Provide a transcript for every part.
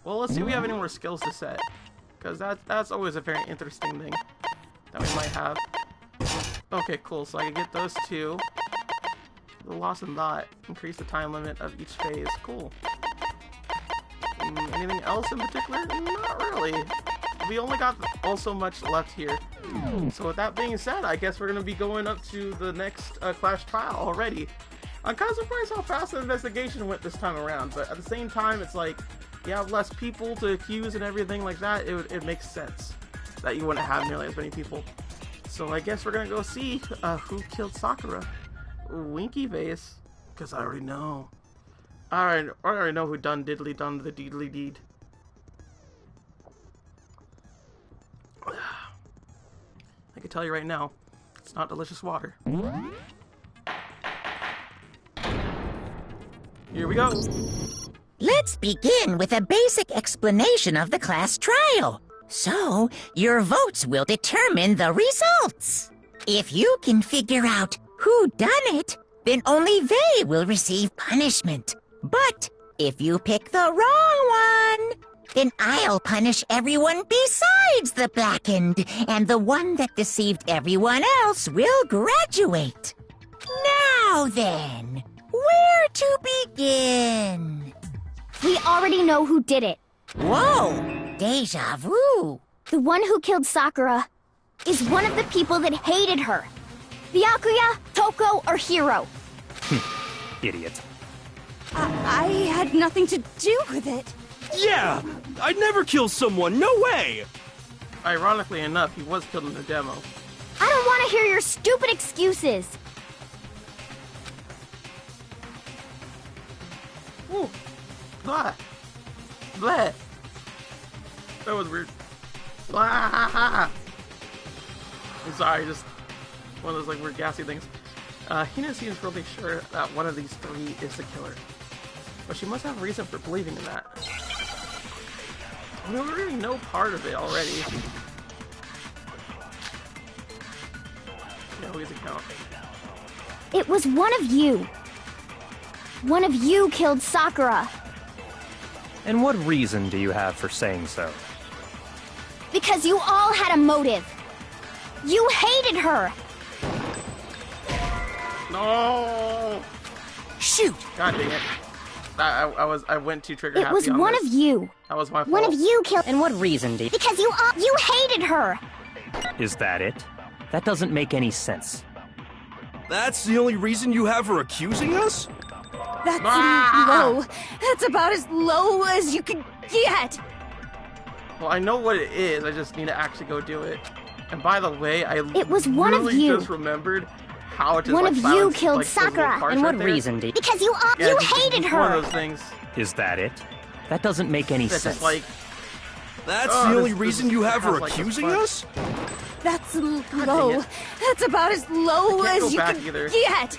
Well, let's see if we have any more skills to set. Because that's always a very interesting thing that we might have. Okay, cool. So I can get those two. The loss and thought. Increase the time limit of each phase. Cool. Anything else in particular? Not really. We only got so much left here. So with that being said, I guess we're going to be going up to the next Clash trial already. I'm kind of surprised how fast the investigation went this time around, but at the same time, it's like, you have less people to accuse and everything like that, it makes sense that you wouldn't have nearly as many people. So I guess we're going to go see who killed Sakura. Winky face, because I already know. I already know who done the deedly deed. I can tell you right now, it's not delicious water. Here we go. Let's begin with a basic explanation of the class trial. So, your votes will determine the results. If you can figure out who done it, then only they will receive punishment. But if you pick the wrong one, then I'll punish everyone besides the blackened, and the one that deceived everyone else will graduate. Now then, where to begin? We already know who did it. Whoa, deja vu. The one who killed Sakura is one of the people that hated her. Byakuya, Toko, or Hiro. Idiot. I had nothing to do with it. Yeah! I'd never kill someone, no way! Ironically enough, he was killed in the demo. I don't want to hear your stupid excuses. Ooh. Blah. Blah. That was weird. Blah. I'm sorry, just one of those like weird gassy things. Hina seems really sure that one of these three is the killer. But she must have a reason for believing in that. We already know part of it already. Yeah, we can count. It was one of you. One of you killed Sakura. And what reason do you have for saying so? Because you all had a motive. You hated her. No! Shoot! God dang it. I went too trigger happy. It was one of you. That was my fault. One of you killed. And what reason do you... Because you hated her. Is that it? That doesn't make any sense. That's the only reason you have her accusing us? That's low. That's about as low as you can get. Well, I know what it is. I just need to actually go do it. And by the way, It was one of you. Just remembered how it just One like of you silenced, killed like, those little Sakura. parts And what right there. reason do you... Because you hated just her. One of those things. Is that it? That doesn't make any That's sense. just like. That's Oh, the only this reason you have her has, like, this accusing punch. us? That's dang low. it. That's about as low I can't as go you back can either. get.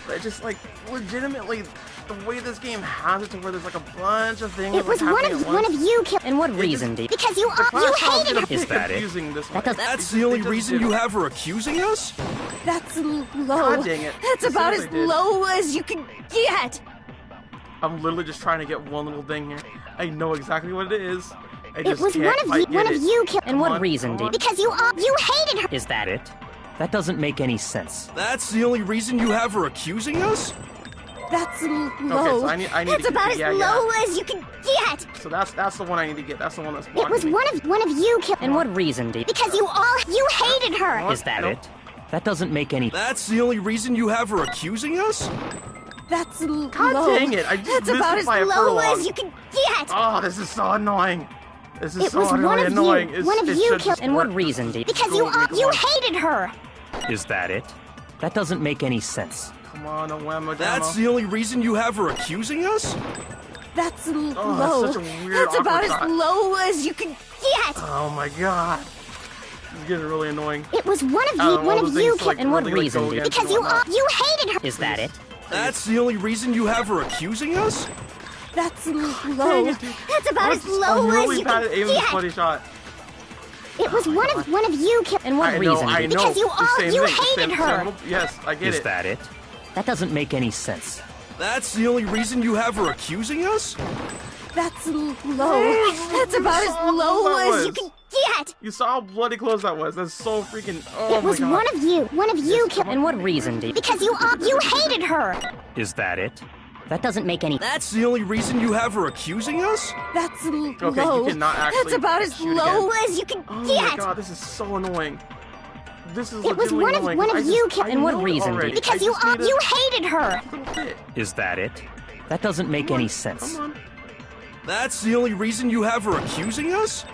But just like legitimately, the way this game has it to where there's like a bunch of things. It was like, one happening of at once. you killed. And what reason do you... Because you The class trial's hated gonna her. be Is that it? confusing this way. That does- That's the only They just reason do. you have her accusing us? That's low. God dang it. That's As about soon as as I did. low as you can get. I'm literally just trying to get one little thing here. I know exactly what it is. I It just was can't one of quite you. One get of it. you killed. And Come what on, reason come do you... on. Because you hated her. Is that it? That doesn't make any sense. That's the only reason you have her accusing us? That's low. so I need That's to about get, as yeah, low as you can get. So that's the one I need to get. That's the one that's It blocking was me. one of you killed. And what reason do you... Because you hated her. Is that Nope. it? That doesn't make any... That's the only reason you have her accusing us? That's low. God dang it! I just That's missed about it as by a Low furlong. as you can get. Oh, this is so annoying. This is It so was one really of you. annoying. It's, One of it you should killed- just And what work. reason do you... Because Go with me, come you on. hated her. Is that it? That doesn't make any sense. Come on, a whammo That's the only reason you have her accusing us? That's low. Oh, that's such a weird, That's about awkward as thought. low as you can Get. Oh my god. This is getting really annoying. It was one of I you. don't know, One all of those you things to, like, killed. And what really, like, reason go do you- against Because and whatnot. you hated her. Is that it? That's the only reason you have her accusing us? That's Dang low. it, dude. That's about as I'm low really as you bad at can aiming this get. bloody shot. It was one of you killed. And what I reason know, do I you... know. Because you The same you thing, the hated same her. little- Yes, I get Is it. that it? That doesn't make any sense. That's the only reason you have her accusing us? That's low. That's about as low as you can get. You saw how bloody close that was. That's so freaking. Oh It my was god. one of you. One of you killed. And what reason do you... Because you hated her. Is that it? That doesn't make any... That's the only reason you have her accusing us? That's low. Okay, you cannot actually. That's about as shoot low again. As you can Oh get. my god, this is so annoying. This is It was legitimately one of annoying. you I killed. And what know it reason do already. you- Because I just need you hated her. a little bit. Is that it? That doesn't make Come any on, sense. Come on. That's the only reason you have her accusing us?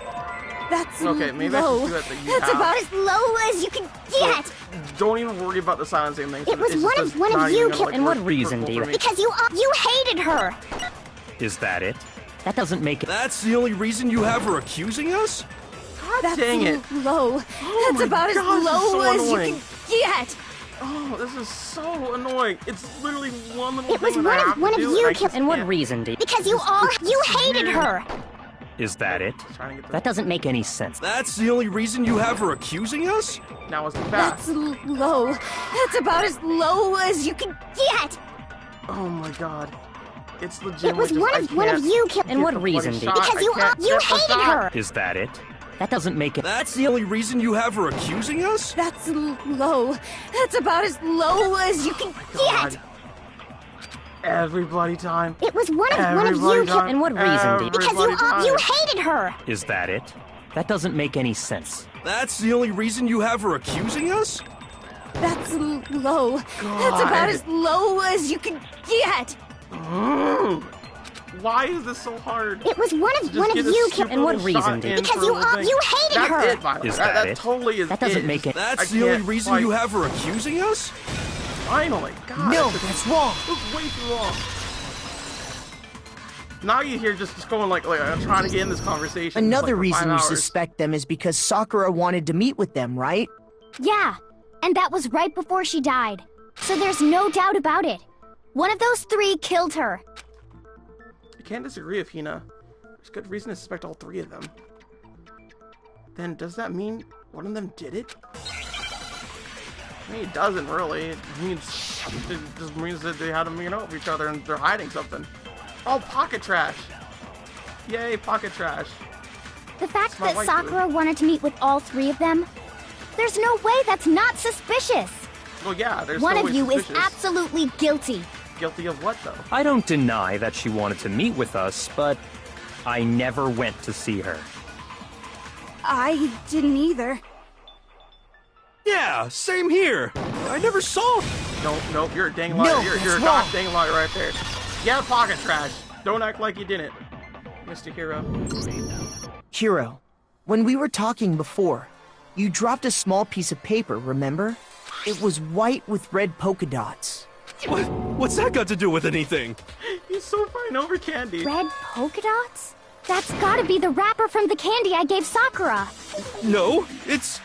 That's Okay, maybe I low. should do that that you That's have. about As low as you can get. Don't even worry about the silencing thing. It was It's one just of not you even gonna, killed. like, And what work reason for do you- me. Because you hated her. Is that it? That doesn't make it... That's the only reason you have her accusing us? God That's dang it. low. Oh That's my about as God, this is low so as annoying. you can get. Oh, this is so annoying. It's literally one little It was thing that I have one to of do, you I killed. just And what can't. reason do you... Because you hated her. Is that it? Trying to get the... That doesn't make any sense. That's the only reason you have her accusing us? Now it's too That's fast. low. That's about as low as you can get. Oh my god. It's It legitimately was just, one I of can't you killed. And get what the reason bloody do you... shot. Because I can't you get the hated shot. her. Is that it? That doesn't make it... That's the only reason you have her accusing us? That's low. That's about as low as you can God. get. Every bloody time. It was one of Every you bloody killed. time. And what reason do you... Every Because bloody time. you hated her. Is that it? That doesn't make any sense. That's the only reason you have her accusing us? That's low. That's about as low as you can get. Why is this so hard? It was one Just of get a you stupid killed. And what little reason shot did- in Because for a you little thing. hated That's her. it, Violet. Is that that it? totally is That doesn't it. make it- That's I the only can't reason quite- you have her accusing us? Finally. God, No, this is- that's wrong. this is way too long. Now you hear just going like I'm trying to get in this conversation. Another like, for reason 5 you hours. suspect them is because Sakura wanted to meet with them, right? Yeah, and that was right before she died. So there's no doubt about it. One of those three killed her. I can't disagree with Hina. There's good reason to suspect all 3 of them. Then does that mean one of them did it? I mean, it doesn't really. It just means that they had them, with each other and they're hiding something. Oh, pocket trash! Yay, pocket trash! The fact It's my that wife, Sakura wanted to meet with all 3 of them, there's no way that's not suspicious. Well, yeah, there's One no of way you is suspicious. absolutely guilty. Guilty of what, though? I don't deny that she wanted to meet with us, but I never went to see her. I didn't either. Yeah, same here. I never saw her. Nope, you're a dang liar. No, you're that's a wrong. gosh dang liar right there. Yeah, pocket trash. Don't act like you didn't, Mr. Hero. Hiro, when we were talking before, you dropped a small piece of paper, remember? It was white with red polka dots. What's that got to do with anything? He's so fine over candy. Red polka dots? That's gotta be the wrapper from the candy I gave Sakura. No, it's...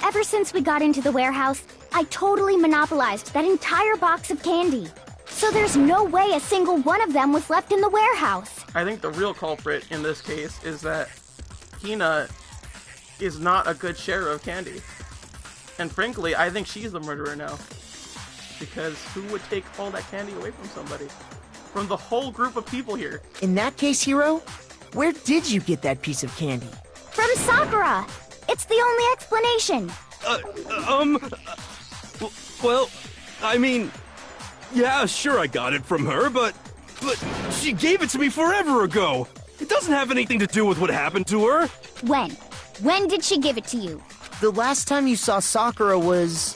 Ever since we got into the warehouse, I totally monopolized that entire box of candy. So there's no way a single one of them was left in the warehouse. I think the real culprit in this case is that Hina is not a good sharer of candy. And frankly, I think she's the murderer now. Because who would take all that candy away from somebody? From the whole group of people here. In that case, Hiro, where did you get that piece of candy? From Sakura! It's the only explanation. Well, I mean... Yeah, sure I got it from her, but she gave it to me forever ago! It doesn't have anything to do with what happened to her! When? When did she give it to you? The last time you saw Sakura was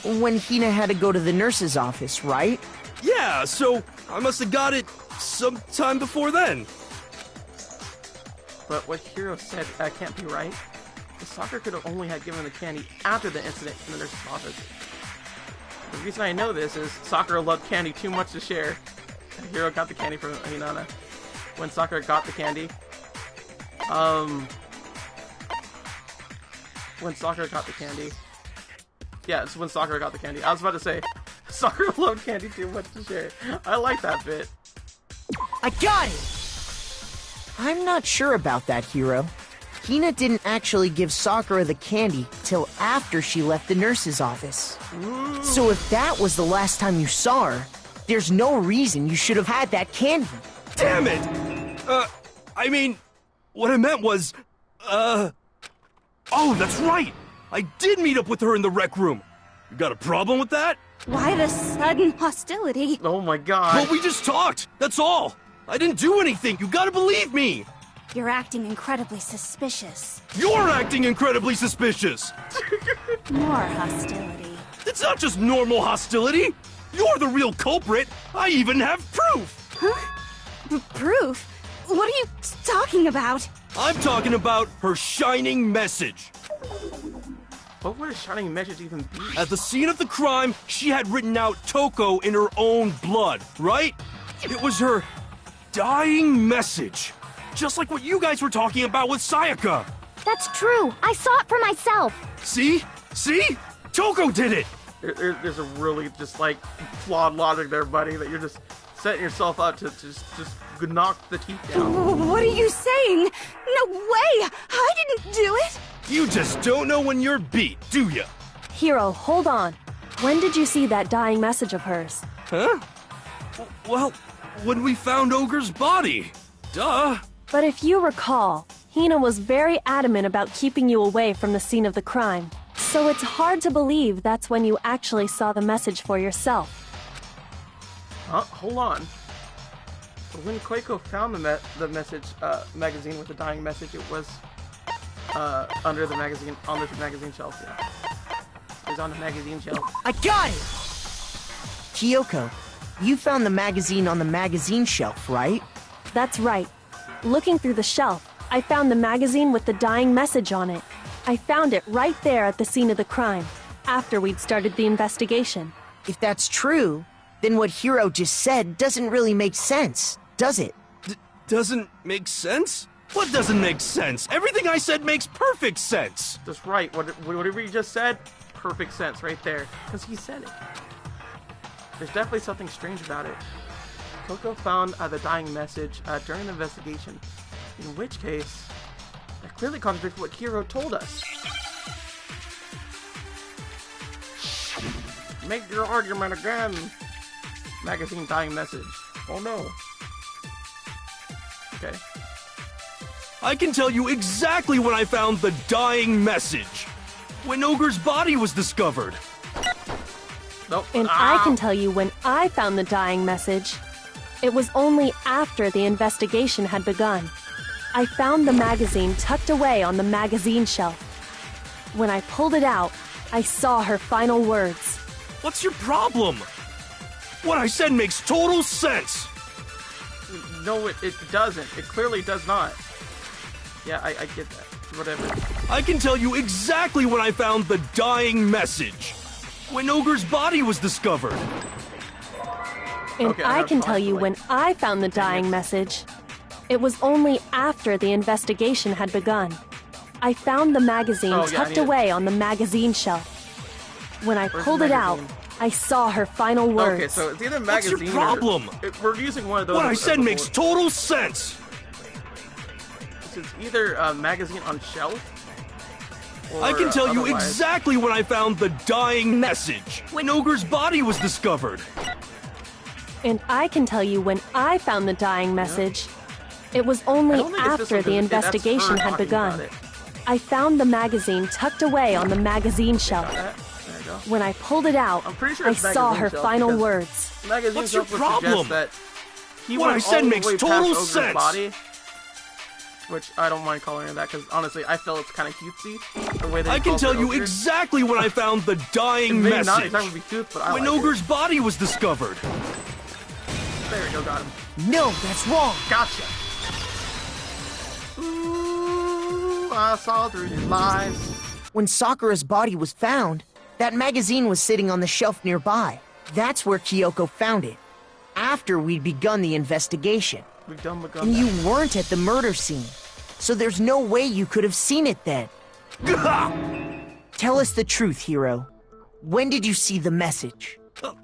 when Hina had to go to the nurse's office, right? Yeah, so I must have got it sometime before then. But what Hiro said can't be right. The Sakura could have only had given the candy after the incident in the nurse's office. The reason I know this is Sakura loved candy too much to share. And Hiro got the candy from Hinata. When Sakura got the candy, when Sakura got the candy. Yeah, it's when Sakura got the candy. I was about to say, Sakura loved candy too much to share. I like that bit. I got it! I'm not sure about that, Hiro. Hina didn't actually give Sakura the candy till after she left the nurse's office. So if that was the last time you saw her, There's no reason you should have had that candy. Damn it! I mean, what I meant was, oh, that's right! I did meet up with her in the rec room. You got a problem with that? Why the sudden hostility? Oh my god. Well, we just talked, that's all! I didn't do anything, you gotta believe me! You're acting incredibly suspicious. You're acting incredibly suspicious! More hostility. It's not just normal hostility! You're the real culprit! I even have proof! Huh? Proof? What are you talking about? I'm talking about her shining message. What would a shining message even be? At the scene of the crime, she had written out Toko in her own blood, right? It was her dying message. Just like what you guys were talking about with Sayaka. That's true. I saw it for myself. See? See? Toko did it! There's a really just like flawed logic there, buddy, that you're just setting yourself up to just knock the teeth down. What are you saying? No way! I didn't do it! You just don't know when you're beat, do ya? Hiro, hold on. When did you see that dying message of hers? Huh? Well, when we found Ogre's body. Duh. But if you recall, Hina was very adamant about keeping you away from the scene of the crime. So it's hard to believe that's when you actually saw the message for yourself. Hold on. When Koiko found the message magazine with the dying message, it was under the magazine, on the magazine shelf. Yeah. It was on the magazine shelf. I got it! Kyoko, you found the magazine on the magazine shelf, right? That's right. Looking through the shelf, I found the magazine with the dying message on it. I found it right there at the scene of the crime, after we'd started the investigation. If that's true, then what Hiro just said doesn't really make sense, does it? Doesn't make sense? What doesn't make sense? Everything I said makes perfect sense! That's right. Whatever you just said, perfect sense right there. Because he said it. There's definitely something strange about it. Coco found the dying message during the investigation. In which case, that clearly contradicts what Hiro told us. Make your argument again. Magazine dying message. Oh no. Okay. I can tell you exactly when I found the dying message. When Ogre's body was discovered. Nope. And I can tell you when I found the dying message. It was only after the investigation had begun. I found the magazine tucked away on the magazine shelf. When I pulled it out, I saw her final words. What's your problem? What I said makes total sense. No, it doesn't. It clearly does not. Yeah, I get that. Whatever. I can tell you exactly when I found the dying message. When Ogre's body was discovered. And Okay, I can tell you when I found the dying message. It was only after the investigation had begun. I found the magazine tucked away on the magazine shelf. When I pulled it out, I saw her final words. Okay, so it's either magazine. What's your problem? We're using one of those. What I said makes total sense. It's either a magazine on shelf. Or I can tell you otherwise. exactly when I found the dying message. When Ogre's body was discovered. And I can tell you when I found the dying message. It was only after the investigation had begun. I found the magazine tucked away on the magazine shelf. When I pulled it out, I saw her final words. What's your problem? What I said makes total sense. Body, which I don't mind calling her that because honestly, I feel it's kind of cutesy. The way they I can tell you exactly when I found the dying message. Not exactly cute, but I when like Ogre's body was discovered. There we go, got him. No, that's wrong. Gotcha. Ooh, I saw through your lies. When Sakura's body was found, that magazine was sitting on the shelf nearby. That's where Kyoko found it. After we'd begun the investigation. And you weren't at the murder scene. So there's no way you could have seen it then. Tell us the truth, Hiro. When did you see the message?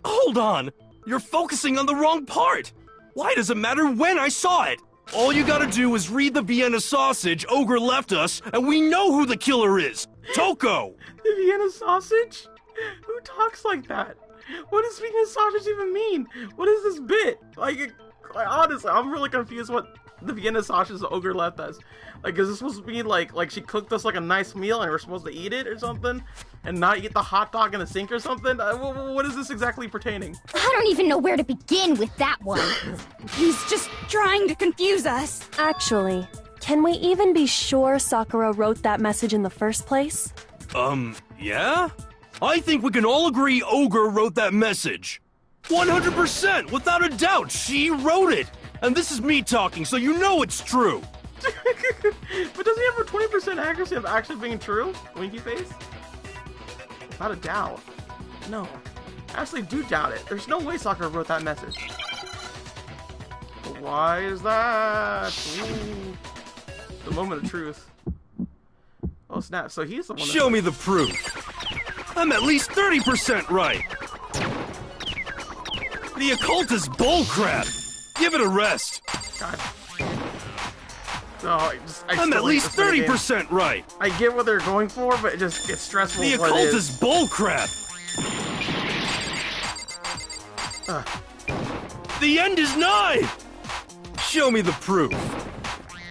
Hold on. You're focusing on the wrong part. Why does it matter when I saw it? All you gotta do is read the Vienna sausage Ogre left us, and we know who the killer is. Toko! The Vienna sausage? Who talks like that? What does speaking of sausage even mean? What is this bit? Like honestly, I'm really confused what the Vienna sausage ogre left us. Like, is this supposed to be like she cooked us like a nice meal and we're supposed to eat it or something? And not eat the hot dog in the sink or something? What is this exactly pertaining? I don't even know where to begin with that one. He's just trying to confuse us. Actually, can we even be sure Sakura wrote that message in the first place? Yeah? I think we can all agree Ogre wrote that message. 100%, without a doubt, she wrote it. And this is me talking, so you know it's true. But doesn't he have a 20% accuracy of actually being true? Winky face? Without a doubt. No. I actually do doubt it. There's no way Sakura wrote that message. But why is that? Ooh. The moment of truth. Oh snap, so he's the one that... Show me the proof. I'm at least 30% right. The occult is bullcrap. Give it a rest. God. No, I'm at least 30% right. I get what they're going for, but it just gets stressful. The occult is bullcrap. The end is nigh. Show me the proof.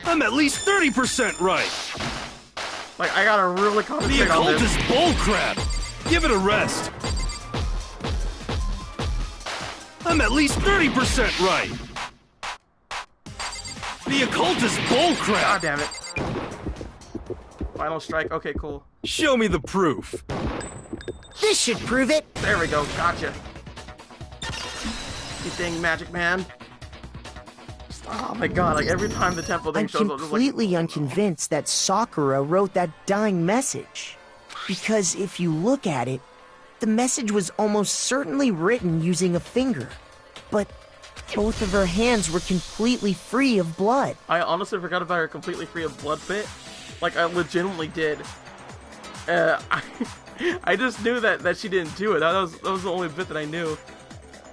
I'm at least 30% right. Like, I gotta really concentrate on this. The occult is bullcrap. Give it a rest. I'm at least 30% right. The occult is bullcrap. God damn it. Final strike. Okay, cool. Show me the proof. This should prove it. There we go. Gotcha. You thing, Magic Man. Oh my god, like every time the temple thing shows up, I'm completely unconvinced that Sakura wrote that dying message. Because if you look at it, the message was almost certainly written using a finger. But both of her hands were completely free of blood. I honestly forgot about her completely free of blood bit. Like, I legitimately did. I just knew that she didn't do it. That was the only bit that I knew.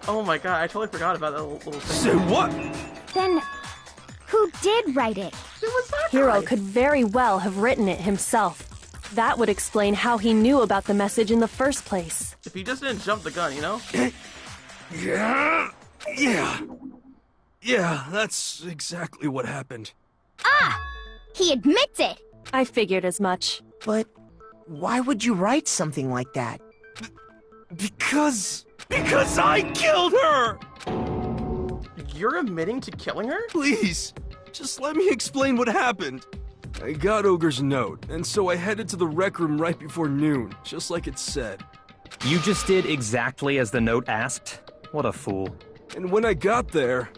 Oh my god, I totally forgot about that little thing. Say what? Then, who did write it? It was that Hiro guy. could very well have written it himself. That would explain how he knew about the message in the first place. If he just didn't jump the gun, you know? Yeah, that's exactly what happened. Ah! He admits it! I figured as much. But why would you write something like that? Because I killed her! You're admitting to killing her? Please, just let me explain what happened. I got Ogre's note, and so I headed to the rec room right before noon, just like it said. You just did exactly as the note asked? What a fool. And when I got there...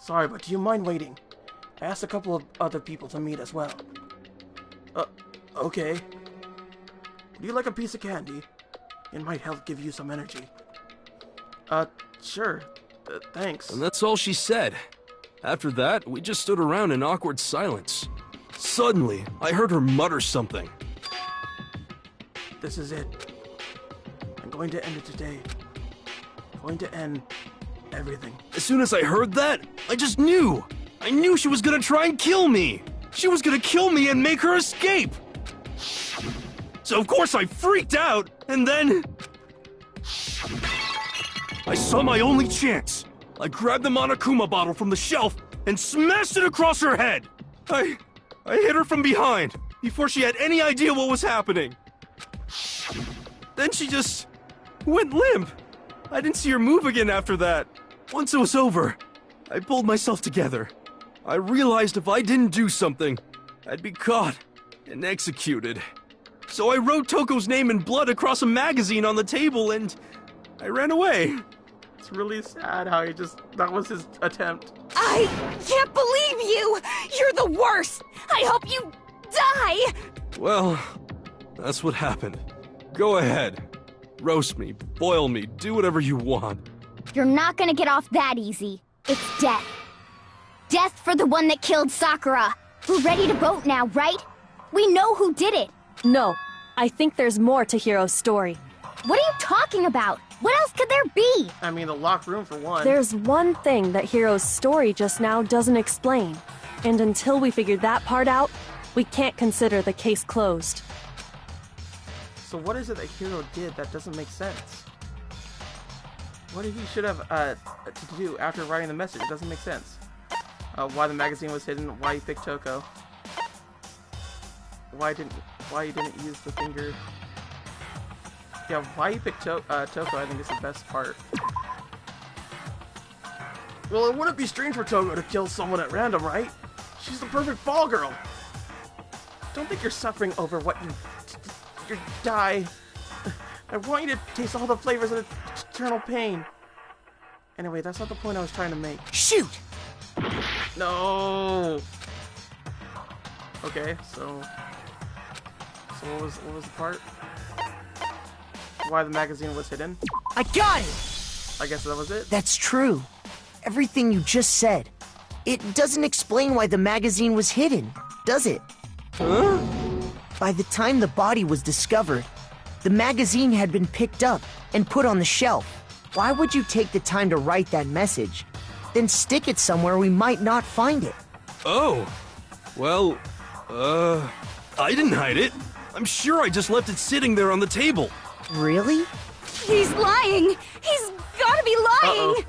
Sorry, but do you mind waiting? I asked a couple of other people to meet as well. Okay. Would you like a piece of candy? It might help give you some energy. Sure. Thanks. And that's all she said. After that, we just stood around in awkward silence. Suddenly, I heard her mutter something. This is it. I'm going to end it today. I'm going to end everything. As soon as I heard that, I just knew. I knew she was gonna try and kill me. She was gonna kill me and make her escape. So of course I freaked out, and then... I saw my only chance. I grabbed the Monokuma bottle from the shelf and smashed it across her head. I hit her from behind before she had any idea what was happening. Then she just went limp. I didn't see her move again after that. Once it was over, I pulled myself together. I realized if I didn't do something, I'd be caught and executed. So I wrote Toko's name in blood across a magazine on the table and I ran away. It's really sad how that was his attempt. I can't believe you! You're the worst! I hope you die! Well, that's what happened. Go ahead. Roast me, boil me, do whatever you want. You're not gonna get off that easy. It's death. Death for the one that killed Sakura. We're ready to vote now, right? We know who did it. No, I think there's more to Hiro's story. What are you talking about? What else could there be? I mean, the locked room for one. There's one thing that Hiro's story just now doesn't explain. And until we figure that part out, we can't consider the case closed. So what is it that Hiro did that doesn't make sense? What did he should have to do after writing the message? It doesn't make sense. Why the magazine was hidden? Why he picked Toko? Why he didn't use the finger? Yeah, why he picked Toko? I think is the best part. Well, it wouldn't be strange for Toko to kill someone at random, right? She's the perfect fall girl. Don't think you're suffering over what you die. I want you to taste all the flavors of eternal pain. Anyway, that's not the point I was trying to make. Shoot! No. Okay, so what was the part? Why the magazine was hidden? I got it! I guess that was it? That's true. Everything you just said. It doesn't explain why the magazine was hidden, does it? Huh? By the time the body was discovered, the magazine had been picked up and put on the shelf. Why would you take the time to write that message, then stick it somewhere we might not find it? Oh. Well, I didn't hide it. I'm sure I just left it sitting there on the table. Really? He's lying! He's gotta be lying!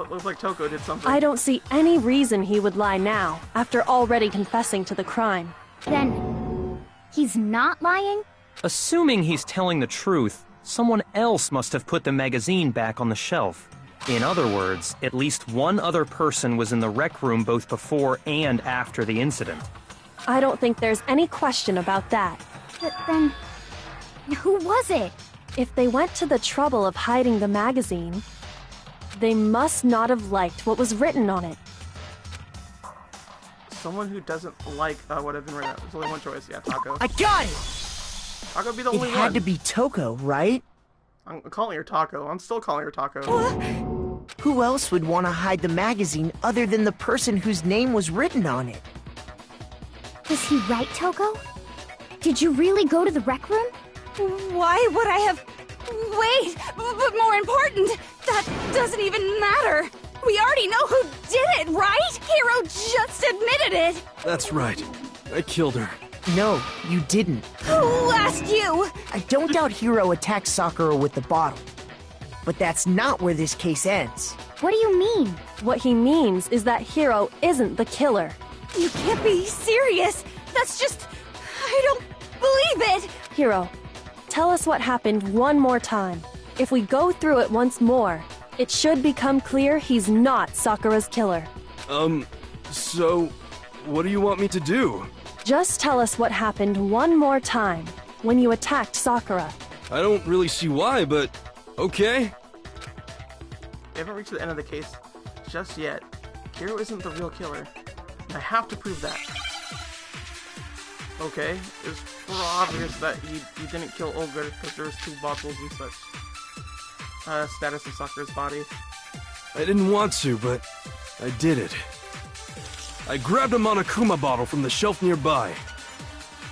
Looks like Toko did something. I don't see any reason he would lie now, after already confessing to the crime. Then, he's not lying? Assuming he's telling the truth, someone else must have put the magazine back on the shelf. In other words, at least one other person was in the rec room both before and after the incident. I don't think there's any question about that. But then, who was it? If they went to the trouble of hiding the magazine, they must not have liked what was written on it. Someone who doesn't like what had been written. There's only one choice. Yeah, Taco. I got it! Taco be the only one. It had to be Toko, right? I'm calling her Taco. I'm still calling her Taco. Who else would want to hide the magazine other than the person whose name was written on it? Was he right, Toko? Did you really go to the rec room? Why would I have... Wait! But more important, that doesn't even matter! We already know who did it, right? Hiro just admitted it! That's right. I killed her. No, you didn't. Who asked you? I don't doubt Hiro attacked Sakura with the bottle. But that's not where this case ends. What do you mean? What he means is that Hiro isn't the killer. You can't be serious! That's just... I don't believe it! Hiro, tell us what happened one more time. If we go through it once more, it should become clear he's not Sakura's killer. So... what do you want me to do? Just tell us what happened one more time, when you attacked Sakura. I don't really see why, but... okay. We haven't reached the end of the case just yet. Hiro isn't the real killer. I have to prove that. Okay, it's obvious that you didn't kill Olga because there was 2 bottles and such. Status of Sakura's body. I didn't want to, but I did it. I grabbed a Monokuma bottle from the shelf nearby,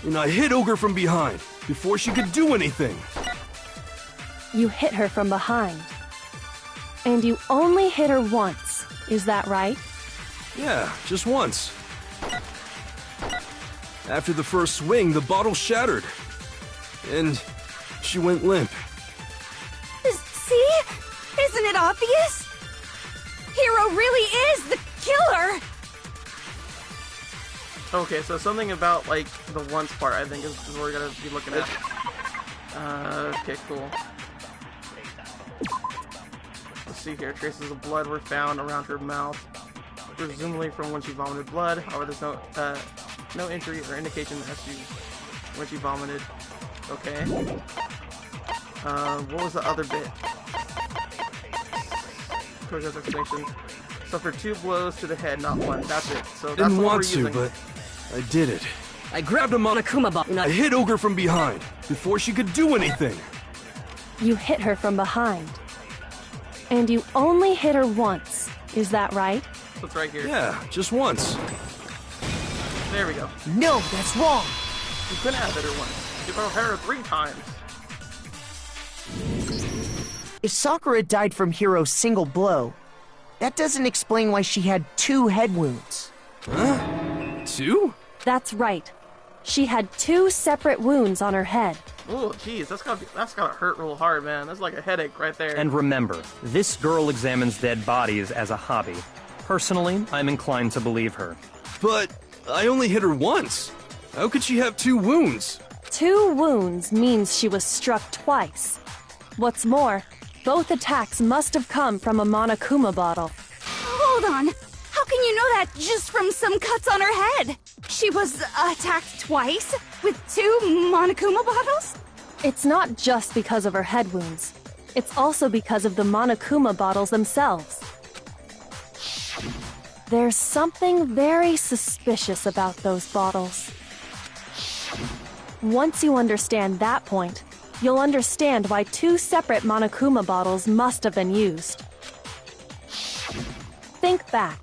and I hit Ogre from behind before she could do anything. You hit her from behind. And you only hit her once, is that right? Yeah, just once. After the first swing, the bottle shattered, and she went limp. See? Isn't it obvious? Hiro really is the killer! Okay, so something about, like, the once part, I think, is what we're gonna be looking at. Okay, cool. Let's see here. Traces of blood were found around her mouth, presumably from when she vomited blood. However, there's no injury or indication as to when she vomited. Okay. What was the other bit? Kojo's explanation. Suffered 2 blows to the head, not 1. That's it. So that's Didn't what want we're to, using. but I did it. I grabbed a Monokuma bottle and I hit Ogre from behind before she could do anything. You hit her from behind. And you only hit her once, is that right? It's right here. Yeah, just once. There we go. No, that's wrong. You couldn't have hit her once. You hit her 3 times. If Sakura died from Hiro's single blow, that doesn't explain why she had 2 head wounds. Huh? 2? That's right. She had 2 separate wounds on her head. Oh, jeez, that's gotta hurt real hard, man. That's like a headache right there. And remember, this girl examines dead bodies as a hobby. Personally, I'm inclined to believe her. But I only hit her once. How could she have 2 wounds? 2 wounds means she was struck twice. What's more, both attacks must have come from a Monokuma bottle. Hold on. How can you know that just from some cuts on her head? She was attacked twice with 2 Monokuma bottles? It's not just because of her head wounds. It's also because of the Monokuma bottles themselves. There's something very suspicious about those bottles. Once you understand that point, you'll understand why 2 separate Monokuma bottles must have been used. Think back.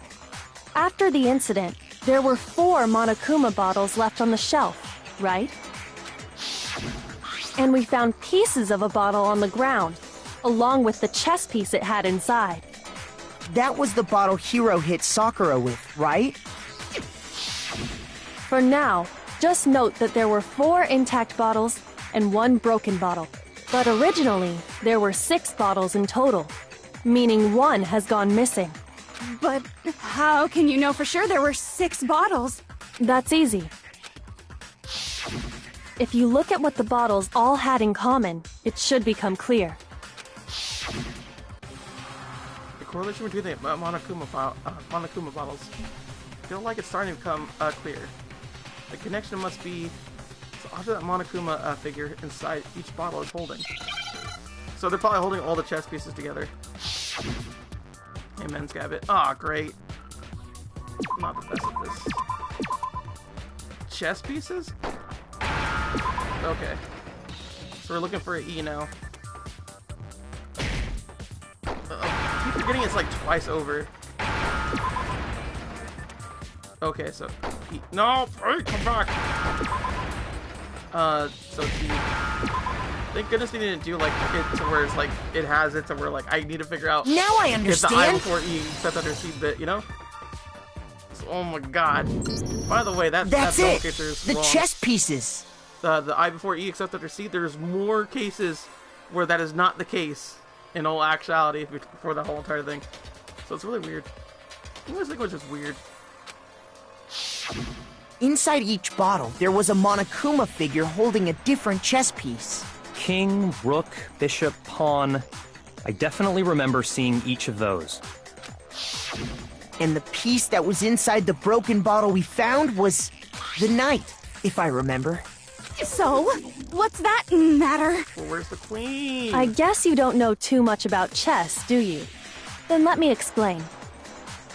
After the incident, there were 4 Monokuma bottles left on the shelf, right? And we found pieces of a bottle on the ground, along with the chess piece it had inside. That was the bottle Hiro hit Sakura with, right? For now, just note that there were 4 intact bottles and 1 broken bottle. But originally, there were 6 bottles in total, meaning 1 has gone missing. But how can you know for sure there were 6 bottles? That's easy. If you look at what the bottles all had in common, it should become clear. The correlation between the Monokuma bottles. I feel like it's starting to become clear. The connection must be after that Monokuma figure inside each bottle is holding. So they're probably holding all the chess pieces together. Amen, Scabbit. Ah, great. I'm not the best at this. Chess pieces? Okay. So we're looking for an E now. I keep forgetting it's like twice over. Okay, so E. No! Hey, come back! So T. Thank goodness they didn't do like it to where it's like it has it to where like I need to figure out. Now I understand. Get the I before E except under C bit, you know? So, oh my god. By the way, that's it. Is the wrong. Chess pieces. The I before E except under C. There's more cases where that is not the case in all actuality before the whole entire thing. So it's really weird. English language is weird. Inside each bottle, there was a Monokuma figure holding a different chess piece. King, rook, bishop, pawn. I definitely remember seeing each of those. And the piece that was inside the broken bottle we found was the knight, if I remember. So, what's that matter? Well, where's the queen? I guess you don't know too much about chess, do you? Then let me explain.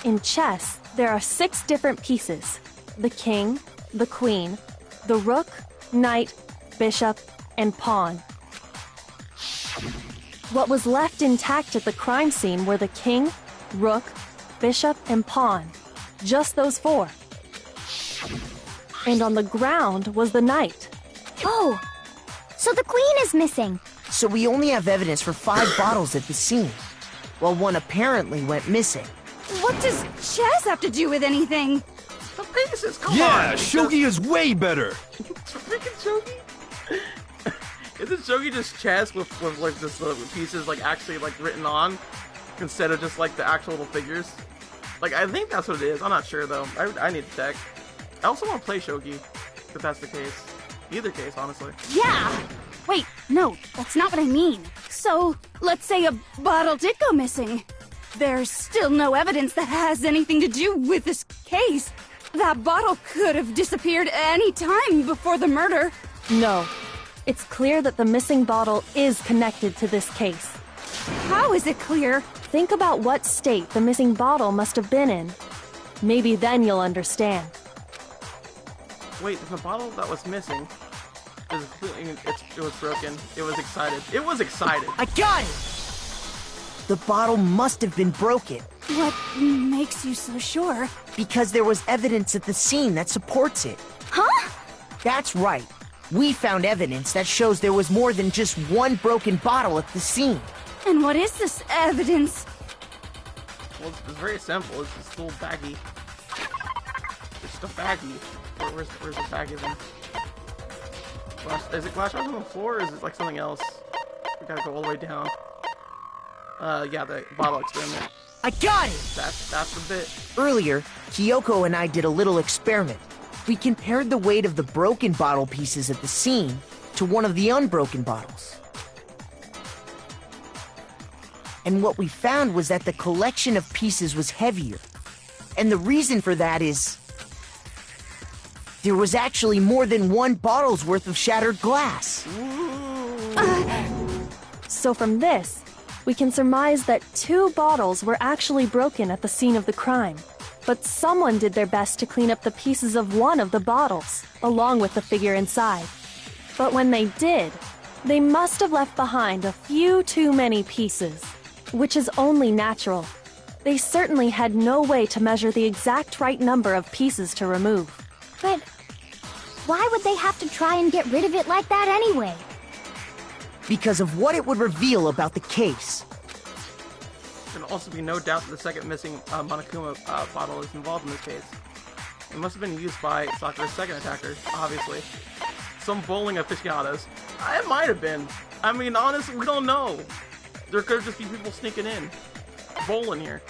In chess, there are 6 different pieces. The king, the queen, the rook, knight, bishop, and pawn. What was left intact at the crime scene were the king, rook, bishop, and pawn. Just those 4. And on the ground was the knight. Oh, so the queen is missing. So we only have evidence for 5 bottles at the scene, while 1 apparently went missing. What does chess have to do with anything? The pieces, come on! Yeah, shogi is way better! Freaking shogi? Isn't shogi just chess with like just the pieces like actually like written on instead of just like the actual little figures? Like I think that's what it is. I'm not sure though. I need to check. I also want to play shogi if that's the case. Either case, honestly. Yeah! Wait, no, that's not what I mean. So, let's say a bottle did go missing. There's still no evidence that has anything to do with this case. That bottle could have disappeared any time before the murder. No. It's clear that the missing bottle is connected to this case. How is it clear? Think about what state the missing bottle must have been in. Maybe then you'll understand. Wait, the bottle that was missing is it was broken. It was excited. It was excited. I got it! The bottle must have been broken. What makes you so sure? Because there was evidence at the scene that supports it. Huh? That's right. We found evidence that shows there was more than just 1 broken bottle at the scene. And what is this evidence? Well, it's very simple. It's just a little baggie. It's just a baggie. Where's the baggie then? Is it glass shards on the floor, or is it like something else? We gotta go all the way down. Yeah, the bottle experiment. I got it! That's the bit. Earlier, Kyoko and I did a little experiment. We compared the weight of the broken bottle pieces at the scene to one of the unbroken bottles. And what we found was that the collection of pieces was heavier. And the reason for that is... there was actually more than one bottle's worth of shattered glass. So from this, we can surmise that 2 bottles were actually broken at the scene of the crime. But someone did their best to clean up the pieces of one of the bottles, along with the figure inside. But when they did, they must have left behind a few too many pieces, which is only natural. They certainly had no way to measure the exact right number of pieces to remove. But why would they have to try and get rid of it like that anyway? Because of what it would reveal about the case. There can also be no doubt that the second missing Monokuma bottle is involved in this case. It must have been used by Sakura's second attacker, obviously. Some bowling aficionados. It might have been. I mean, honestly, we don't know. There could just be people sneaking in. Bowling here.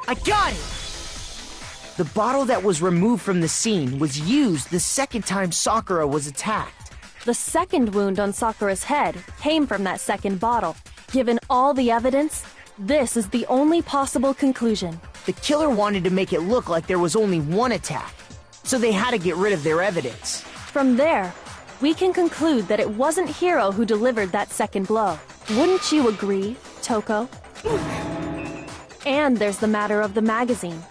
I got it! The bottle that was removed from the scene was used the second time Sakura was attacked. The second wound on Sakura's head came from that second bottle. Given all the evidence, this is the only possible conclusion. The killer wanted to make it look like there was only one attack, so they had to get rid of their evidence. From there, we can conclude that it wasn't Hiro who delivered that second blow. Wouldn't you agree, Toko? And there's the matter of the magazine.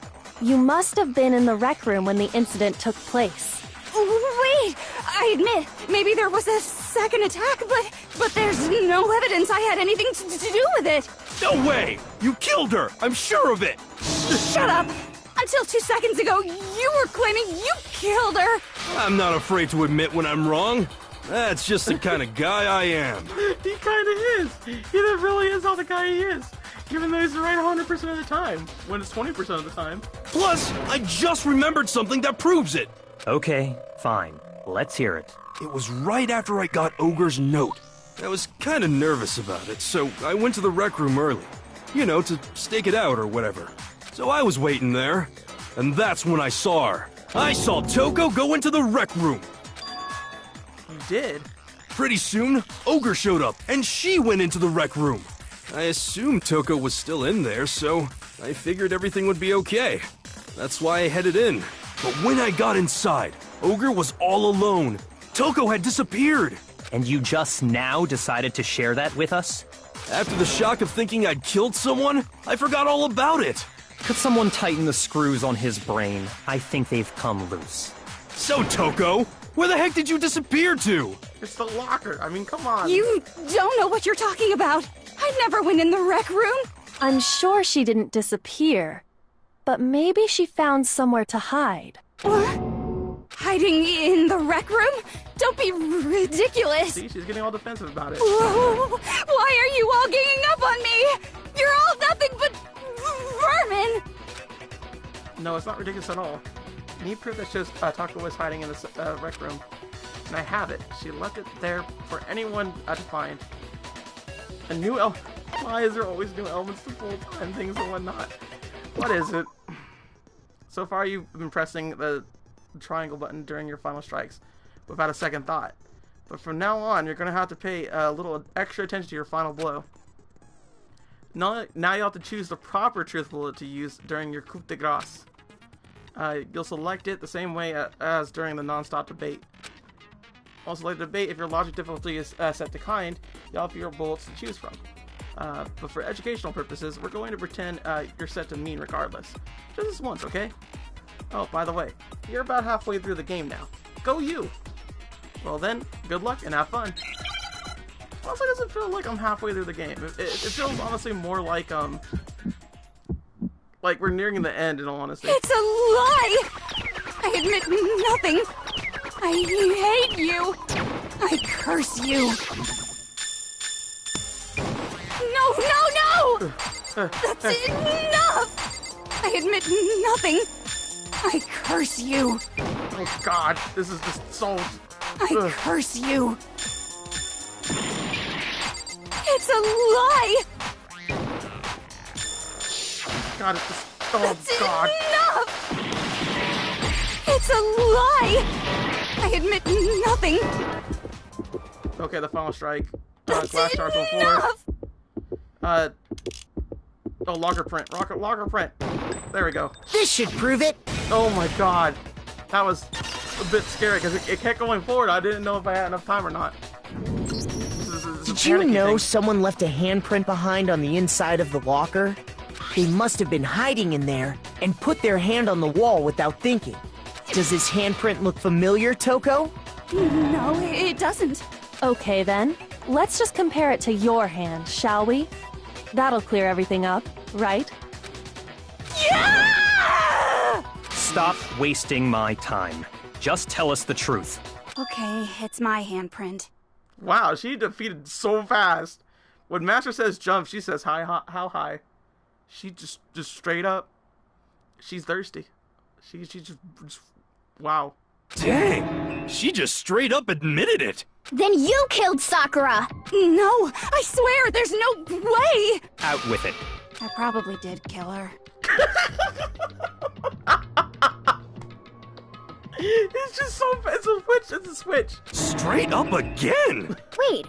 You must have been in the rec room when the incident took place. Wait! I admit, maybe there was a second attack, but there's no evidence I had anything to do with it. No way! You killed her! I'm sure of it! Shut up! Until 2 seconds ago, you were claiming you killed her! I'm not afraid to admit when I'm wrong. That's just the kind of guy I am. He kinda is! He really is all the guy he is. Even though he's right 100% of the time, when it's 20% of the time. Plus, I just remembered something that proves it. Okay, fine. Let's hear it. It was right after I got Ogre's note. I was kind of nervous about it, so I went to the rec room early. You know, to stake it out or whatever. So I was waiting there, and that's when I saw her. I saw Toko go into the rec room. You did? Pretty soon, Ogre showed up, and she went into the rec room. I assumed Toko was still in there, so I figured everything would be okay. That's why I headed in. But when I got inside, Ogre was all alone. Toko had disappeared. And you just now decided to share that with us? After the shock of thinking I'd killed someone, I forgot all about it. Could someone tighten the screws on his brain? I think they've come loose. So, Toko, where the heck did you disappear to? It's the locker. I mean, come on. You don't know what you're talking about. I never went in the rec room. I'm sure she didn't disappear, but maybe she found somewhere to hide. What? Hiding in the rec room? Don't be ridiculous. See, she's getting all defensive about it. Whoa. Why are you all ganging up on me? You're all nothing but vermin. No, it's not ridiculous at all. You need proof that shows Taco was hiding in the rec room. And I have it. She left it there for anyone to find. A new element. Why is there always new elements to full-time things and whatnot? What is it? So far, you've been pressing the triangle button during your final strikes without a second thought. But from now on, you're going to have to pay a little extra attention to your final blow. Now you have to choose the proper truth bullet to use during your coup de grace. You'll select it the same way as during the non-stop debate. Also, like the debate, if your logic difficulty is set to kind, you'll have your bullets to choose from. But for educational purposes, we're going to pretend you're set to mean regardless. Just this once, okay? Oh, by the way, you're about halfway through the game now. Go you! Well then, good luck and have fun. Honestly, it doesn't feel like I'm halfway through the game. It feels honestly more like we're nearing the end, in all honesty. It's a lie! I admit nothing. I hate you. I curse you. No! That's enough! I admit nothing. I curse you. Oh god, this is just so I curse you. It's a lie! God, it's just... Oh, That's God. enough! It's a lie! I admit nothing. Okay, the final strike. That's Glass stars on enough! floor. Oh, logger print. Logger print. There we go. This should prove it. Oh my God. That was a bit scary because it kept going forward. I didn't know if I had enough time or not. This is Did you panicky know thing. someone left a handprint behind on the inside of the locker? They must have been hiding in there and put their hand on the wall without thinking. Does this handprint look familiar, Toko? No, it doesn't. Okay then, let's just compare it to your hand, shall we? That'll clear everything up, right? Yeah! Stop wasting my time. Just tell us the truth. Okay, it's my handprint. Wow, she defeated so fast. When Master says jump, she says how high. She just straight up. She's thirsty. She just wow. Dang, she just straight up admitted it. Then you killed Sakura! No, I swear, there's no way! Out with it. I probably did kill her. It's just so it's a switch. Straight up again. Wait,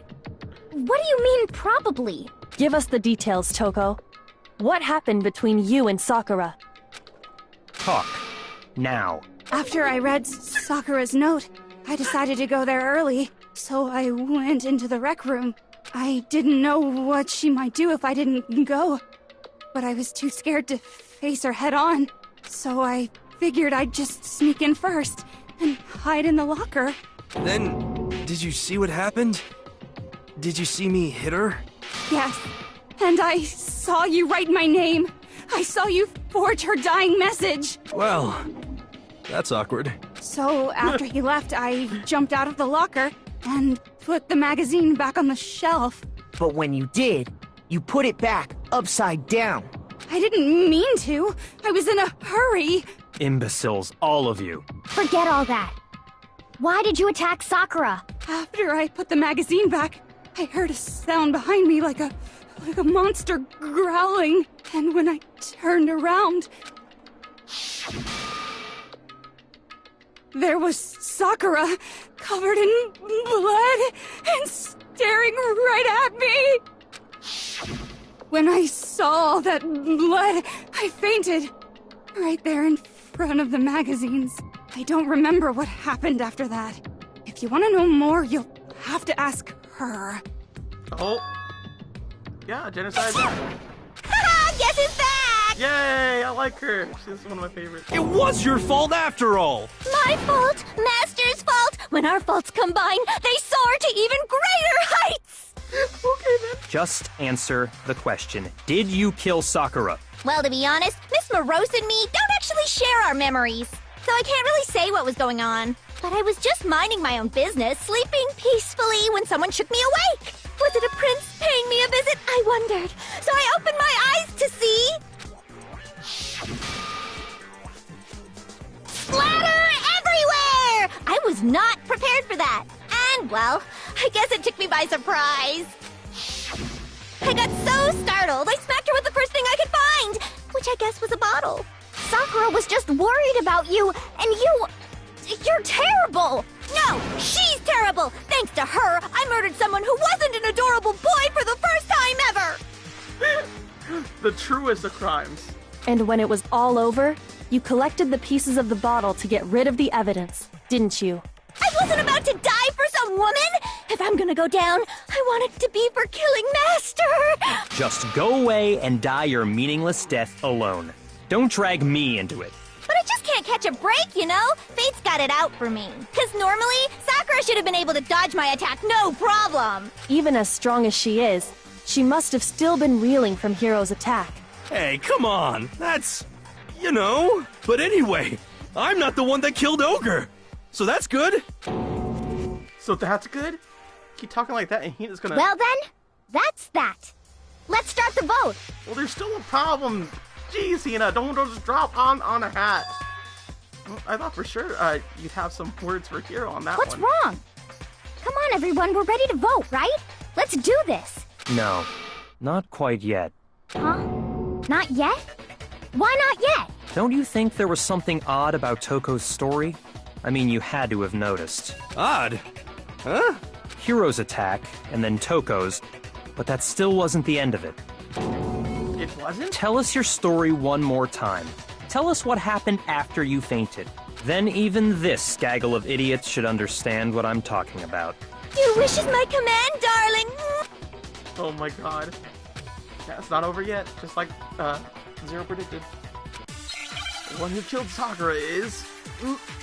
what do you mean probably? Give us the details, Toko. What happened between you and Sakura? Talk. Now. After I read Sakura's note, I decided to go there early, so I went into the rec room. I didn't know what she might do if I didn't go, but I was too scared to face her head on, so I figured I'd just sneak in first and hide in the locker. Then, did you see what happened? Did you see me hit her? Yes, and I saw you write my name. I saw you forge her dying message. Well, that's awkward. So after he left, I jumped out of the locker and put the magazine back on the shelf. But when you did, you put it back upside down. I didn't mean to. I was in a hurry. Imbeciles, all of you. Forget all that. Why did you attack Sakura? After I put the magazine back, I heard a sound behind me like a monster growling. And when I turned around, there was Sakura, covered in blood and staring right at me. When I saw all that blood, I fainted. Right there in front of the magazines. I don't remember what happened after that. If you want to know more, you'll have to ask her. Oh. Yeah, genocide back. Haha, guess who's back? Yay, I like her. She's one of my favorites. It was your fault after all. My fault, Master's fault. When our faults combine, they soar to even greater heights. Okay then. Just answer the question. Did you kill Sakura? Well, to be honest, Miss Morose and me don't actually share our memories, so I can't really say what was going on. But I was just minding my own business, sleeping peacefully when someone shook me awake. Was it a prince paying me a visit? I wondered. So I opened my eyes to see... splatter everywhere! I was not prepared for that. And, well, I guess it took me by surprise. I got so startled, I smacked her with the first thing I could find, which I guess was a bottle. Sakura was just worried about you, and you're terrible! No, she's terrible! Thanks to her, I murdered someone who wasn't an adorable boy for the first time ever! The truest of crimes. And when it was all over, you collected the pieces of the bottle to get rid of the evidence, didn't you? I wasn't about to die for some woman! If I'm gonna go down, I want it to be for killing Master! Just go away and die your meaningless death alone. Don't drag me into it. But I just can't catch a break, you know? Fate's got it out for me. Because normally, Sakura should have been able to dodge my attack, no problem! Even as strong as she is, she must have still been reeling from Hiro's attack. Hey, come on. That's... you know. But anyway, I'm not the one that killed Ogre. So that's good. So that's good? Keep talking like that and Hina's gonna... Well then, that's that. Let's start the vote. Well, there's still a problem. Jeez, Hina, don't just drop on a hat. Well, I thought for sure you'd have some words for Hiro on that What's one. wrong? on, everyone. We're ready to vote, right? Let's do this. No, not quite yet. Huh? Not yet? Why not yet? Don't you think there was something odd about Toko's story? I mean, you had to have noticed. Odd? Huh? Hiro's attack, and then Toko's, but that still wasn't the end of it. It wasn't? Tell us your story one more time. Tell us what happened after you fainted. Then even this gaggle of idiots should understand what I'm talking about. Your wish is my command, darling. Oh my god. Yeah, it's not over yet, just like Zero predicted. The one who killed Sakura is...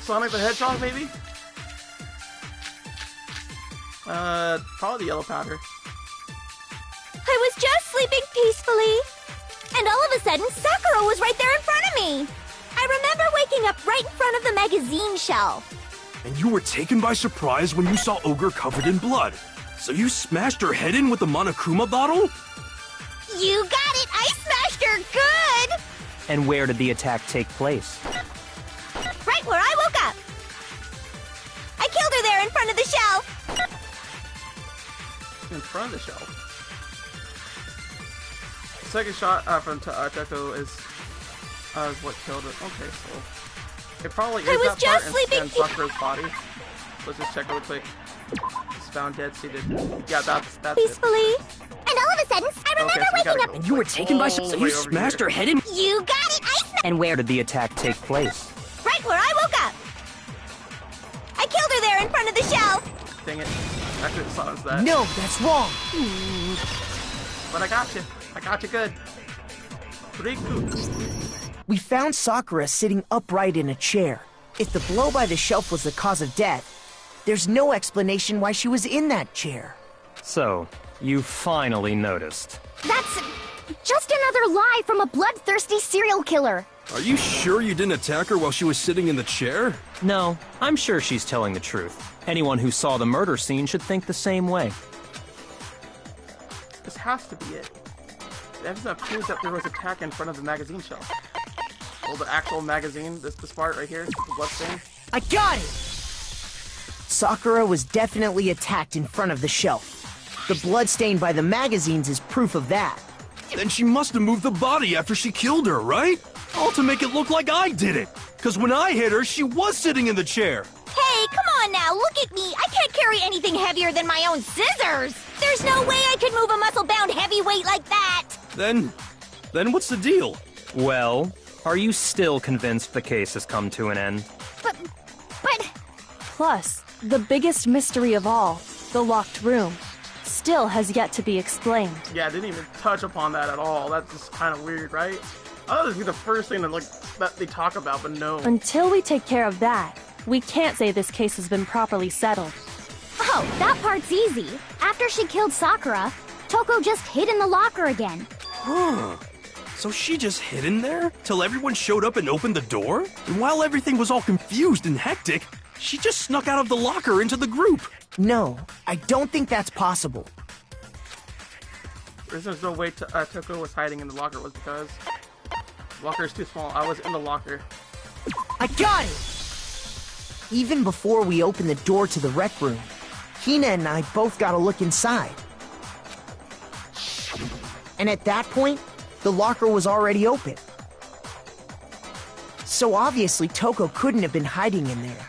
Sonic the Hedgehog, maybe? Probably the yellow powder. I was just sleeping peacefully, and all of a sudden, Sakura was right there in front of me. I remember waking up right in front of the magazine shelf. And you were taken by surprise when you saw Ogre covered in blood. So you smashed her head in with the Monokuma bottle? You got it! I smashed her good! And where did the attack take place? Right where I woke up. I killed her there in front of the shelf. In front of the shelf. The second shot from Teko is what killed it. Okay, so it probably is that part and Sakura's body. Let's just check real quick. It's found dead seated. Yeah, that's peacefully. It. And all of a sudden, I remember waking up. And you were taken by surprise. So you smashed her head in. You got it. And where did the attack take place? Right where I woke up. I killed her there in front of the shelf. Dang it! I couldn't silence that. No, that's wrong. But I got you. I got you good. Pretty good. We found Sakura sitting upright in a chair. If the blow by the shelf was the cause of death, there's no explanation why she was in that chair. So, you finally noticed. That's just another lie from a bloodthirsty serial killer. Are you sure you didn't attack her while she was sitting in the chair? No, I'm sure she's telling the truth. Anyone who saw the murder scene should think the same way. This has to be it. The evidence proves that there was an attack in front of the magazine shelf. Oh, the actual magazine, this part right here, the bloodstain. I got it! Sakura was definitely attacked in front of the shelf. The bloodstain by the magazines is proof of that. Then she must have moved the body after she killed her, right? All to make it look like I did it. Because when I hit her, she was sitting in the chair. Hey, come on now, look at me. I can't carry anything heavier than my own scissors. There's no way I could move a muscle-bound heavyweight like that. Then what's the deal? Well, are you still convinced the case has come to an end? But... Plus, the biggest mystery of all, the locked room, still has yet to be explained. Yeah, I didn't even touch upon that at all. That's just kind of weird, right? I thought this would be the first thing that they talk about, but no. Until we take care of that, we can't say this case has been properly settled. Oh, that part's easy. After she killed Sakura, Toko just hid in the locker again. Huh. So she just hid in there till everyone showed up and opened the door? And while everything was all confused and hectic, she just snuck out of the locker into the group. No, I don't think that's possible. There's no way Toko was hiding in the locker was because the locker is too small. I was in the locker. I got it! Even before we opened the door to the rec room, Hina and I both got a look inside. And at that point, the locker was already open. So obviously Toko couldn't have been hiding in there.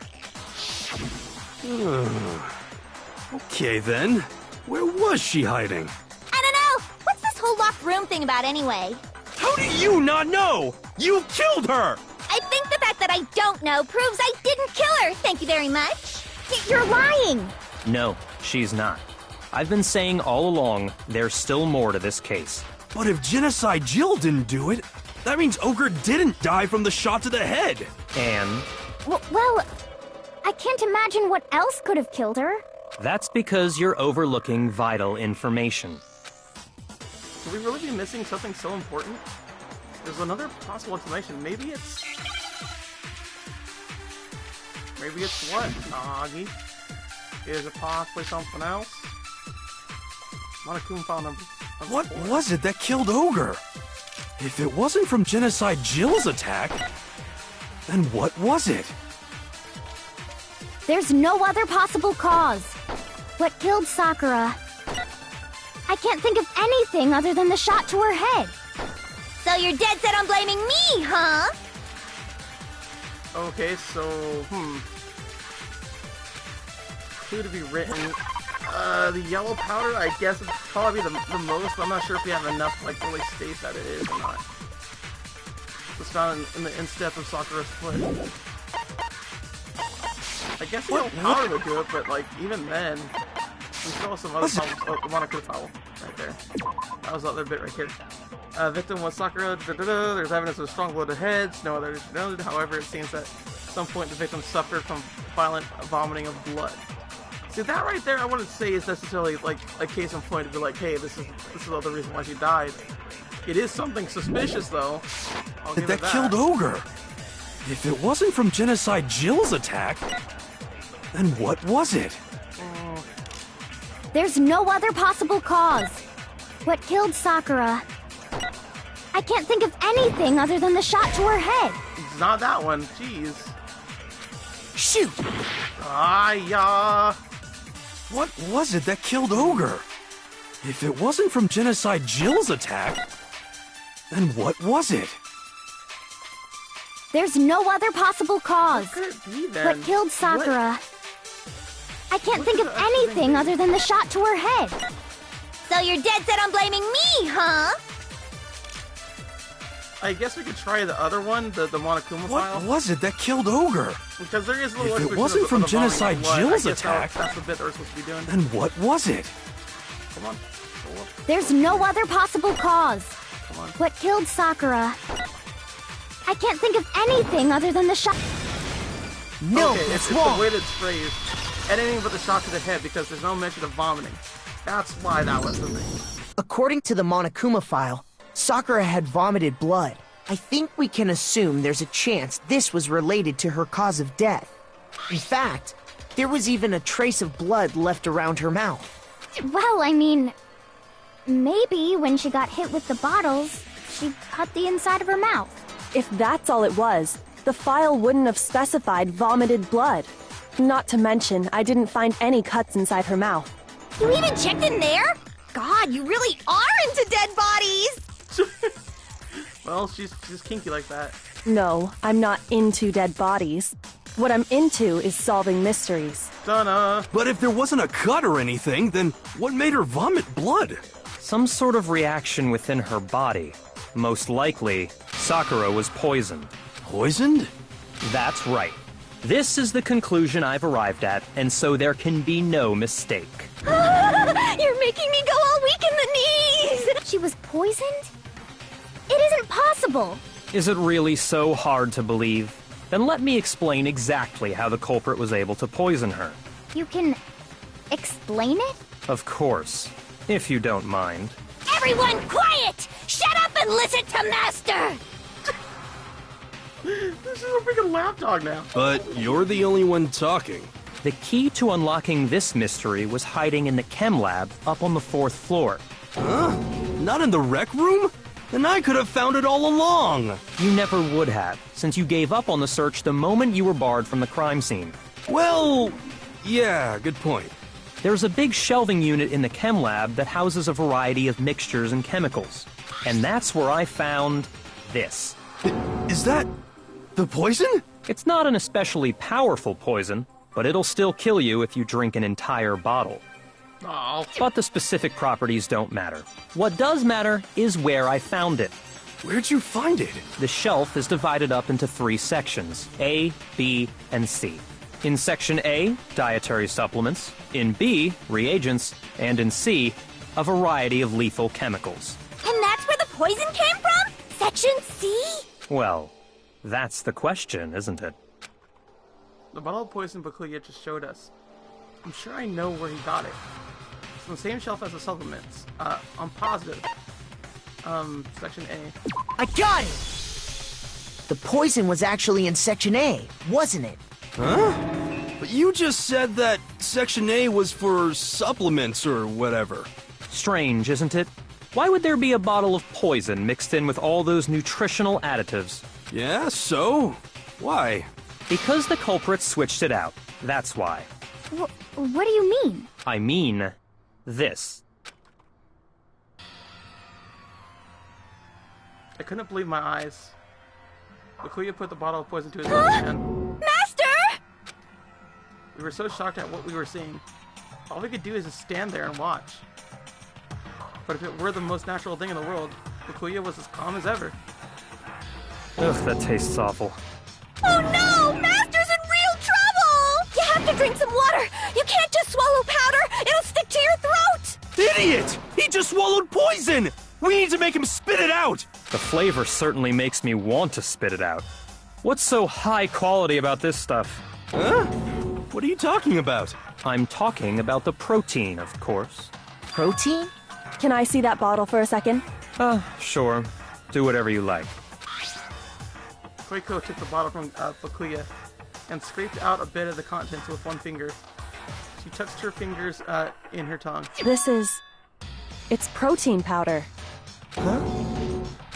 Okay then, where was she hiding? I don't know. What's this whole locked room thing about anyway? How do you not know? You killed her! I think the fact that I don't know proves I didn't kill her. Thank you very much. You're lying. No, she's not. I've been saying all along, there's still more to this case. But if Genocide Jill didn't do it, that means Ogre didn't die from the shot to the head. And? Well, I can't imagine what else could have killed her. That's because you're overlooking vital information. Could we really be missing something so important? There's another possible explanation. Maybe it's what, Nagi? Is it possibly something else? Monokuma file number. What was it that killed Ogre? If it wasn't from Genocide Jill's attack, then what was it? There's no other possible cause. What killed Sakura? I can't think of anything other than the shot to her head. So you're dead set on blaming me, huh? Okay, so, Clue to be written. The yellow powder, I guess, would probably be the most, but I'm not sure if we have enough to, like, really state that it is or not. It's found in the instep of Sakura's foot. I guess the yellow powder would do it, but, like, even then, there's still some other problems. Oh, the Monokuma foul, right there. That was the other bit right here. Victim was Sakura, there's evidence of a strong blow to the head, no other noted. However, it seems that at some point the victim suffered from violent vomiting of blood. See, that right there, I wouldn't say is necessarily like a case in point to be like, hey, this is the other reason why she died. It is something suspicious, though. I'll give it that. Killed Ogre. If it wasn't from Genocide Jill's attack, then what was it? There's no other possible cause. What killed Sakura? I can't think of anything other than the shot to her head. It's not that one. Jeez. Shoot! Yeah. What was it that killed Ogre? If it wasn't from Genocide Jill's attack, then what was it? There's no other possible cause. What could it be, then? What killed Sakura? I can't think of anything other than the shot to her head. So you're dead set on blaming me, huh? I guess we could try the other one, the Monokuma file. What was it that killed Ogre? Because there is a little If it wasn't from Genocide Jill's attack, that's the bit that we're supposed to be doing. Then what was it? Come on. There's no other possible cause. Come on. What killed Sakura? I can't think of anything other than the shot. No, okay, it's it's wrong. the way that it's phrased. Anything but the shot to the head, because there's no mention of vomiting. That's why that was the thing. According to the Monokuma file, Sakura had vomited blood. I think we can assume there's a chance this was related to her cause of death. In fact, there was even a trace of blood left around her mouth. Well, I mean, maybe when she got hit with the bottles, she cut the inside of her mouth. If that's all it was, the file wouldn't have specified vomited blood. Not to mention, I didn't find any cuts inside her mouth. You even checked in there? God, you really are into dead bodies! Well, she's kinky like that. No, I'm not into dead bodies. What I'm into is solving mysteries. Dunna. But if there wasn't a cut or anything, then what made her vomit blood? Some sort of reaction within her body. Most likely, Sakura was poisoned. Poisoned? That's right. This is the conclusion I've arrived at, and so there can be no mistake. You're making me go all weak in the knees! She was poisoned? It isn't possible! Is it really so hard to believe? Then let me explain exactly how the culprit was able to poison her. You can explain it? Of course, if you don't mind. Everyone quiet! Shut up and listen to Master! This is a freaking lapdog now. But you're the only one talking. The key to unlocking this mystery was hiding in the chem lab up on the 4th floor. Huh? Not in the rec room? Then I could have found it all along. You never would have, since you gave up on the search the moment you were barred from the crime scene. Well, yeah, good point. There's a big shelving unit in the chem lab that houses a variety of mixtures and chemicals. And that's where I found this. Is that the poison? It's not an especially powerful poison, but it'll still kill you if you drink an entire bottle. Oh. But the specific properties don't matter. What does matter is where I found it. Where'd you find it? The shelf is divided up into 3 sections, A, B, and C. In Section A, dietary supplements. In B, reagents. And in C, a variety of lethal chemicals. And that's where the poison came from? Section C? Well, that's the question, isn't it? The bottle of poison Bakuya just showed us. I'm sure I know where he got it. It's on the same shelf as the supplements. I'm positive. Section A. I got it! The poison was actually in Section A, wasn't it? Huh? But you just said that Section A was for supplements or whatever. Strange, isn't it? Why would there be a bottle of poison mixed in with all those nutritional additives? Yeah, so? Why? Because the culprit switched it out. That's why. What do you mean? I mean this. I couldn't believe my eyes. Bakuya put the bottle of poison to his own hand. Master! We were so shocked at what we were seeing. All we could do is just stand there and watch. But if it were the most natural thing in the world, Bakuya was as calm as ever. Ugh, that tastes awful. Oh no! Master's in real trouble! You have to drink some water! You can't just swallow powder! It'll stick to your throat! Idiot! He just swallowed poison! We need to make him spit it out! The flavor certainly makes me want to spit it out. What's so high quality about this stuff? Huh? What are you talking about? I'm talking about the protein, of course. Protein? Can I see that bottle for a second? Sure. Do whatever you like. Koiko took the bottle from Bakuya and scraped out a bit of the contents with one finger. She touched her fingers in her tongue. It's protein powder. Huh?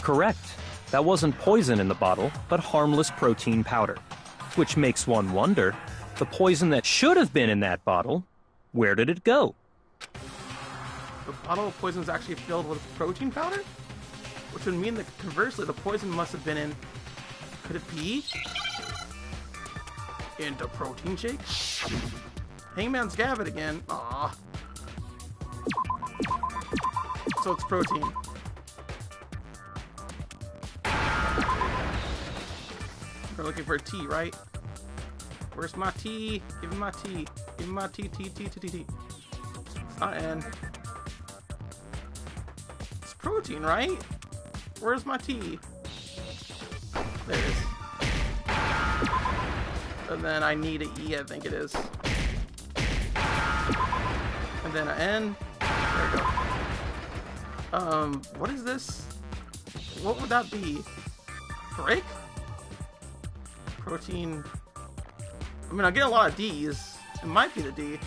Correct. That wasn't poison in the bottle, but harmless protein powder. Which makes one wonder, the poison that should have been in that bottle, where did it go? The bottle of poison is actually filled with protein powder? Which would mean that conversely, the poison must have been in... Could it be? In the protein shake? Hangman's Gambit again. Aww. So it's protein. We're looking for a T, right? Where's my T? Give me my T. Give me my T. It's not N. It's protein, right? Where's my T? There it is. And then I need an E, I think it is. And then an N. There we go. What is this? What would that be? Brick? Protein. I mean, I get a lot of D's. It might be the D.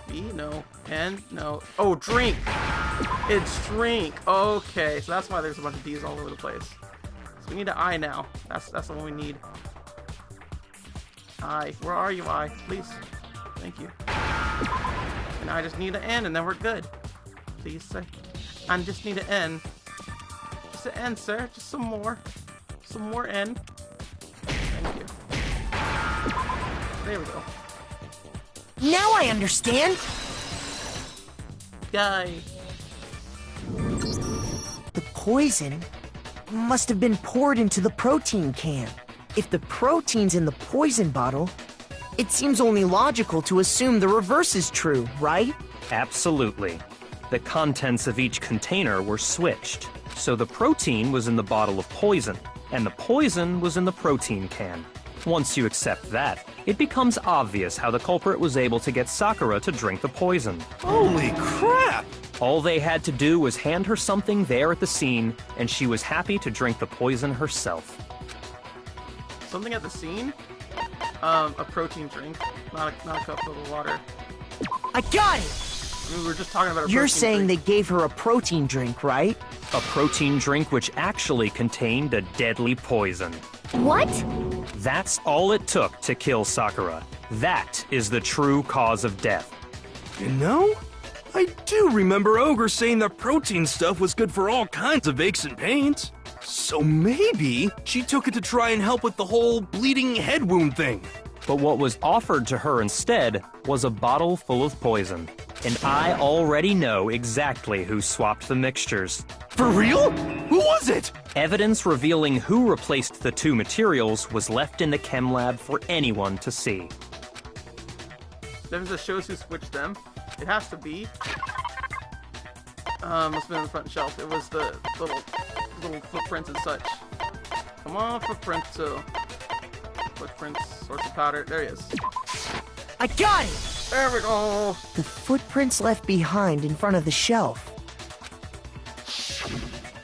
B? No. N? No. Oh, drink! It's drink! Okay, so that's why there's a bunch of D's all over the place. So we need an I now. That's the one we need. I. Where are you, I? Please. Thank you. And I just need an N and then we're good. Please, sir. I just need an N. Just an N, sir. Just some more. Some more N. Thank you. There we go. Now I understand! Guy. The poison must have been poured into the protein can. If the protein's in the poison bottle, it seems only logical to assume the reverse is true, right? Absolutely. The contents of each container were switched. So the protein was in the bottle of poison, and the poison was in the protein can. Once you accept that, it becomes obvious how the culprit was able to get Sakura to drink the poison. Holy crap! All they had to do was hand her something there at the scene, and she was happy to drink the poison herself. Something at the scene? A protein drink, not a cup of water. I got it! I mean, we were just talking about a You're protein saying drink. they gave her a protein drink, right? A protein drink which actually contained a deadly poison. What? That's all it took to kill Sakura. That is the true cause of death. You know, I do remember Ogre saying that protein stuff was good for all kinds of aches and pains. So maybe she took it to try and help with the whole bleeding head wound thing. But what was offered to her instead was a bottle full of poison. And I already know exactly who swapped the mixtures. For real? Who was it? Evidence revealing who replaced the two materials was left in the chem lab for anyone to see. There's the shows who switched them. It has to be. Must have been on the front shelf. It was the little footprints and such. Come on, footprints. Footprints, source of powder. There he is. I got it! There we go. The footprints left behind in front of the shelf.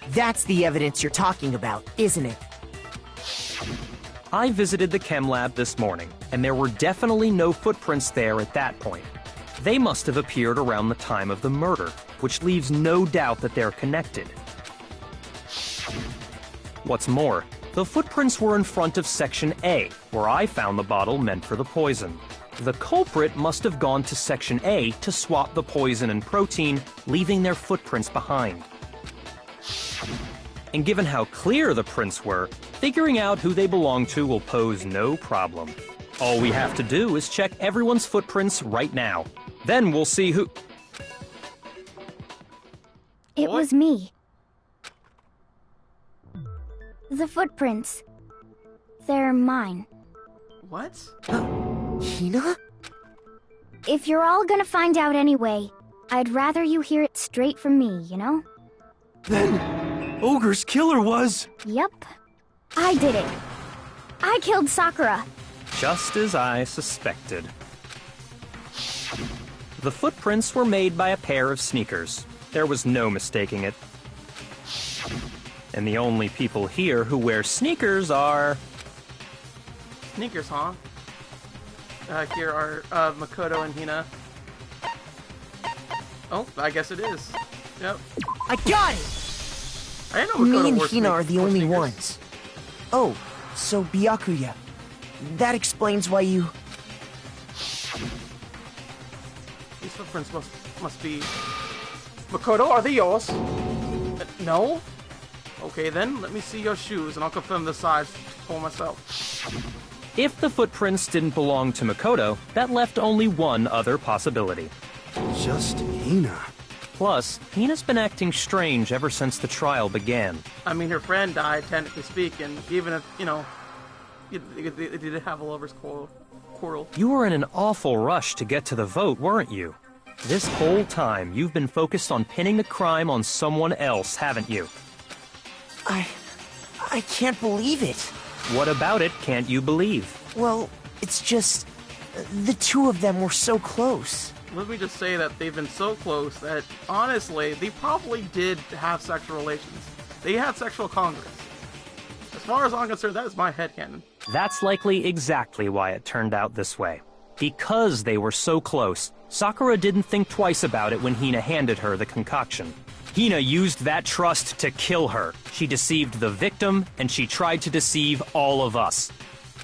That's the evidence you're talking about, isn't it? I visited the chem lab this morning, and there were definitely no footprints there at that point. They must have appeared around the time of the murder, which leaves no doubt that they're connected. What's more, the footprints were in front of Section A, where I found the bottle meant for the poison. The culprit must have gone to Section A to swap the poison and protein, leaving their footprints behind. And given how clear the prints were, figuring out who they belong to will pose no problem. All we have to do is check everyone's footprints right now. Then we'll see who... It was me. The footprints. They're mine. What? Hina? If you're all gonna find out anyway, I'd rather you hear it straight from me, you know? Then, Ogre's killer was... Yep. I did it. I killed Sakura. Just as I suspected. The footprints were made by a pair of sneakers. There was no mistaking it. And the only people here who wear sneakers are... Sneakers, huh? Here are Makoto and Hina. Oh, I guess it is. Yep. I got it! I didn't know Makoto Me and wore Hina are the only sneakers. ones. Oh, so Byakuya. That explains why you... These footprints must be... Makoto, are they yours? No? Okay then, let me see your shoes and I'll confirm the size for myself. If the footprints didn't belong to Makoto, that left only one other possibility. Just Hina. Plus, Hina's been acting strange ever since the trial began. I mean, her friend died, technically speaking, even if, you know, they did have a lover's quarrel. You were in an awful rush to get to the vote, weren't you? This whole time, you've been focused on pinning the crime on someone else, haven't you? I can't believe it. What about it can't you believe? Well, it's just... the two of them were so close. Let me just say that they've been so close that, honestly, they probably did have sexual relations. They had sexual congress. As far as I'm concerned, that is my headcanon. That's likely exactly why it turned out this way. Because they were so close, Sakura didn't think twice about it when Hina handed her the concoction. Hina used that trust to kill her. She deceived the victim, and she tried to deceive all of us.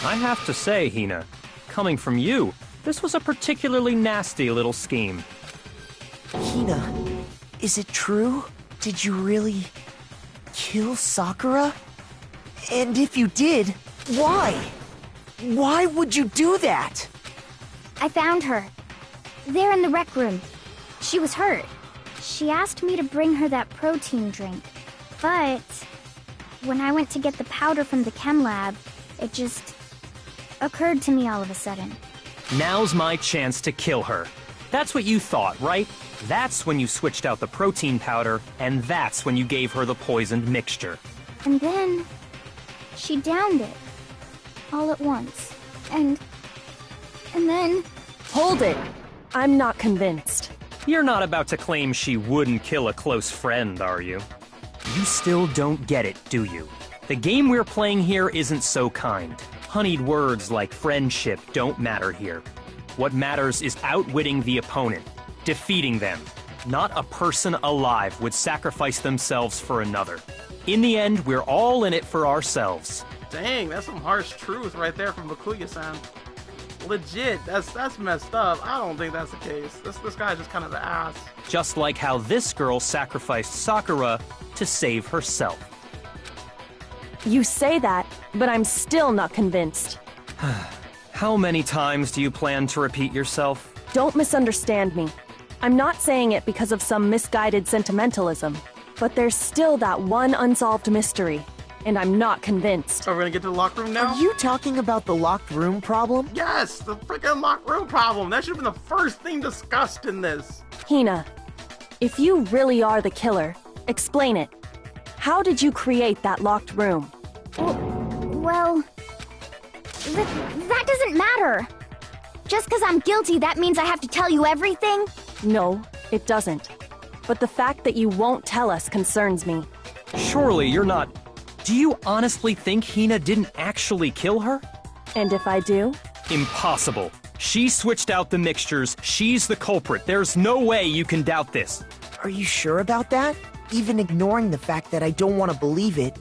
I have to say, Hina, coming from you, this was a particularly nasty little scheme. Hina, is it true? Did you really... kill Sakura? And if you did, why? Why would you do that? I found her. There in the rec room. She was hurt. She asked me to bring her that protein drink. But when I went to get the powder from the chem lab, it just occurred to me all of a sudden. Now's my chance to kill her. That's what you thought, right? That's when you switched out the protein powder, and that's when you gave her the poisoned mixture. And then she downed it. All at once. And then... Hold it! I'm not convinced. You're not about to claim she wouldn't kill a close friend, are you? You still don't get it, do you? The game we're playing here isn't so kind. Honeyed words like friendship don't matter here. What matters is outwitting the opponent, defeating them. Not a person alive would sacrifice themselves for another. In the end, we're all in it for ourselves. Dang, that's some harsh truth right there from Bakuya-san. Legit, that's messed up. I don't think that's the case. This guy's just kind of an ass. Just like how this girl sacrificed Sakura to save herself. You say that, but I'm still not convinced. How many times do you plan to repeat yourself? Don't misunderstand me. I'm not saying it because of some misguided sentimentalism, but there's still that one unsolved mystery, and I'm not convinced. Are we gonna get to the locker room now? Are you talking about the locked room problem? Yes, the freaking locker room problem. That should have been the first thing discussed in this. Hina, if you really are the killer, explain it. How did you create that locked room? Well... that doesn't matter. Just because I'm guilty, that means I have to tell you everything? No, it doesn't. But the fact that you won't tell us concerns me. Surely you're not... Do you honestly think Hina didn't actually kill her? And if I do? Impossible. She switched out the mixtures. She's the culprit. There's no way you can doubt this. Are you sure about that? Even ignoring the fact that I don't want to believe it,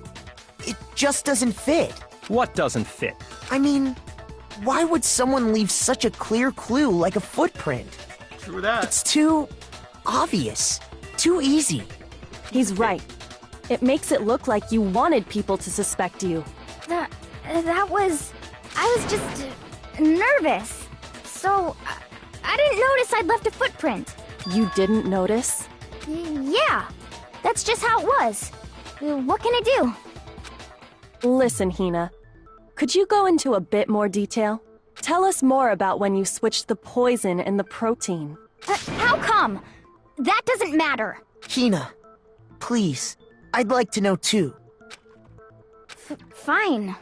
it just doesn't fit. What doesn't fit? I mean, Why would someone leave such a clear clue like a footprint? True that. It's too obvious. Too easy. He's right. It makes it look like you wanted people to suspect you. That was... I was just nervous. So, I didn't notice I'd left a footprint. You didn't notice? Yeah, that's just how it was. What can I do? Listen, Hina. Could you go into a bit more detail? Tell us more about when you switched the poison and the protein. How come? That doesn't matter. Hina, please. I'd like to know too. Fine.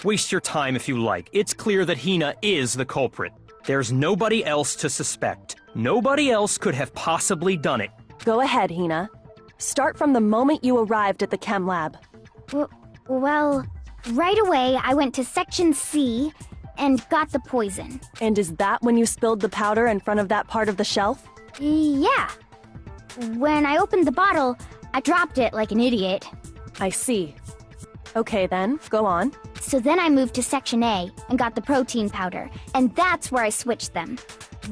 Waste your time if you like. It's clear that Hina is the culprit. There's nobody else to suspect. Nobody else could have possibly done it. Go ahead, Hina. Start from the moment you arrived at the chem lab. Well, right away I went to Section C and got the poison. And is that when you spilled the powder in front of that part of the shelf? Yeah. When I opened the bottle, I dropped it like an idiot. I see. Okay then, go on. So then I moved to Section A and got the protein powder, and that's where I switched them.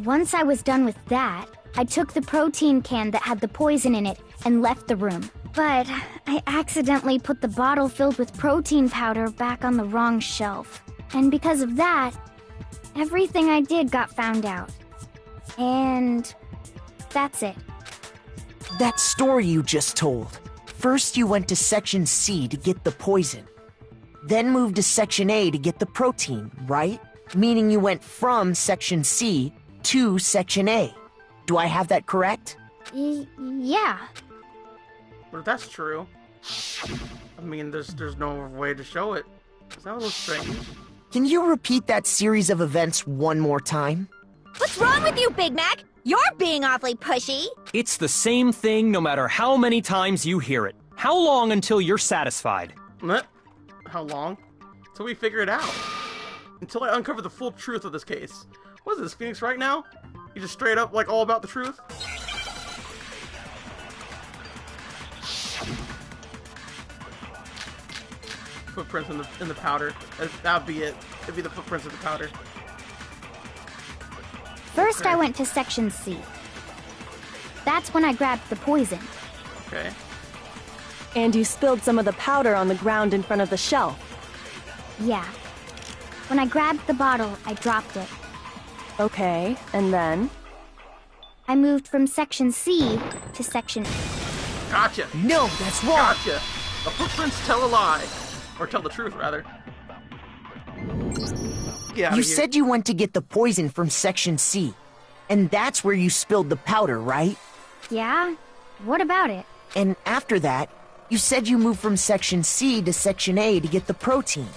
Once I was done with that, I took the protein can that had the poison in it and left the room. But I accidentally put the bottle filled with protein powder back on the wrong shelf. And because of that, everything I did got found out. And that's it. That story you just told. First you went to Section C to get the poison. Then moved to Section A to get the protein, right? Meaning you went from Section C to Section A. Do I have that correct? Yeah. But if that's true, I mean, there's no way to show it. Is that a little strange? Can you repeat that series of events one more time? What's wrong with you, Big Mac? You're being awfully pushy. It's the same thing no matter how many times you hear it. How long until you're satisfied? How long? Until we figure it out. Until I uncover the full truth of this case. What is this, Phoenix right now? You just straight up like all about the truth? Footprints in the powder. That'd be it. It'd be the footprints of the powder. First, I went to Section C. That's when I grabbed the poison. Okay. And you spilled some of the powder on the ground in front of the shelf. Yeah. When I grabbed the bottle, I dropped it. Okay, and then? I moved from Section C to Section... Gotcha! No, that's wrong! Gotcha! The footprints tell a lie. Or tell the truth, rather. You said you went to get the poison from Section C. And that's where you spilled the powder, right? Yeah? What about it? And after that, you said you moved from Section C to Section A to get the protein.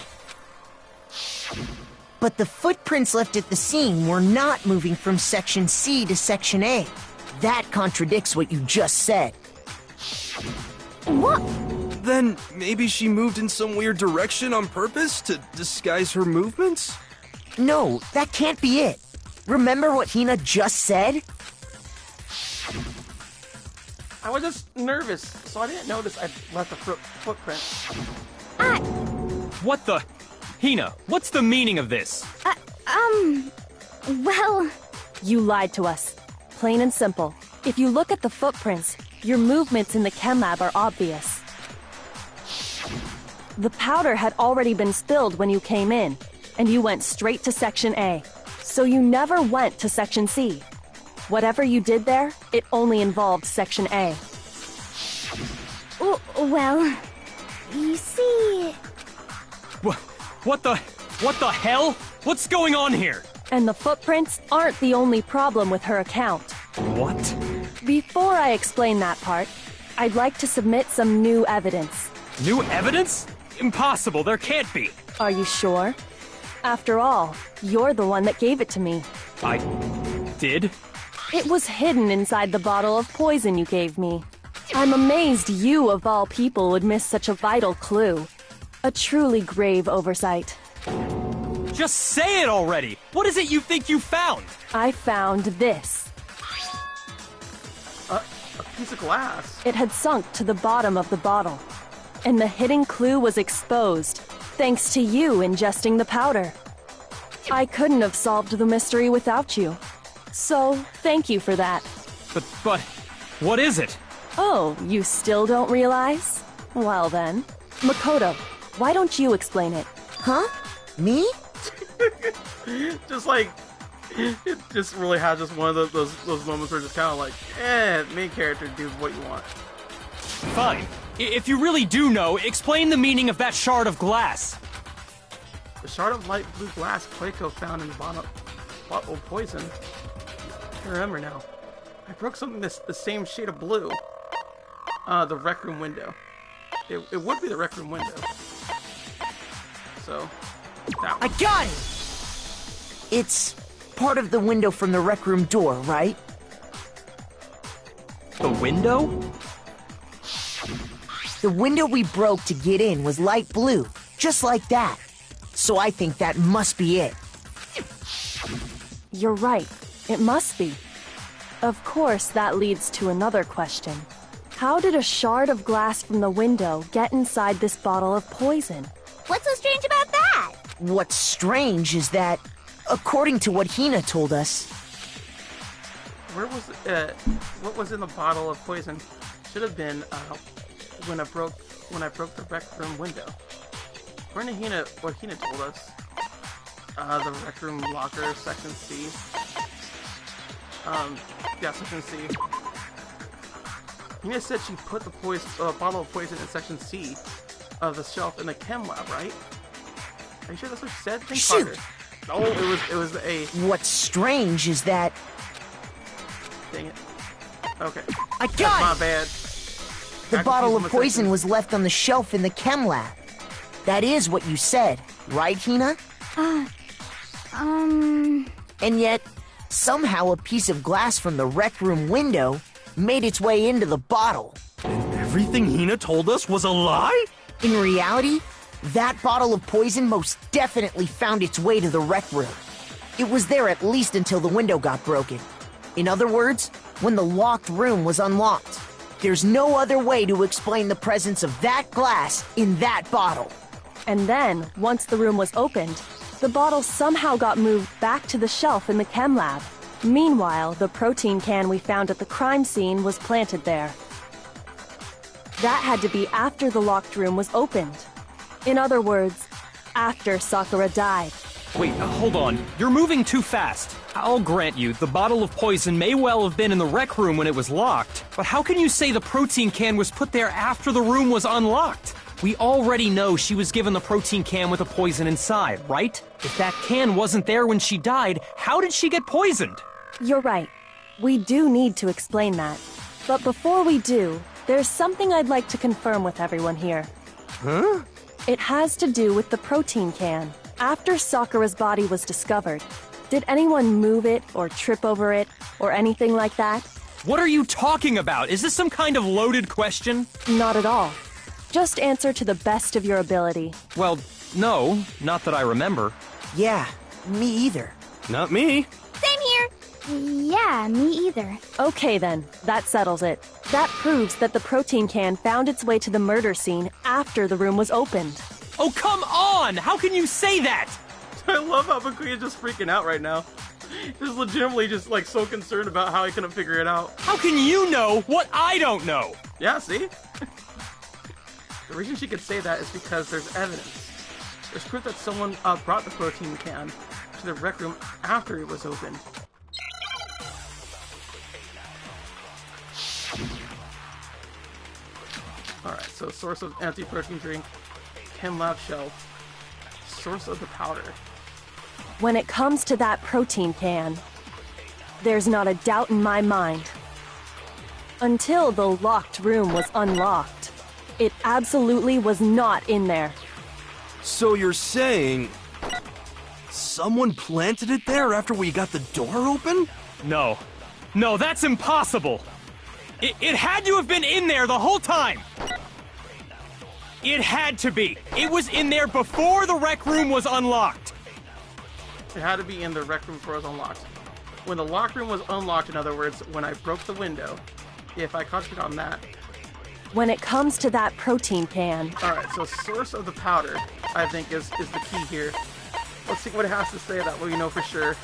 But the footprints left at the scene were not moving from Section C to Section A. That contradicts what you just said. What? Then maybe she moved in some weird direction on purpose to disguise her movements? No, that can't be it. Remember what Hina just said? I was just nervous, so I didn't notice I left a footprint. What the? Hina, what's the meaning of this? Well... You lied to us. Plain and simple. If you look at the footprints, your movements in the chem lab are obvious. The powder had already been spilled when you came in, and you went straight to Section A. So you never went to Section C. Whatever you did there, it only involved Section A. Well, you see... What the hell? What's going on here? And the footprints aren't the only problem with her account. What? Before I explain that part, I'd like to submit some new evidence. New evidence? Impossible, there can't be. Are you sure? After all, you're the one that gave it to me. I did? It was hidden inside the bottle of poison you gave me. I'm amazed you, of all people, would miss such a vital clue. A truly grave oversight. Just say it already! What is it you think you found? I found this. A piece of glass. It had sunk to the bottom of the bottle. And the hidden clue was exposed, thanks to you ingesting the powder. I couldn't have solved the mystery without you. So, thank you for that. But, what is it? Oh, you still don't realize? Well then. Makoto, why don't you explain it? Huh? Me? Just like, it just really has just one of those moments where it's just kind of like, main character, do what you want. Fine. If you really do know, explain the meaning of that shard of glass. The shard of light blue glass Quaco found in the bottle of poison. I remember now. I broke something that's the same shade of blue. The rec room window. It would be the rec room window. So, that one. I got it! It's part of the window from the rec room door, right? The window? The window we broke to get in was light blue, just like that. So I think that must be it. You're right. It must be. Of course, that leads to another question. How did a shard of glass from the window get inside this bottle of poison? What's so strange about that? What's strange is that, according to what Hina told us... Where was what was in the bottle of poison? Should have been when I broke the rec room window. According to what Hina told us, the rec room locker, section C. Yeah, section C. Hina said she put the bottle of poison in section C of the shelf in the chem lab, right? Are you sure that's what she said? Think Shoot! harder. Oh, it was a... What's strange is that... Dang it. Okay. I got it! My bad. The bottle of poison was left on the shelf in the chem lab. That is what you said, right, Hina? And yet, somehow a piece of glass from the rec room window made its way into the bottle. And everything Hina told us was a lie? In reality, that bottle of poison most definitely found its way to the rec room. It was there at least until the window got broken. In other words, when the locked room was unlocked. There's no other way to explain the presence of that glass in that bottle. And then, once the room was opened, the bottle somehow got moved back to the shelf in the chem lab. Meanwhile, the protein can we found at the crime scene was planted there. That had to be after the locked room was opened. In other words, after Sakura died. Wait, hold on. You're moving too fast. I'll grant you, the bottle of poison may well have been in the rec room when it was locked, but how can you say the protein can was put there after the room was unlocked? We already know she was given the protein can with the poison inside, right? If that can wasn't there when she died, how did she get poisoned? You're right. We do need to explain that. But before we do, there's something I'd like to confirm with everyone here. Huh? It has to do with the protein can. After Sakura's body was discovered, did anyone move it or trip over it or anything like that? What are you talking about? Is this some kind of loaded question? Not at all. Just answer to the best of your ability. Well, no, not that I remember. Yeah, me either. Not me. Same here. Yeah, me either. Okay then, that settles it. That proves that the protein can found its way to the murder scene after the room was opened. Oh, come on! How can you say that? I love how Bakuya's just freaking out right now. He's legitimately just like so concerned about how he couldn't figure it out. How can you know what I don't know? Yeah, see? The reason she could say that is because there's evidence. There's proof that someone brought the protein can to the rec room after it was opened. Alright, so source of anti-protein drink, chem lab shelf, source of the powder. When it comes to that protein can, there's not a doubt in my mind. Until the locked room was unlocked, it absolutely was not in there. So you're saying... someone planted it there after we got the door open? No. No, that's impossible! It had to have been in there the whole time! It had to be! It was in there before the rec room was unlocked! It had to be in the rec room before it was unlocked. When the lock room was unlocked, in other words, when I broke the window, if I concentrate on that. When it comes to that protein can... Alright, so source of the powder, I think, is the key here. Let's see what it has to say, that way we know for sure.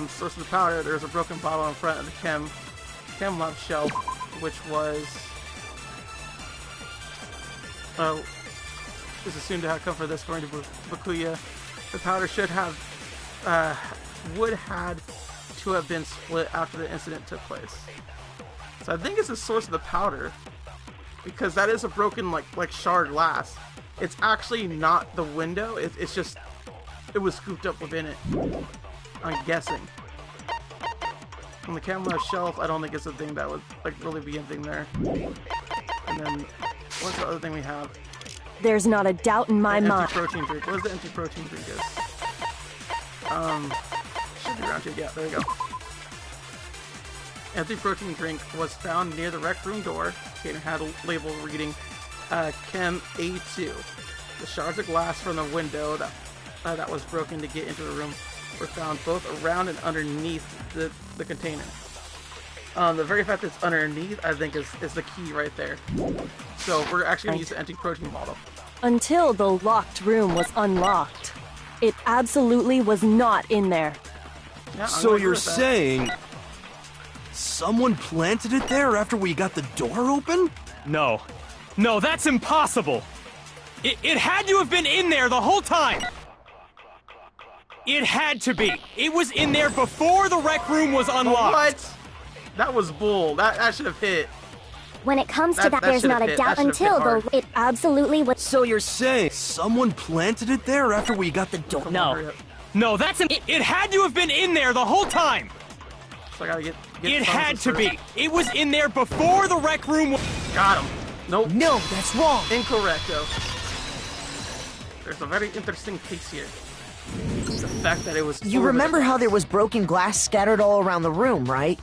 Source of the powder, there's a broken bottle in front of the chem lab shelf, which was is assumed to have come from this, according to Bakuya. The powder would had to have been split after the incident took place. So I think it's the source of the powder, because that is a broken like shard glass. It's actually not the window. It's just it was scooped up within it. I'm guessing. On the camera shelf, I don't think it's a thing that would like really be anything there. And then what's the other thing we have? There's not a doubt in my mind. Anti-protein drink. What is the anti-protein drink is? Should be around here. Yeah, there we go. Anti-protein drink was found near the rec room door. Container had a label reading Chem A2. The shards of glass from the window that was broken to get into the room were found both around and underneath the container. The very fact that it's underneath, I think, is the key right there. So we're actually going to use the anti-protein bottle. Until the locked room was unlocked, it absolutely was not in there. Yeah, so you're saying someone planted it there after we got the door open? No, that's impossible. It had to have been in there the whole time. It had to be. It was in there before the rec room was unlocked. What? That was bull. That should have hit. When it comes to that, there's not a doubt until it absolutely was. So you're saying someone planted it there after we got the door? No, that's it had to have been in there the whole time. So I gotta get it had to be. It was in there before the rec room was... Got him. Nope. No, that's wrong. Incorrecto. There's a very interesting case here. The fact that it was... You remember how there was broken glass scattered all around the room, right?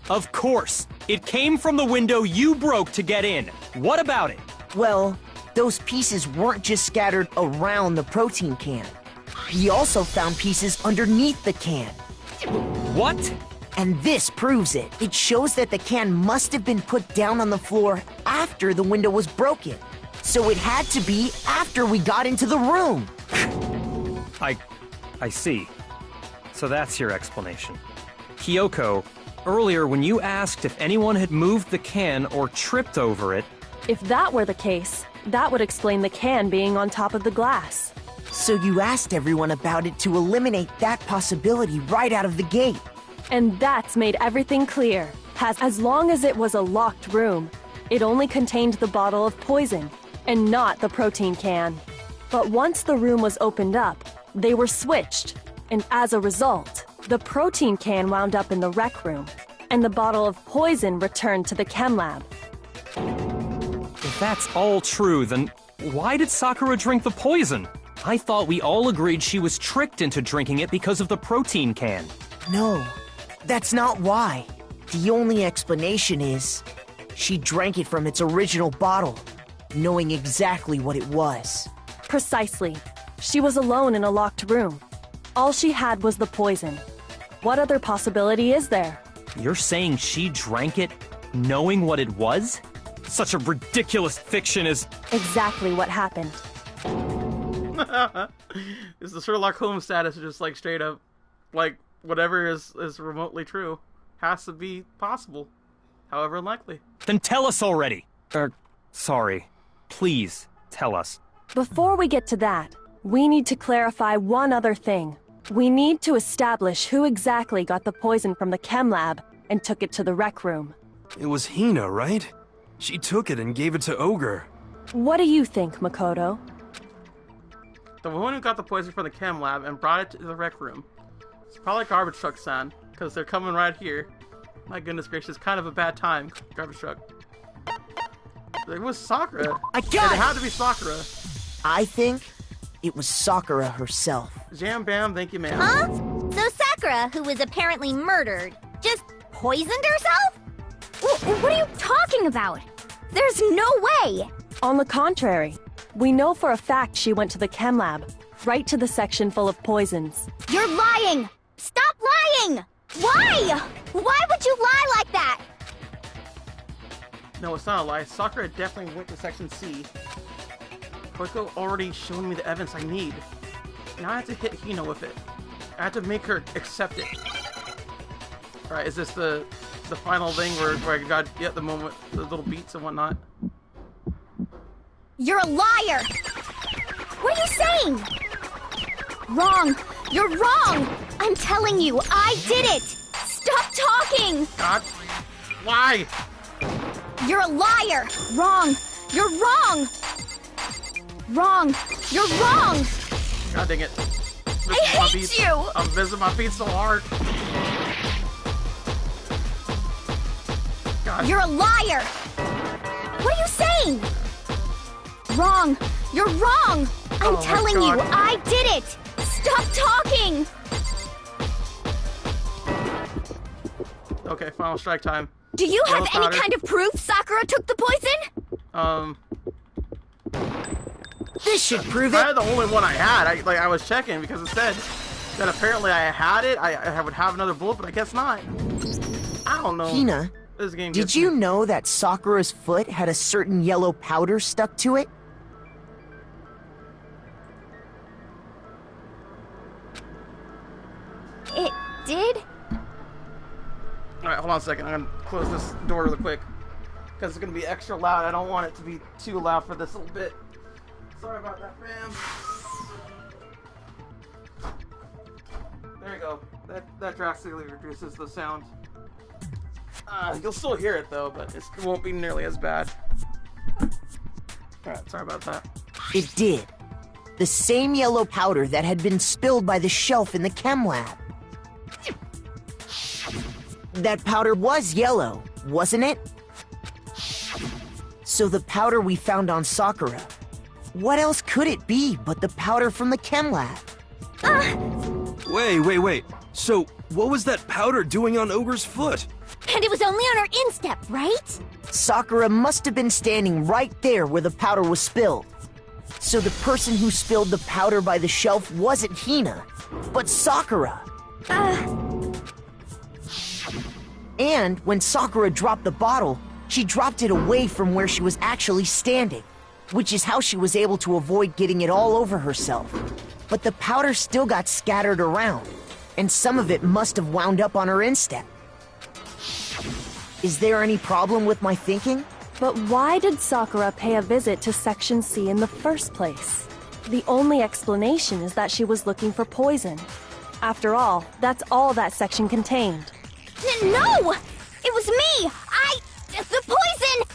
Of course. It came from the window you broke to get in. What about it? Well, those pieces weren't just scattered around the protein can. We also found pieces underneath the can. What? And this proves it. It shows that the can must have been put down on the floor after the window was broken. So it had to be after we got into the room. I see. So that's your explanation. Kyoko, earlier when you asked if anyone had moved the can or tripped over it... If that were the case, that would explain the can being on top of the glass. So you asked everyone about it to eliminate that possibility right out of the gate. And that's made everything clear. As long as it was a locked room, it only contained the bottle of poison, and not the protein can. But once the room was opened up, they were switched, and as a result, the protein can wound up in the rec room, and the bottle of poison returned to the chem lab. If that's all true, then why did Sakura drink the poison? I thought we all agreed she was tricked into drinking it because of the protein can. No, that's not why. The only explanation is she drank it from its original bottle, knowing exactly what it was. Precisely. She was alone in a locked room. All she had was the poison. What other possibility is there? You're saying she drank it knowing what it was? Such a ridiculous fiction is... Exactly what happened. Is the Sherlock Holmes status just like straight up, like whatever is remotely true has to be possible, however unlikely. Then tell us already. Sorry. Please, tell us. Before we get to that, we need to clarify one other thing. We need to establish who exactly got the poison from the chem lab and took it to the rec room. It was Hina, right? She took it and gave it to Ogre. What do you think, Makoto? The woman who got the poison from the chem lab and brought it to the rec room. It's probably Garbage Truck-san, because they're coming right here. My goodness gracious, kind of a bad time, Garbage Truck. It was Sakura. I got it! It had to be Sakura. I think it was Sakura herself. Jam bam, thank you, ma'am. Huh? So Sakura, who was apparently murdered, just poisoned herself? What are you talking about? There's no way! On the contrary, we know for a fact she went to the chem lab, right to the section full of poisons. You're lying! Stop lying! Why? Why would you lie like that? No, it's not a lie. Sakura definitely went to section C. Koiko already shown me the evidence I need. Now I have to hit Hina with it. I have to make her accept it. Alright, is this the final thing where I got the moment, the little beats and whatnot? You're a liar! What are you saying? Wrong! You're wrong! I'm telling you, I did it! Stop talking! God, why? You're a liar! Wrong! You're wrong! Wrong! You're wrong! God dang it. I hate you! I'm missing my feet so hard. God. You're a liar! What are you saying? Wrong! You're wrong! I'm telling you, I did it! Stop talking! Okay, final strike time. Do you Yellow have any powder. kind of proof Sakura took the poison? This should prove Kind it. of the only one I had. I was checking because it said that apparently I had it. I would have another bullet, but I guess not. I don't know. Hina, This game did gets you me. know that Sakura's foot had a certain yellow powder stuck to it? It did? Alright, hold on a second. I'm gonna close this door really quick. Because it's gonna be extra loud. I don't want it to be too loud for this little bit. Sorry about that, fam. There you go. That drastically reduces the sound. You'll still hear it though, but it won't be nearly as bad. Alright, sorry about that. It did. The same yellow powder that had been spilled by the shelf in the chem lab. That powder was yellow, wasn't it? So the powder we found on Sakura, what else could it be but the powder from the chem lab? Wait. So, what was that powder doing on Ogre's foot? And it was only on her instep, right? Sakura must have been standing right there where the powder was spilled. So the person who spilled the powder by the shelf wasn't Hina, but Sakura. And when Sakura dropped the bottle, she dropped it away from where she was actually standing, which is how she was able to avoid getting it all over herself. But the powder still got scattered around, and some of it must have wound up on her instep. Is there any problem with my thinking? But why did Sakura pay a visit to Section C in the first place? The only explanation is that she was looking for poison. After all, that's all that section contained. No! It was me! The poison!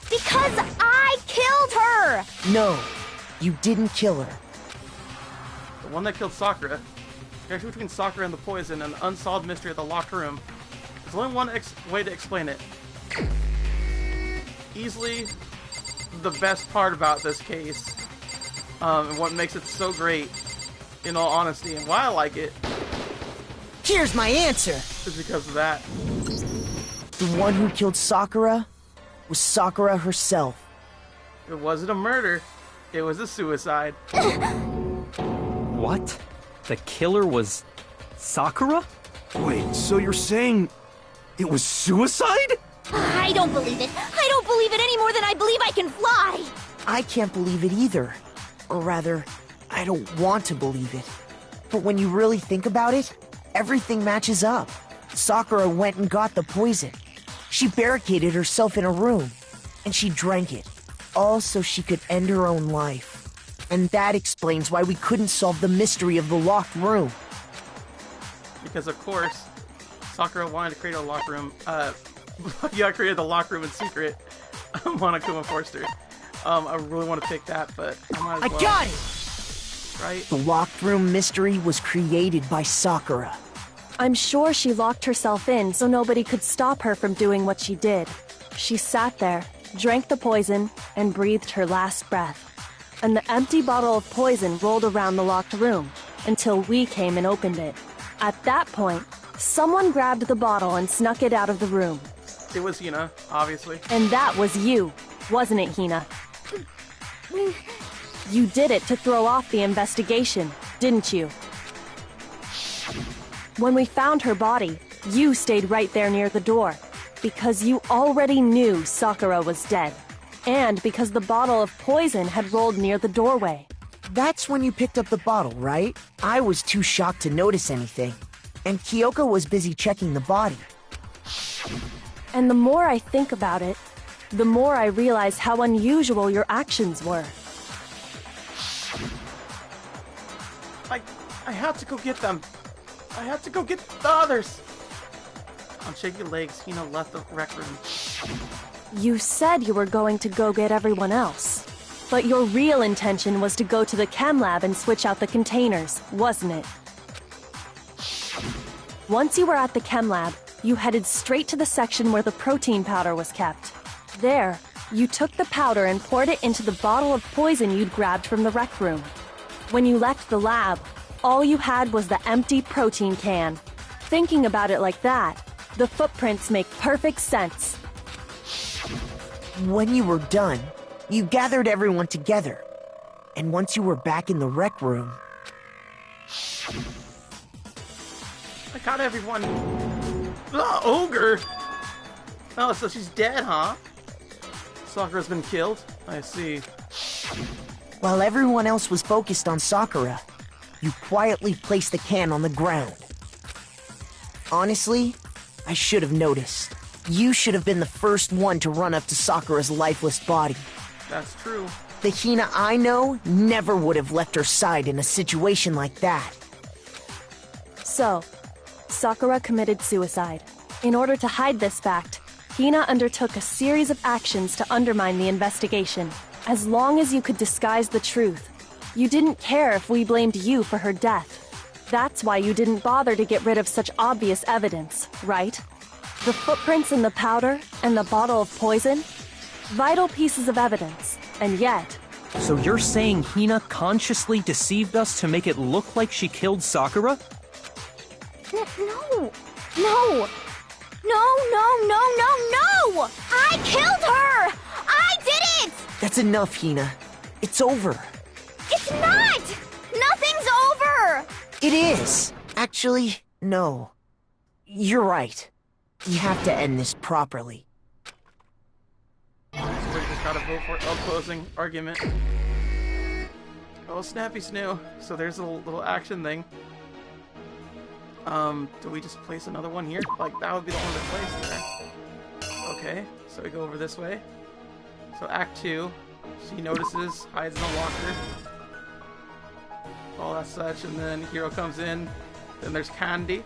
Because I killed her! No, you didn't kill her. The one that killed Sakura. The connection between Sakura and the poison and the unsolved mystery of the locked room. There's only one way to explain it. Easily the best part about this case, and what makes it so great, in all honesty, and why I like it, Here's my answer. is because of that. The one who killed Sakura was Sakura herself. It wasn't a murder, it was a suicide. What? The killer was Sakura? Wait, so you're saying it was suicide? I don't believe it. I don't believe it any more than I believe I can fly. I can't believe it either. Or rather, I don't want to believe it. But when you really think about it, everything matches up. Sakura went and got the poison. She barricaded herself in a room, and she drank it, all so she could end her own life. And that explains why we couldn't solve the mystery of the locked room. Because of course, Sakura wanted to create a locked room. Yeah, created the locked room in secret. Monokuma forced her. I really want to pick that, but I might as well. I got it! Right? The locked room mystery was created by Sakura. I'm sure she locked herself in so nobody could stop her from doing what she did. She sat there, drank the poison, and breathed her last breath. And the empty bottle of poison rolled around the locked room until we came and opened it. At that point, someone grabbed the bottle and snuck it out of the room. It was Hina, obviously. And that was you, wasn't it, Hina? You did it to throw off the investigation, didn't you? When we found her body, you stayed right there near the door, because you already knew Sakura was dead, and because the bottle of poison had rolled near the doorway. That's when you picked up the bottle, right? I was too shocked to notice anything, and Kyoko was busy checking the body. And the more I think about it, the more I realize how unusual your actions were. I had to go get them. I had to go get the others. On shaky legs, Hina left the rec room. You said you were going to go get everyone else. But your real intention was to go to the chem lab and switch out the containers, wasn't it? Once you were at the chem lab, you headed straight to the section where the protein powder was kept. There, you took the powder and poured it into the bottle of poison you'd grabbed from the rec room. When you left the lab, all you had was the empty protein can. Thinking about it like that, the footprints make perfect sense. When you were done, you gathered everyone together. And once you were back in the rec room... I got everyone. Ogre! Oh, so she's dead, huh? Sakura's been killed? I see. While everyone else was focused on Sakura, you quietly placed the can on the ground. Honestly, I should have noticed. You should have been the first one to run up to Sakura's lifeless body. That's true. The Hina I know never would have left her side in a situation like that. So, Sakura committed suicide. In order to hide this fact, Hina undertook a series of actions to undermine the investigation. As long as you could disguise the truth, you didn't care if we blamed you for her death. That's why you didn't bother to get rid of such obvious evidence, right? The footprints in the powder and the bottle of poison? Vital pieces of evidence, and yet... So you're saying Hina consciously deceived us to make it look like she killed Sakura? No! I killed her! I did it! That's enough, Hina. It's over. It's not! Nothing's over! It is. Actually, no. You're right. You have to end this properly. So we just gotta vote for opposing argument. Oh, snappy snoo. So there's a little action thing. Do we just place another one here? Like, that would be the one to place there. Okay, so we go over this way. So Act 2, she notices, hides in a locker. All that such, and then Hiro comes in. Then there's Candy.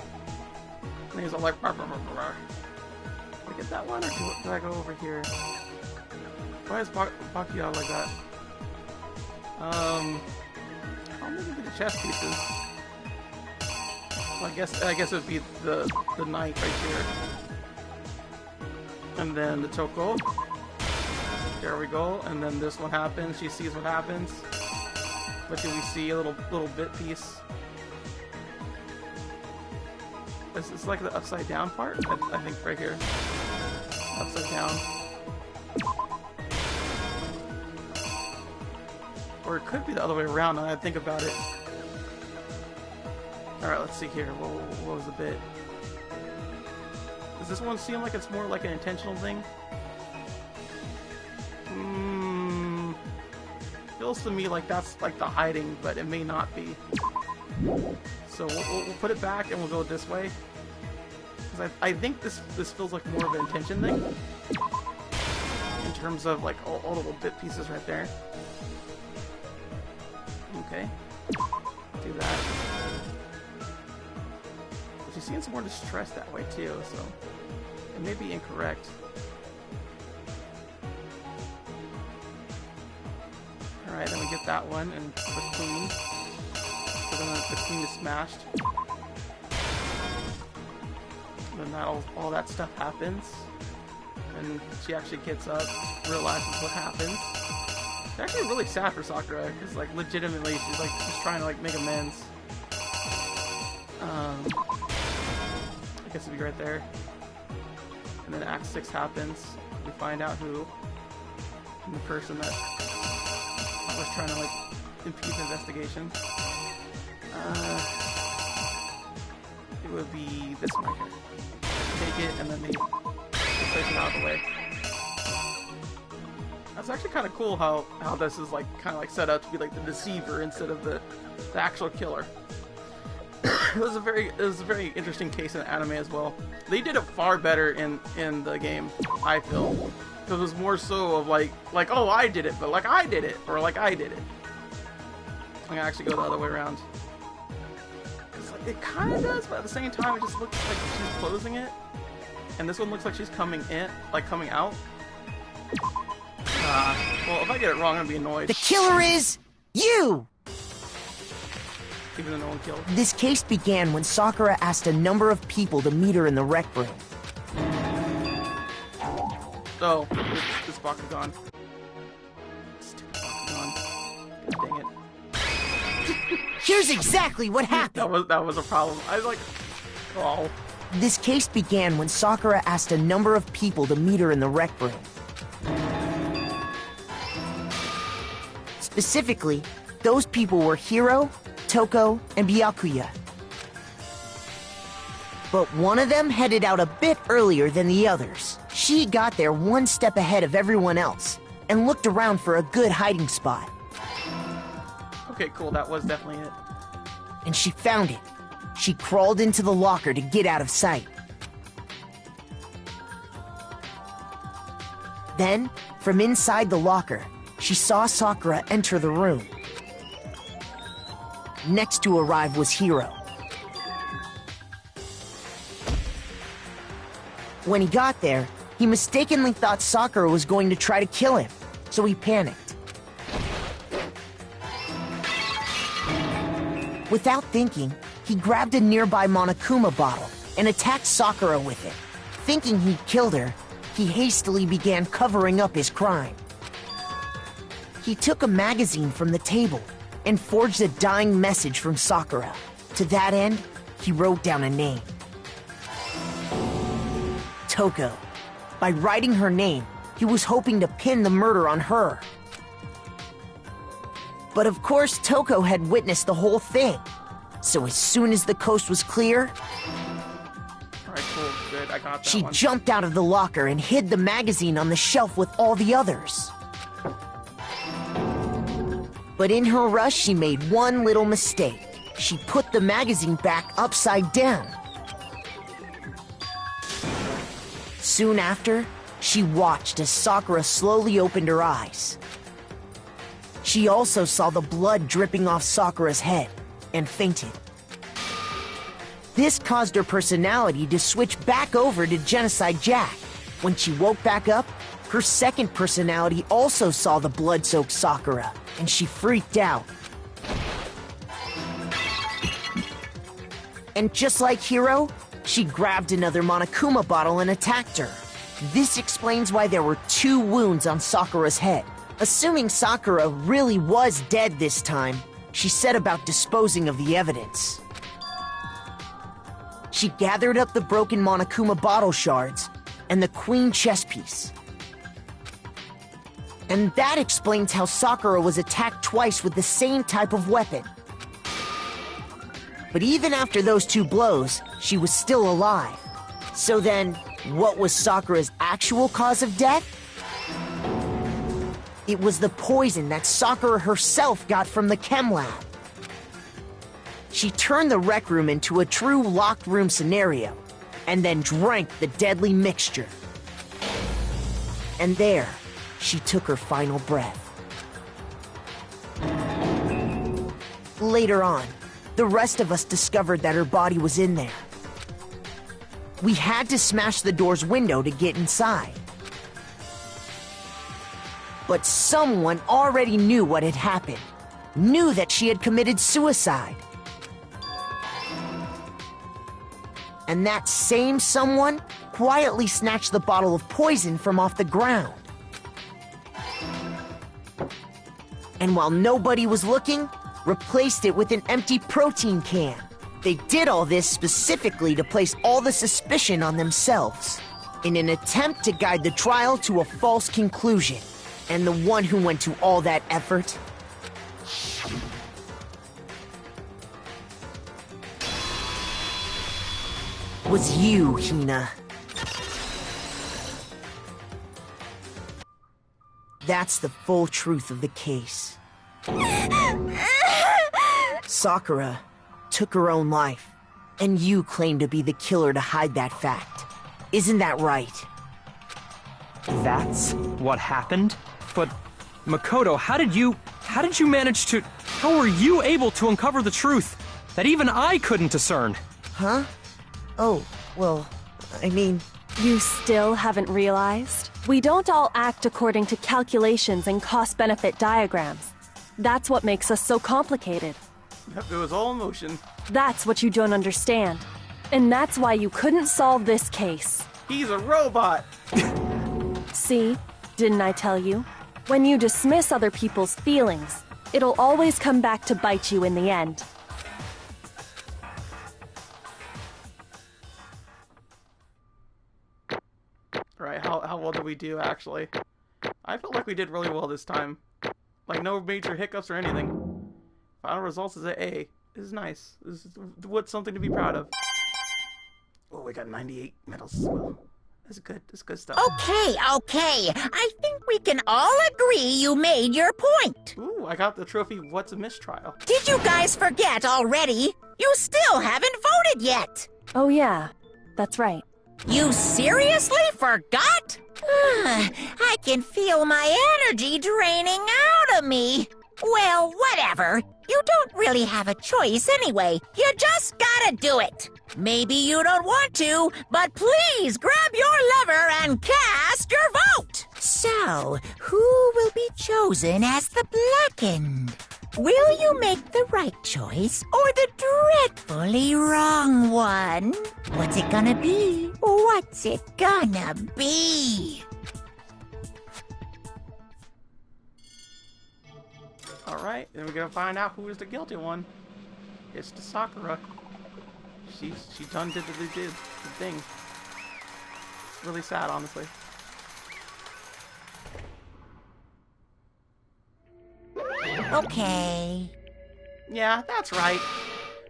And he's all like, "Bar, bar, bar, bar." Do I get that one, or do I go over here? Why is Bakuya like that? I'll maybe get the chest pieces. Well, I guess it would be the knight right here. And then the Choco. There we go. And then this one happens. She sees what happens. But do we see a little bit piece? It's like the upside down part, I think, right here. Upside down. Or it could be the other way around, now that I think about it. Alright, let's see here. What was the bit? Does this one seem like it's more like an intentional thing? Feels to me like that's like the hiding, but it may not be. So we'll put it back and we'll go this way. Because I think this feels like more of an intention thing. In terms of like all the little bit pieces right there. Okay. Do that. But she seems more distressed that way too, so it may be incorrect. Alright, then we get that one, and the queen. So then the queen is smashed. And then all that stuff happens. And she actually gets up, realizes what happens. It's actually really sad for Sakura, because like legitimately she's like just trying to like make amends. I guess it'd be right there. And then Act 6 happens. We find out who the person that was trying to like impede the investigation. It would be this one right here. Take it and then they place it out of the way. It's actually kind of cool how this is like kind of like set up to be like the deceiver instead of the actual killer. It was a very interesting case in anime as well. They did it far better in the game, I feel. It was more so of like oh, I did it, but like I did it, or like I did it. I'm gonna actually go the other way around. Like, it kind of does, but at the same time, it just looks like she's closing it, and this one looks like she's coming in, like coming out. Well, if I get it wrong, I'm gonna be annoyed. The killer is you! Even though no one killed. This case began when Sakura asked a number of people to meet her in the rec room. Oh, this box is gone. Stupid box is gone. God dang it. Here's exactly what happened. That was a problem. I was like, oh. This case began when Sakura asked a number of people to meet her in the rec room. Specifically, those people were Hiro, Toko, and Byakuya. But one of them headed out a bit earlier than the others. She got there one step ahead of everyone else and looked around for a good hiding spot. Okay, cool. That was definitely it. And she found it. She crawled into the locker to get out of sight. Then, from inside the locker, she saw Sakura enter the room. Next to arrive was Hiro. When he got there, he mistakenly thought Sakura was going to try to kill him, so he panicked. Without thinking, he grabbed a nearby Monokuma bottle and attacked Sakura with it. Thinking he'd killed her, he hastily began covering up his crime. He took a magazine from the table and forged a dying message from Sakura. To that end, he wrote down a name. Toko. By writing her name, he was hoping to pin the murder on her. But of course, Toko had witnessed the whole thing. So as soon as the coast was clear, alright, cool, good, I got that she one. jumped out of the locker and hid the magazine on the shelf with all the others. But in her rush, she made one little mistake. She put the magazine back upside down. Soon after, she watched as Sakura slowly opened her eyes. She also saw the blood dripping off Sakura's head and fainted. This caused her personality to switch back over to Genocide Jack. When she woke back up, her second personality also saw the blood-soaked Sakura, and she freaked out. And just like Hiro, she grabbed another Monokuma bottle and attacked her. This explains why there were 2 wounds on Sakura's head. Assuming Sakura really was dead this time, she set about disposing of the evidence. She gathered up the broken Monokuma bottle shards and the queen chess piece. And that explains how Sakura was attacked twice with the same type of weapon. But even after those 2 blows, she was still alive. So then, what was Sakura's actual cause of death? It was the poison that Sakura herself got from the chem lab. She turned the rec room into a true locked room scenario, and then drank the deadly mixture. And there, she took her final breath. Later on, the rest of us discovered that her body was in there. We had to smash the door's window to get inside. But someone already knew what had happened, knew that she had committed suicide. And that same someone quietly snatched the bottle of poison from off the ground. And while nobody was looking, replaced it with an empty protein can. They did all this specifically to place all the suspicion on themselves, in an attempt to guide the trial to a false conclusion. And the one who went to all that effort was you, Hina. That's the full truth of the case. Sakura took her own life, and you claim to be the killer to hide that fact. Isn't that right? That's what happened? But, Makoto, how did you manage to... How were you able to uncover the truth that even I couldn't discern? Huh? Oh, well, I mean... You still haven't realized? We don't all act according to calculations and cost-benefit diagrams. That's what makes us so complicated. Yep, it was all emotion. That's what you don't understand. And that's why you couldn't solve this case. He's a robot! See? Didn't I tell you? When you dismiss other people's feelings, it'll always come back to bite you in the end. Right, how well did we do, actually? I felt like we did really well this time. Like, no major hiccups or anything. Final results is an A. This is nice. This is what's something to be proud of. Oh, we got 98 medals as well. That's good. That's good stuff. Okay. I think we can all agree you made your point. Ooh, I got the trophy, What's a Mistrial? Did you guys forget already? You still haven't voted yet. Oh yeah, that's right. You seriously forgot? I can feel my energy draining out of me. Well, whatever. You don't really have a choice anyway. You just gotta do it. Maybe you don't want to, but please grab your lever and cast your vote. So, who will be chosen as the blackened? Will you make the right choice or the dreadfully wrong one? What's it gonna be? What's it gonna be? Alright, then we're gonna find out who is the guilty one. It's the Sakura. She done did the thing. It's really sad, honestly. Okay. Yeah, that's right.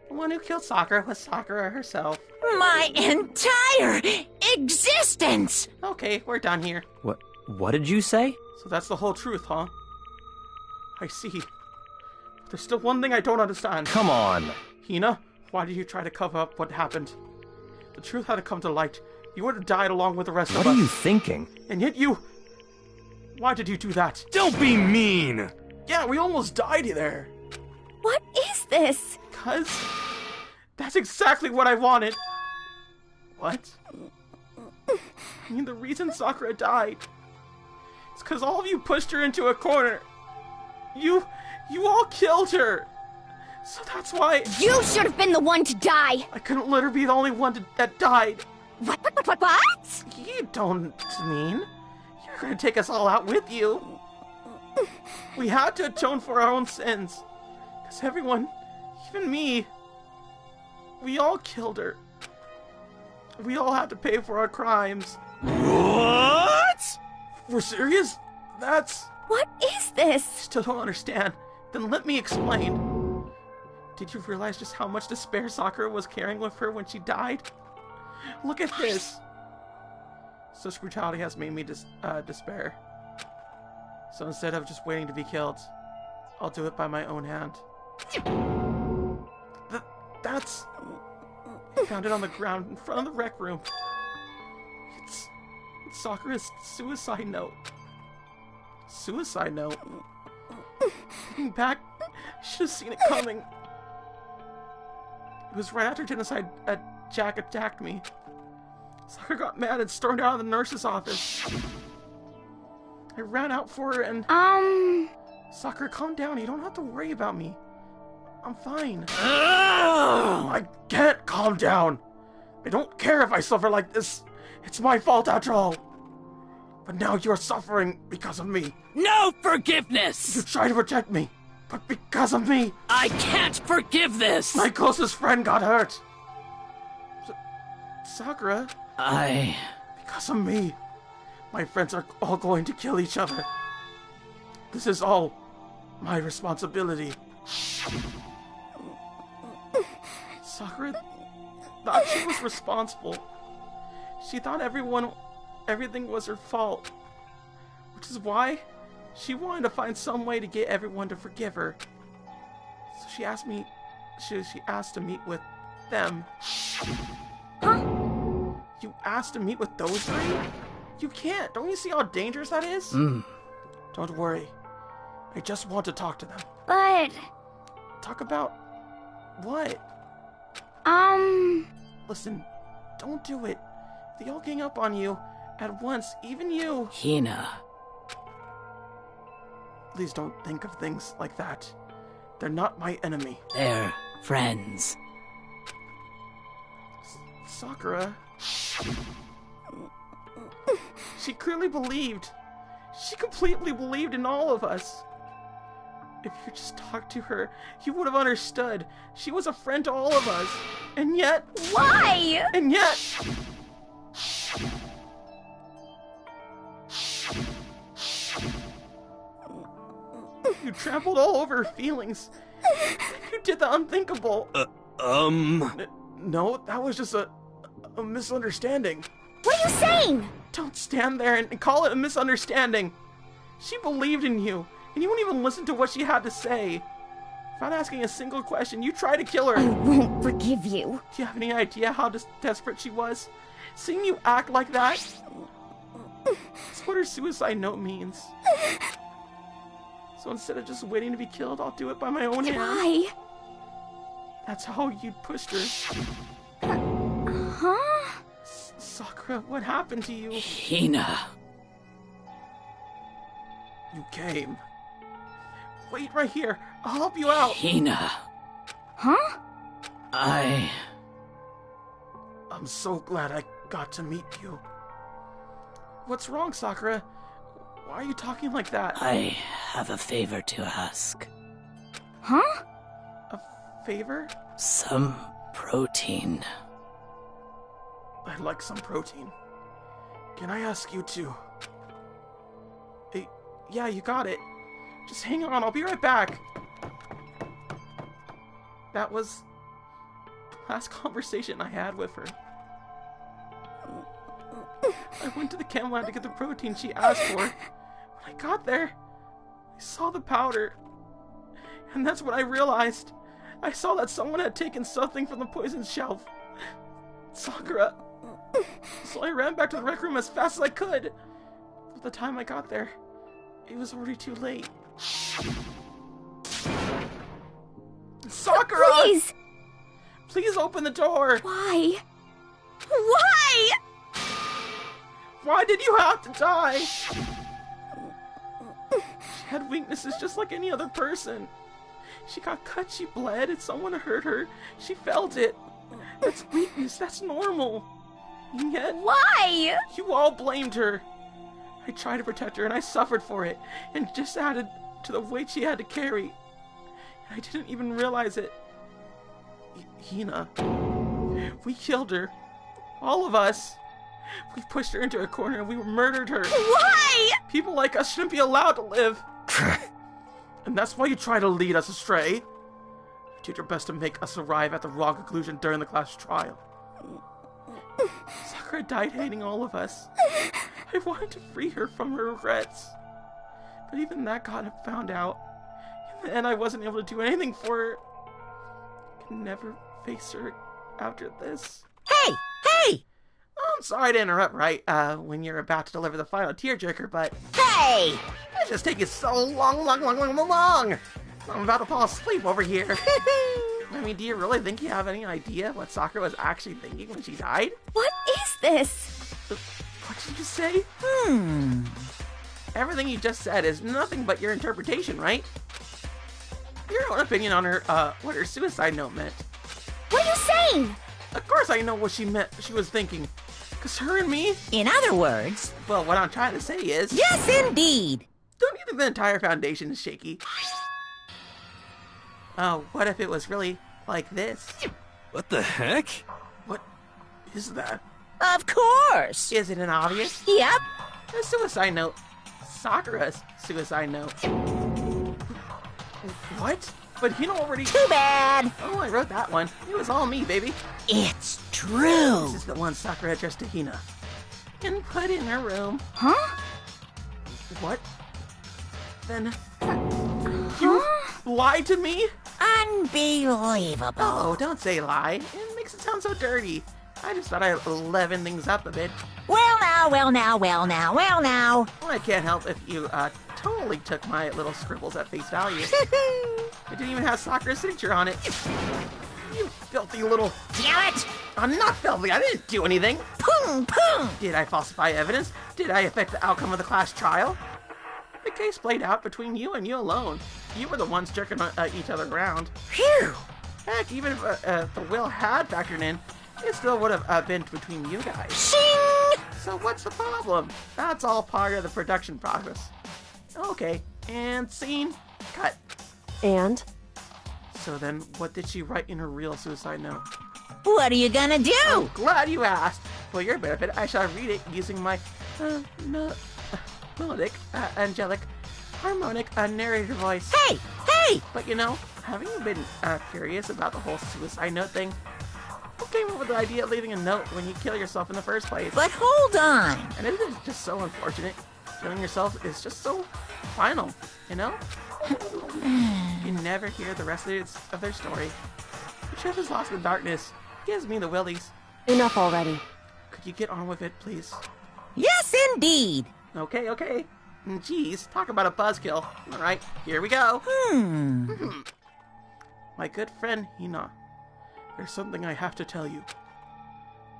The one who killed Sakura was Sakura herself. My entire existence! Okay, we're done here. What did you say? So that's the whole truth, huh? I see. But there's still one thing I don't understand. Come on. Hina, why did you try to cover up what happened? The truth had to come to light. You would have died along with the rest of us. What are you thinking? And yet you... Why did you do that? Don't be mean! Yeah, we almost died there. What is this? 'Cause... That's exactly what I wanted. What? I mean, the reason Sakura died... It's 'cause all of you pushed her into a corner. You all killed her. So that's why... You should have been the one to die. I couldn't let her be the only one that died. What? You don't mean... You're gonna take us all out with you. We had to atone for our own sins. Because everyone, even me, we all killed her. We all had to pay for our crimes. What? We're serious? That's... What is this? Still don't understand. Then let me explain. Did you realize just how much despair Sakura was carrying with her when she died? Look at this. Such brutality has made me despair. So instead of just waiting to be killed, I'll do it by my own hand. That's... I found it on the ground in front of the rec room. It's Sakura's suicide note. Suicide note? Looking back, I should have seen it coming. It was right after genocide Jack attacked me. Sakura got mad and stormed out of the nurse's office. I ran out for her and... Sakura, calm down. You don't have to worry about me. I'm fine. I can't calm down. I don't care if I suffer like this. It's my fault after all. But now you're suffering because of me. No forgiveness! You try to protect me, but because of me... I can't forgive this! My closest friend got hurt. Sakura... Because of me, my friends are all going to kill each other. This is all my responsibility. Sakura thought she was responsible. She thought everything was her fault. Which is why She wanted to find some way to get everyone to forgive her. So she asked me, she asked to meet with them. Huh? You asked to meet with those three? You can't. Don't you see how dangerous that is? Don't worry. I just want to talk to them. But... Talk about... what? Listen, don't do it. They all gang up on you at once, even you. Hina. Please don't think of things like that. They're not my enemy. They're friends. Sakura. She clearly believed. She completely believed in all of us. If you just talked to her, you would have understood. She was a friend to all of us. And yet... Why? And yet... You trampled all over her feelings. You did the unthinkable. No, that was just a misunderstanding. What are you saying? Don't stand there and call it a misunderstanding. She believed in you, and you wouldn't even listen to what she had to say. Without asking a single question, you tried to kill her. I won't forgive you. Do you have any idea how desperate she was? Seeing you act like that? That's what her suicide note means. So instead of just waiting to be killed, I'll do it by my own hand. Why? That's how you pushed her. Huh? Sakura, what happened to you? Hina. You came. Wait right here. I'll help you out. Hina. Huh? I'm so glad I got to meet you. What's wrong, Sakura? Why are you talking like that? I have a favor to ask. Huh? A favor? Some protein. I'd like some protein. Can I ask you to... Hey, yeah, you got it. Just hang on, I'll be right back. That was the last conversation I had with her. I went to the chem lab to get the protein she asked for. When I got there, I saw the powder. And that's when I realized. I saw that someone had taken something from the poison shelf. Sakura. So I ran back to the rec room as fast as I could. By the time I got there, it was already too late. Sakura! Please! Please open the door! Why? Why? Why did you have to die? She had weaknesses just like any other person. She got cut, she bled, and someone hurt her. She felt it. That's weakness, that's normal. And yet... Why? You all blamed her. I tried to protect her, and I suffered for it, and just added to the weight she had to carry. And I didn't even realize it. Hina. We killed her. All of us. We pushed her into a corner and we murdered her. Why? People like us shouldn't be allowed to live. And that's why you try to lead us astray. You did your best to make us arrive at the wrong conclusion during the class trial. Sakura died hating all of us. I wanted to free her from her regrets. But even that got found out. In the end, I wasn't able to do anything for her. I can never face her after this. Hey! Hey! I'm sorry to interrupt when you're about to deliver the final tearjerker, but... Hey! It's just taking so long. I'm about to fall asleep over here. I mean, do you really think you have any idea what Sakura was actually thinking when she died? What is this? What did you say? Everything you just said is nothing but your interpretation, right? Your own opinion on her, what her suicide note meant. What are you saying? Of course I know what she was thinking. Because her and me... In other words... Well, what I'm trying to say is... Yes, indeed! Don't you think the entire foundation is shaky? Oh, what if it was really like this? What the heck? What is that? Of course! Isn't it obvious? Yep. A suicide note. Sakura's suicide note. What? But Hina already... Too bad! Oh, I wrote that one. It was all me, baby. It's true! This is the one Sakura addressed to Hina. And put in her room. Huh? What? Then... You lied to me? Unbelievable. Oh, don't say lie. It makes it sound so dirty. I just thought I'd leaven things up a bit. Well now. I can't help if you, totally took my little scribbles at face value. It didn't even have Sakura's signature on it. You filthy little... Damn it! I'm not filthy. I didn't do anything. Boom! Did I falsify evidence? Did I affect the outcome of the class trial? The case played out between you and you alone. You were the ones jerking each other around. Phew! Heck, even if the will had factored in, it still would have been between you guys. Shing! So what's the problem? That's all part of the production process. Okay, and scene. Cut. And? So then, what did she write in her real suicide note? What are you gonna do? Oh, glad you asked. For your benefit, I shall read it using my melodic, angelic, harmonic, narrator voice. Hey! But you know, haven't you been curious about the whole suicide note thing? Who came up with the idea of leaving a note when you kill yourself in the first place? But hold on. And isn't it just so unfortunate? Killing yourself is just so final, you know? You never hear the rest of their story. The truth is lost in darkness. Gives me the willies. Enough already. Could you get on with it, please? Yes, indeed. Okay. Jeez, talk about a buzzkill. All right, here we go. My good friend Hina, there's something I have to tell you.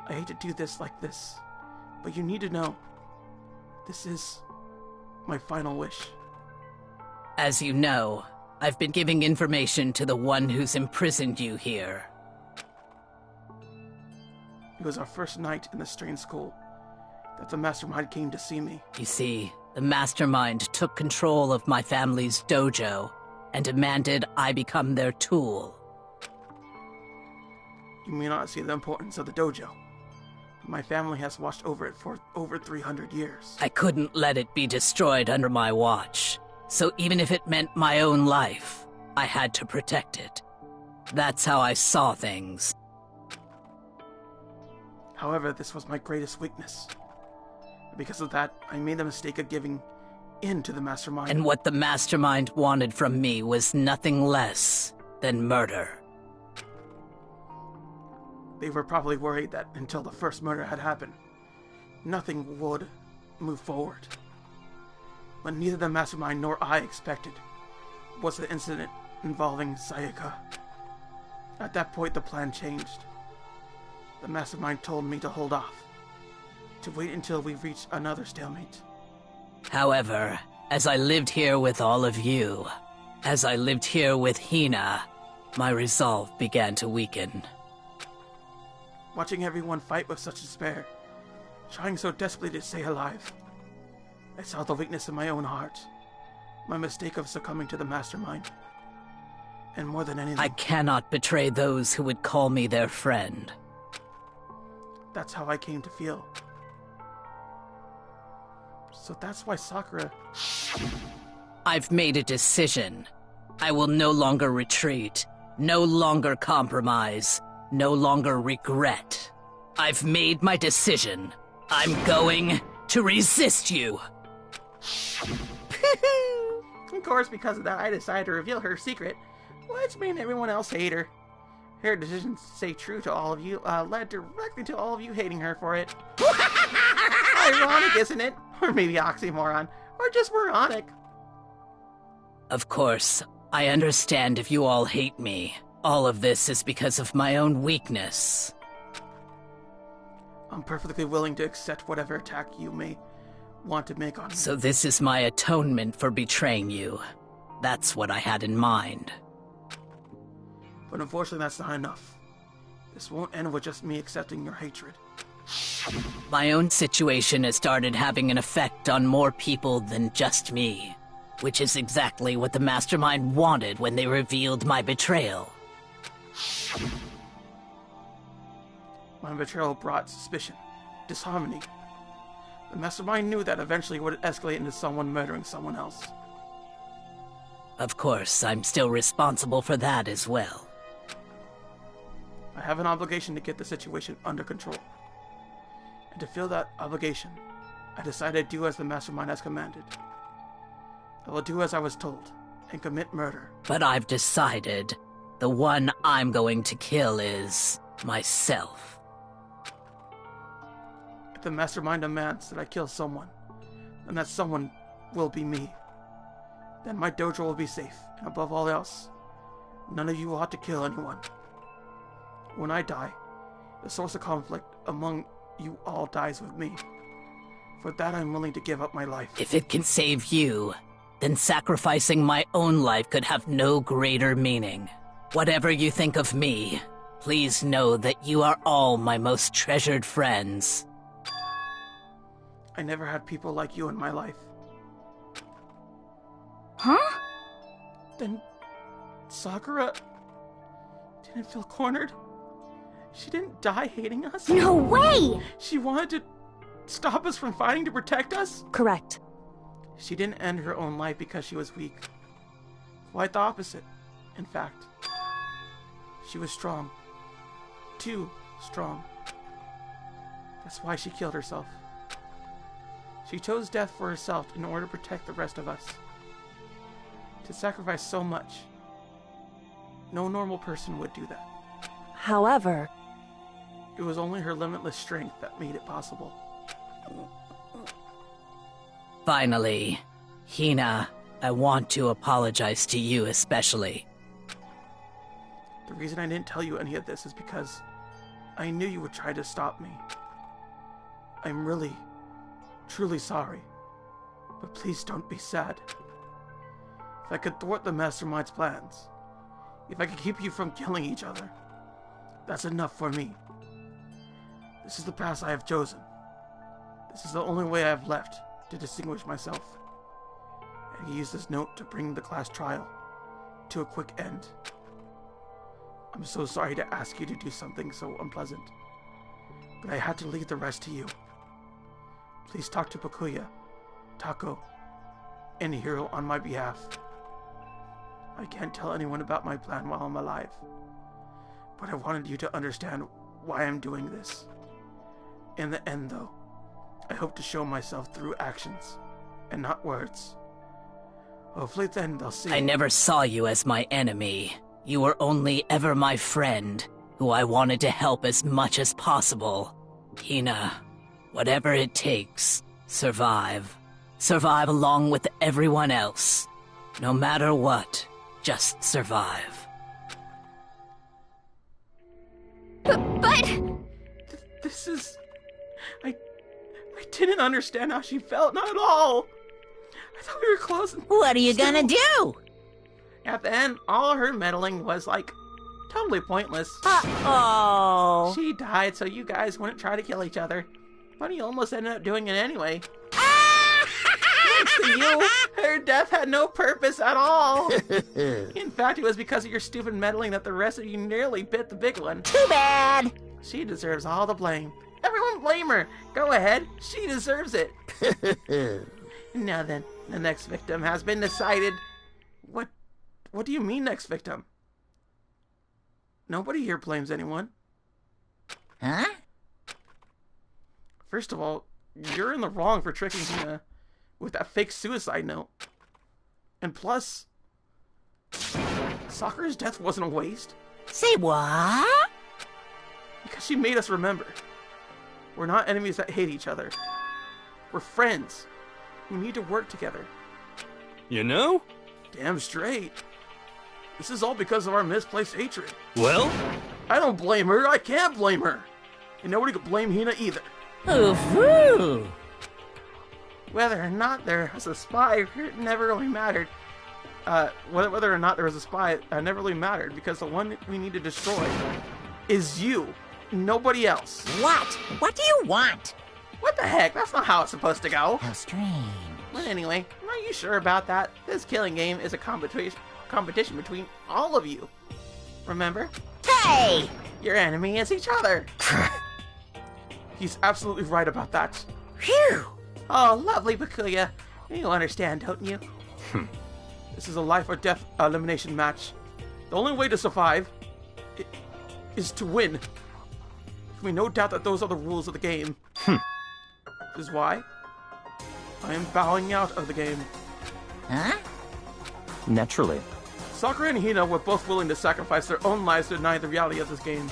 I hate to do this like this, but you need to know. This is my final wish. As you know, I've been giving information to the one who's imprisoned you here. It was our first night in the strange school that the mastermind came to see me. You see, the mastermind took control of my family's dojo and demanded I become their tool. You may not see the importance of the dojo, but my family has watched over it for over 300 years. I couldn't let it be destroyed under my watch, so even if it meant my own life, I had to protect it. That's how I saw things. However, this was my greatest weakness. Because of that, I made the mistake of giving in to the mastermind. And what the mastermind wanted from me was nothing less than murder. They were probably worried that until the first murder had happened, nothing would move forward. But neither the mastermind nor I expected was the incident involving Sayaka. At that point, the plan changed. The mastermind told me to hold off, to wait until we reached another stalemate. However, as I lived here with all of you, as I lived here with Hina, my resolve began to weaken. Watching everyone fight with such despair, trying so desperately to stay alive, I saw the weakness in my own heart, my mistake of succumbing to the mastermind. And more than anything, I cannot betray those who would call me their friend. That's how I came to feel. So that's why Sakura... I've made a decision. I will no longer retreat, no longer compromise, no longer regret. I've made my decision. I'm going to resist you. Of course, because of that, I decided to reveal her secret, which made everyone else hate her. Her decision to stay true to all of you led directly to all of you hating her for it. Ironic, isn't it? Or maybe oxymoron. Or just moronic. Of course, I understand if you all hate me. All of this is because of my own weakness. I'm perfectly willing to accept whatever attack you may want to make on me. So this is my atonement for betraying you. That's what I had in mind. But unfortunately, that's not enough. This won't end with just me accepting your hatred. My own situation has started having an effect on more people than just me, which is exactly what the mastermind wanted when they revealed my betrayal. My betrayal brought suspicion, disharmony. The mastermind knew that eventually it would escalate into someone murdering someone else. Of course, I'm still responsible for that as well. I have an obligation to get the situation under control. And to fill that obligation, I decided to do as the mastermind has commanded. I will do as I was told and commit murder. But I've decided the one I'm going to kill is myself. If the mastermind demands that I kill someone, then that someone will be me. Then my dojo will be safe, and above all else, none of you ought to kill anyone. When I die, the source of conflict among you all dies with me. For that I'm willing to give up my life. If it can save you, then sacrificing my own life could have no greater meaning. Whatever you think of me, please know that you are all my most treasured friends. I never had people like you in my life. Huh? Then Sakura didn't feel cornered? She didn't die hating us? No way! She wanted to stop us from fighting to protect us? Correct. She didn't end her own life because she was weak. Quite the opposite, in fact. She was strong. Too strong. That's why she killed herself. She chose death for herself in order to protect the rest of us. To sacrifice so much. No normal person would do that. However, it was only her limitless strength that made it possible. Finally, Hina, I want to apologize to you especially. The reason I didn't tell you any of this is because I knew you would try to stop me. I'm really, truly sorry. But please don't be sad. If I could thwart the Mastermind's plans, if I could keep you from killing each other, that's enough for me. This is the path I have chosen. This is the only way I have left to distinguish myself. And he used this note to bring the class trial to a quick end. I'm so sorry to ask you to do something so unpleasant, but I had to leave the rest to you. Please talk to Bakuya, Tako, and Hiro on my behalf. I can't tell anyone about my plan while I'm alive, but I wanted you to understand why I'm doing this. In the end, though, I hope to show myself through actions, and not words. Hopefully then they'll see. I never saw you as my enemy. You were only ever my friend, who I wanted to help as much as possible. Hina, whatever it takes, survive. Survive along with everyone else. No matter what, just survive. But... This is... I didn't understand how she felt, not at all. I thought we were close. What are you gonna do? At the end, all her meddling was, like, totally pointless. Uh-oh. She died so you guys wouldn't try to kill each other. But he almost ended up doing it anyway. Thanks to you, her death had no purpose at all. In fact, it was because of your stupid meddling that the rest of you nearly bit the big one. Too bad. She deserves all the blame. Everyone blame her. Go ahead. She deserves it. Now then, the next victim has been decided. What do you mean, next victim? Nobody here blames anyone. Huh? First of all, you're in the wrong for tricking Hina with that fake suicide note. And plus, Sakura's death wasn't a waste. Say what? Because she made us remember. We're not enemies that hate each other. We're friends. We need to work together. You know? Damn straight. This is all because of our misplaced hatred. Well? I don't blame her. I can't blame her. And nobody could blame Hina either. Ooh-hoo. Whether or not there was a spy, it never really mattered. Whether or not there was a spy, never really mattered, because the one we need to destroy is you. Nobody else. What? What do you want? What the heck? That's not how it's supposed to go. How strange. But anyway, are you sure about that? This killing game is a competition between all of you. Remember? Hey! Your enemy is each other. He's absolutely right about that. Phew! Oh, lovely Bakuya. You understand, don't you? This is a life or death elimination match. The only way to survive is to win. We no doubt that those are the rules of the game. This is why I am bowing out of the game. Huh? Naturally. Sakura and Hina were both willing to sacrifice their own lives to deny the reality of this game.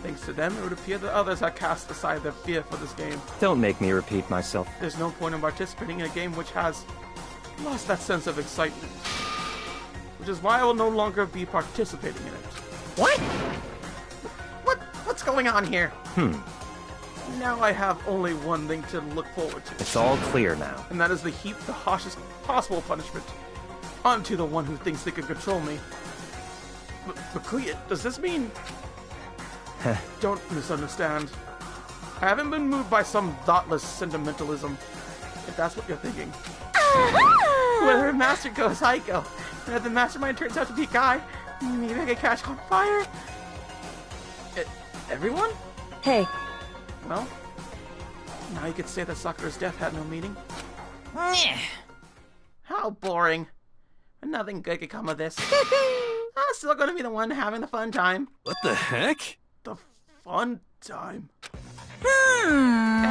Thanks to them, it would appear that others had cast aside their fear for this game. Don't make me repeat myself. There's no point in participating in a game which has lost that sense of excitement. Which is why I will no longer be participating in it. What? What's going on here? Now I have only one thing to look forward to. It's all clear now. And that is to heap the harshest possible punishment onto the one who thinks they can control me. But Clea, does this mean... Don't misunderstand. I haven't been moved by some thoughtless sentimentalism, if that's what you're thinking. Whether a master goes Heiko, and if the mastermind turns out to be a guy, maybe I can catch on fire. Everyone? Hey, Well, now you could say that Sakura's death had no meaning. How boring. Nothing good could come of this. I'm still gonna be the one having the fun time. What the heck? The fun time.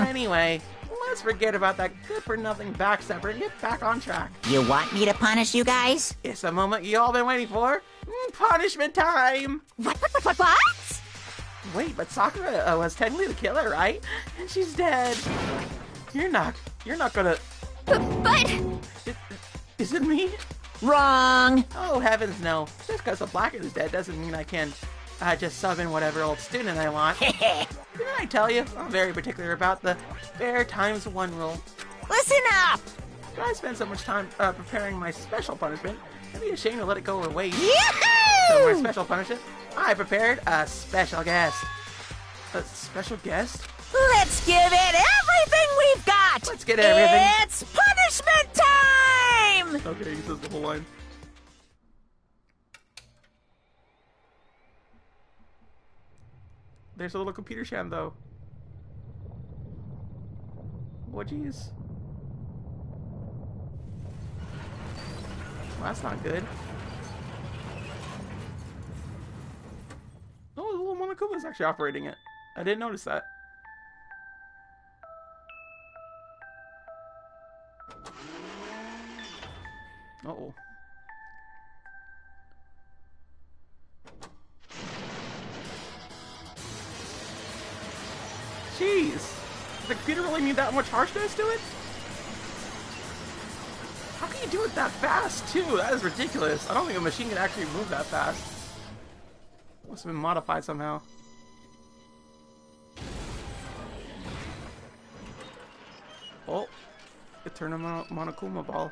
Anyway, let's forget about that good-for-nothing backstabber and get back on track. You want me to punish you guys? It's the moment you all been waiting for. Punishment time! What? Wait, but Sakura was technically the killer, right? And she's dead. You're not gonna... But... Is it me? Wrong! Oh, heavens no. Just because the black is dead doesn't mean I can just sub in whatever old student I want. Didn't I tell you? I'm very particular about the fair times one rule. Listen up! But I spent so much time preparing my special punishment, I'd be ashamed to let it go to waste. Yahoo! So my special punishment, I prepared a special guest. A special guest? Let's give it everything we've got! Let's get everything. It's punishment time! Okay, he says the whole line. There's a little computer sham, though. What, jeez. Well, that's not good. Oh, the little Monokuma's actually operating it. I didn't notice that. Uh-oh. Jeez! Does the computer really need that much harshness to it? How can you do it that fast, too? That is ridiculous. I don't think a machine can actually move that fast. Must have been modified somehow. Oh, it turned a Monokuma ball.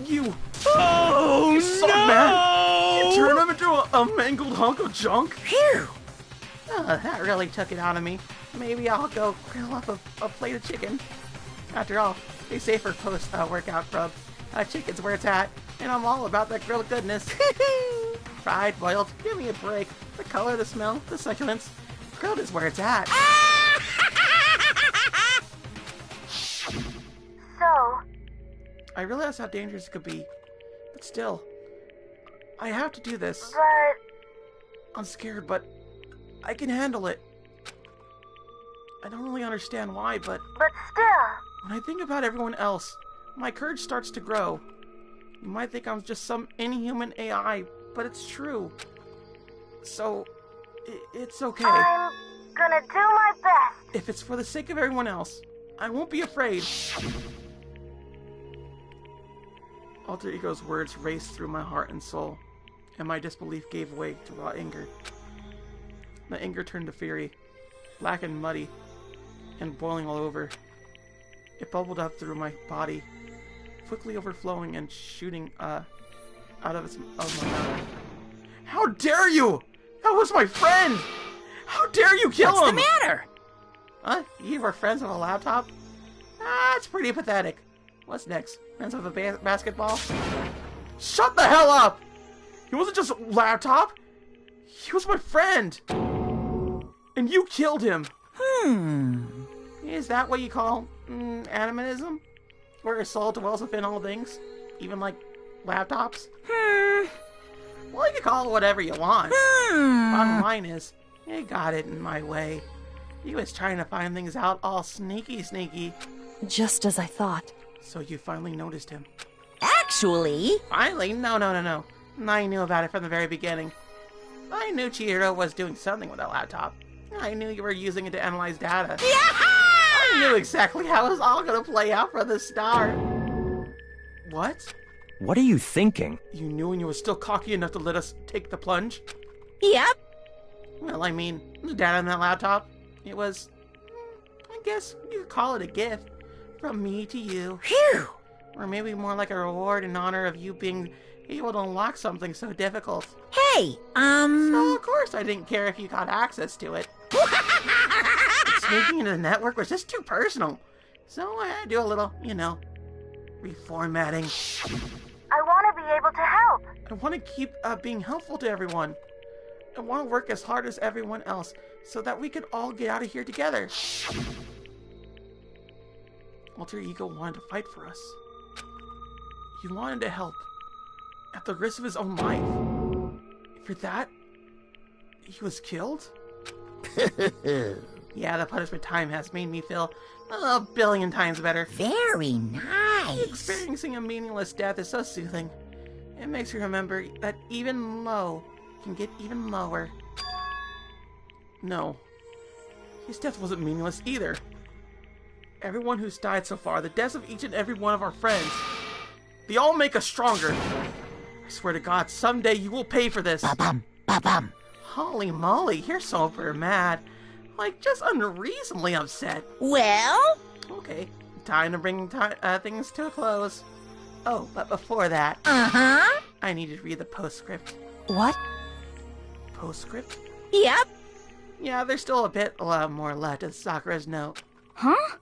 You! Oh, You suck, man! You turned him into a mangled hunk of junk? Phew! That really took it out of me. Maybe I'll go grill up a plate of chicken. After all, they say for post-workout grub, chicken's where it's at, and I'm all about that grilled goodness. Fried, boiled, give me a break. The color, the smell, the succulence. Grilled is where it's at. So, I realize how dangerous it could be, but still, I have to do this. but... I'm scared, but I can handle it. I don't really understand why, but But still... when I think about everyone else, my courage starts to grow. You might think I'm just some inhuman AI, but it's true. So, it's okay. I'm gonna do my best. If it's for the sake of everyone else, I won't be afraid. Alter Ego's words raced through my heart and soul, and my disbelief gave way to raw anger. My anger turned to fury, black and muddy, and boiling all over. It bubbled up through my body, quickly overflowing and shooting out of my mouth. How dare you! That was my friend! How dare you kill him! What's the matter? Huh? You were friends with a laptop? That's pretty pathetic. What's next? Friends with a basketball? Shut the hell up! He wasn't just a laptop. He was my friend. And you killed him. Is that what you call animism? Where a soul dwells within all things? Even like laptops? Well, you can call it whatever you want. Bottom line is, you got it in my way. You was trying to find things out all sneaky. Just as I thought. So you finally noticed him. Actually... Finally? No. I knew about it from the very beginning. I knew Chihiro was doing something with that laptop. I knew you were using it to analyze data. I knew exactly how it was all gonna play out from the start. What? What are you thinking? You knew and you were still cocky enough to let us take the plunge? Yep. Well, I mean, the data on that laptop, it was... I guess you could call it a gift. From me to you. Phew! Or maybe more like a reward in honor of you being able to unlock something so difficult. Hey, So of course I didn't care if you got access to it. Sneaking into the network was just too personal. So I had to do a little, reformatting. I want to be able to help. I want to keep being helpful to everyone. I want to work as hard as everyone else so that we can all get out of here together. Alter Ego wanted to fight for us. He wanted to help, at the risk of his own life. For that, he was killed? Yeah, the punishment time has made me feel a billion times better. Very nice. Experiencing a meaningless death is so soothing. It makes you remember that even low can get even lower. No, his death wasn't meaningless either. Everyone who's died so far, the deaths of each and every one of our friends, they all make us stronger. I swear to God, someday you will pay for this. Ba-bum, ba-bum. Holy moly, you're super mad. Like, just unreasonably upset. Well? Okay, time to bring things to a close. Oh, but before that... Uh-huh. I need to read the postscript. What? Postscript? Yep. Yeah, there's still a lot more left of Sakura's note. Huh?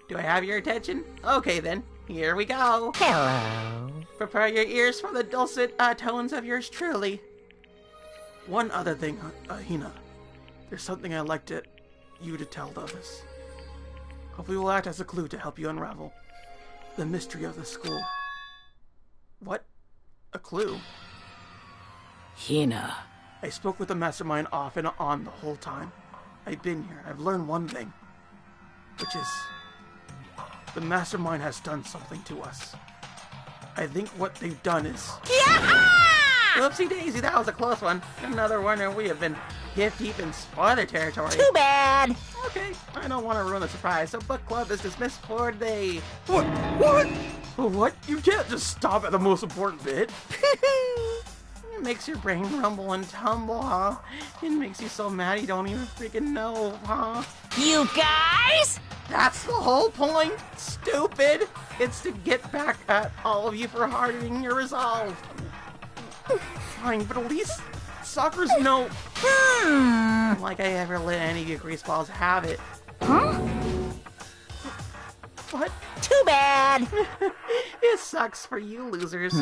Do I have your attention? Okay then, here we go. Hello. Prepare your ears for the dulcet tones of yours truly. One other thing, Hina. There's something I'd like you to tell the others. Hopefully will act as a clue to help you unravel the mystery of the school. What? A clue? Hina. I spoke with the mastermind off and on the whole time. I've been here. I've learned one thing. Which is... the mastermind has done something to us. I think what they've done is... Yeah! Whoopsie daisy, that was a close one. Another one, and we have been hip deep in spoiler territory. Too bad. Okay, I don't want to ruin the surprise, so book club is dismissed for today. What? What? You can't just stop at the most important bit. It makes your brain rumble and tumble, huh? It makes you so mad you don't even freaking know, huh? You guys? That's the whole point, stupid! It's to get back at all of you for hardening your resolve. Fine, but at least Sakura's no... Like I ever let any of you greaseballs have it. Huh? What? Too bad. It sucks for you losers.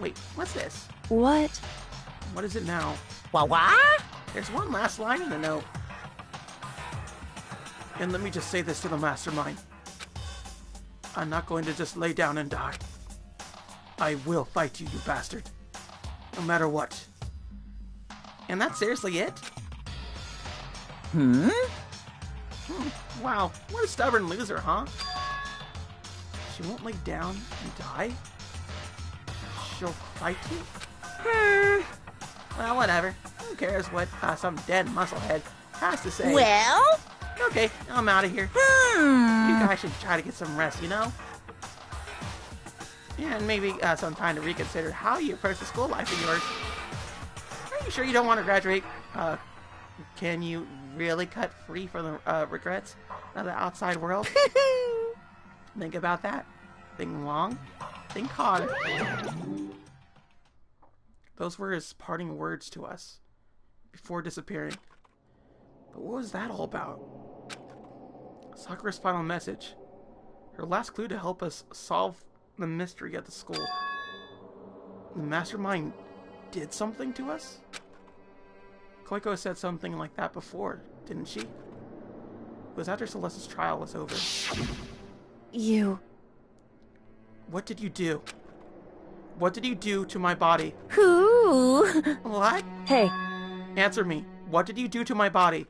Wait, what's this? What? What is it now? What? There's one last line in the note. And let me just say this to the mastermind. I'm not going to just lay down and die. I will fight you, you bastard. No matter what. And that's seriously it? Wow, what a stubborn loser, huh? She won't lay down and die? She'll fight you? Well, whatever. Who cares what some dead musclehead has to say? Well? Okay, I'm out of here. You guys should try to get some rest, you know? Yeah, and maybe some time to reconsider how you approach the school life of yours. Are you sure you don't want to graduate? Can you really cut free from the regrets of the outside world? Think about that. Think long. Think hard. Those were his parting words to us before disappearing. But what was that all about? Sakura's final message. Her last clue to help us solve the mystery at the school. The mastermind did something to us? Koiko said something like that before, didn't she? It was after Celeste's trial was over. You... What did you do? What did you do to my body? Who? What? Hey, Answer me. What did you do to my body?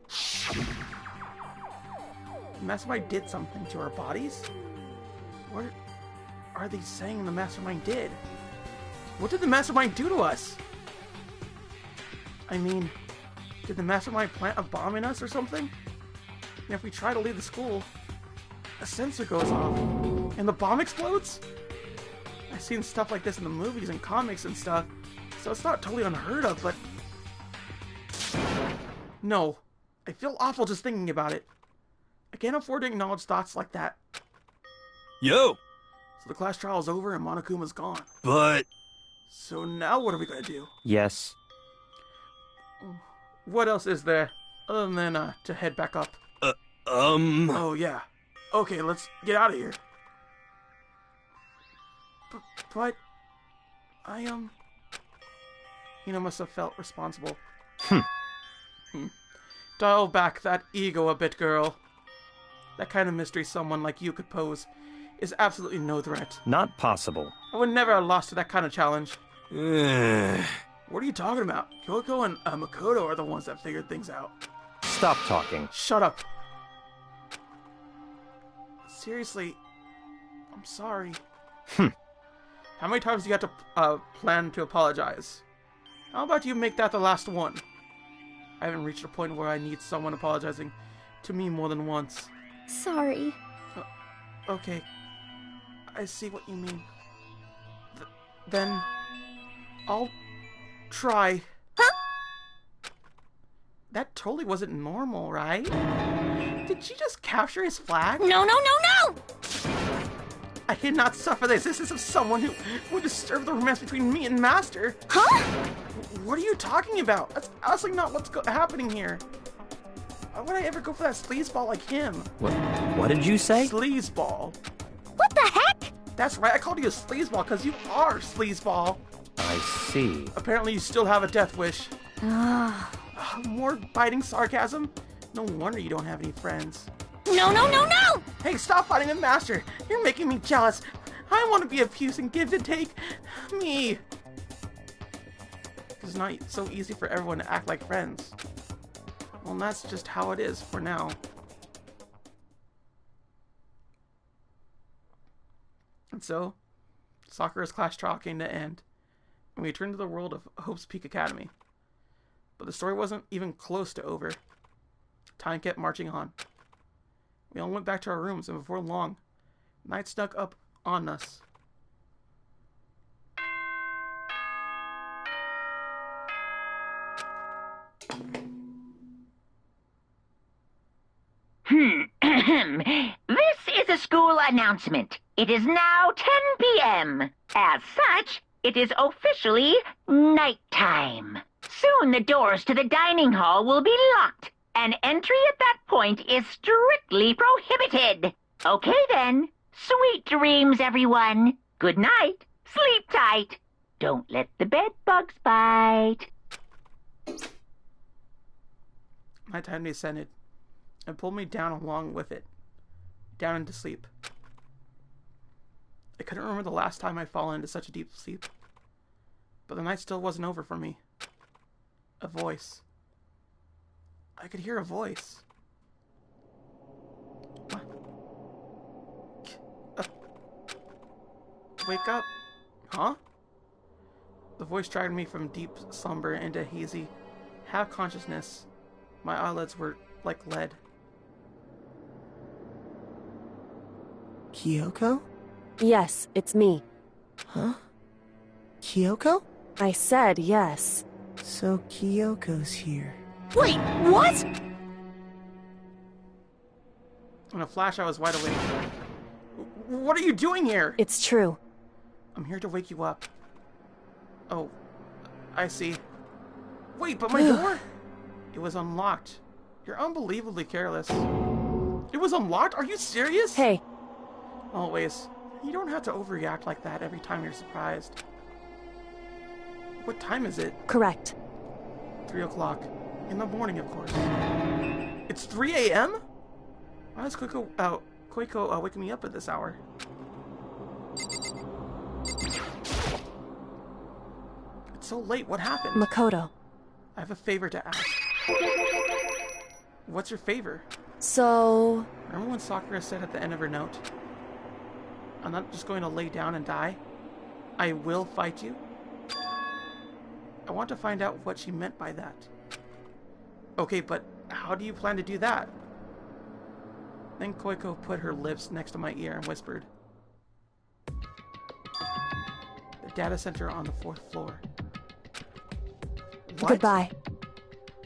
The mastermind did something to our bodies? What are they saying the mastermind did? What did the mastermind do to us? I mean, did the mastermind plant a bomb in us or something? And if we try to leave the school, a sensor goes off and the bomb explodes? I've seen stuff like this in the movies and comics and stuff, so it's not totally unheard of, but... No. I feel awful just thinking about it. I can't afford to acknowledge thoughts like that. Yo! So the class trial is over and Monokuma's gone. But... So now what are we gonna do? Yes. What else is there other than to head back up? Oh yeah. Okay, let's get out of here. But I must have felt responsible. Dial back that ego a bit, girl. That kind of mystery someone like you could pose is absolutely no threat. Not possible. I would never have lost to that kind of challenge. What are you talking about? Kyoko and Makoto are the ones that figured things out. Stop talking. Shut up. Seriously, I'm sorry. How many times do you have to plan to apologize? How about you make that the last one? I haven't reached a point where I need someone apologizing to me more than once. Sorry. Okay. I see what you mean. Then I'll try. Huh? That totally wasn't normal, right? Did she just capture his flag? No, no, no, no! I cannot suffer this. This is of someone who would disturb the romance between me and Master. Huh? What are you talking about? That's honestly not what's happening here. Why would I ever go for that sleazeball like him? What did you say? Sleazeball. What the heck? That's right, I called you a sleazeball because you are sleazeball. I see. Apparently you still have a death wish. More biting sarcasm? No wonder you don't have any friends. No, no, no, no! Hey, stop fighting the Master! You're making me jealous. I want to be of use and give and take. Me. It's not so easy for everyone to act like friends. Well, that's just how it is for now. And so, Sakura's class trial came to an end, and we returned to the world of Hope's Peak Academy. But the story wasn't even close to over. Time kept marching on. We all went back to our rooms, and before long, night snuck up on us. This is a school announcement. It is now 10 p.m. As such, it is officially nighttime. Soon the doors to the dining hall will be locked, and entry at that point is strictly prohibited. Okay then. Sweet dreams, everyone. Good night. Sleep tight. Don't let the bed bugs bite. Nighttime descended and pulled me down along with it, down into sleep. I couldn't remember the last time I'd fallen into such a deep sleep, but the night still wasn't over for me. A voice. I could hear a voice. What? Wake up. Huh? The voice dragged me from deep slumber into hazy half-consciousness. My eyelids were like lead. Kyoko? Yes, it's me. Huh? Kyoko? I said yes. So Kyoko's here. Wait, what? In a flash, I was wide awake. What are you doing here? It's true. I'm here to wake you up. Oh, I see. Wait, but my door? It was unlocked. You're unbelievably careless. It was unlocked? Are you serious? Hey. Always. You don't have to overreact like that every time you're surprised. What time is it? Correct. 3 o'clock. In the morning, of course. It's 3 a.m.? Why is Koiko waking me up at this hour? so late? What happened? Makoto. I have a favor to ask. What's your favor? So... Remember when Sakura said at the end of her note, I'm not just going to lay down and die. I will fight you. I want to find out what she meant by that. Okay, but how do you plan to do that? Then Koiko put her lips next to my ear and whispered, the data center on the 4th floor. What? Goodbye.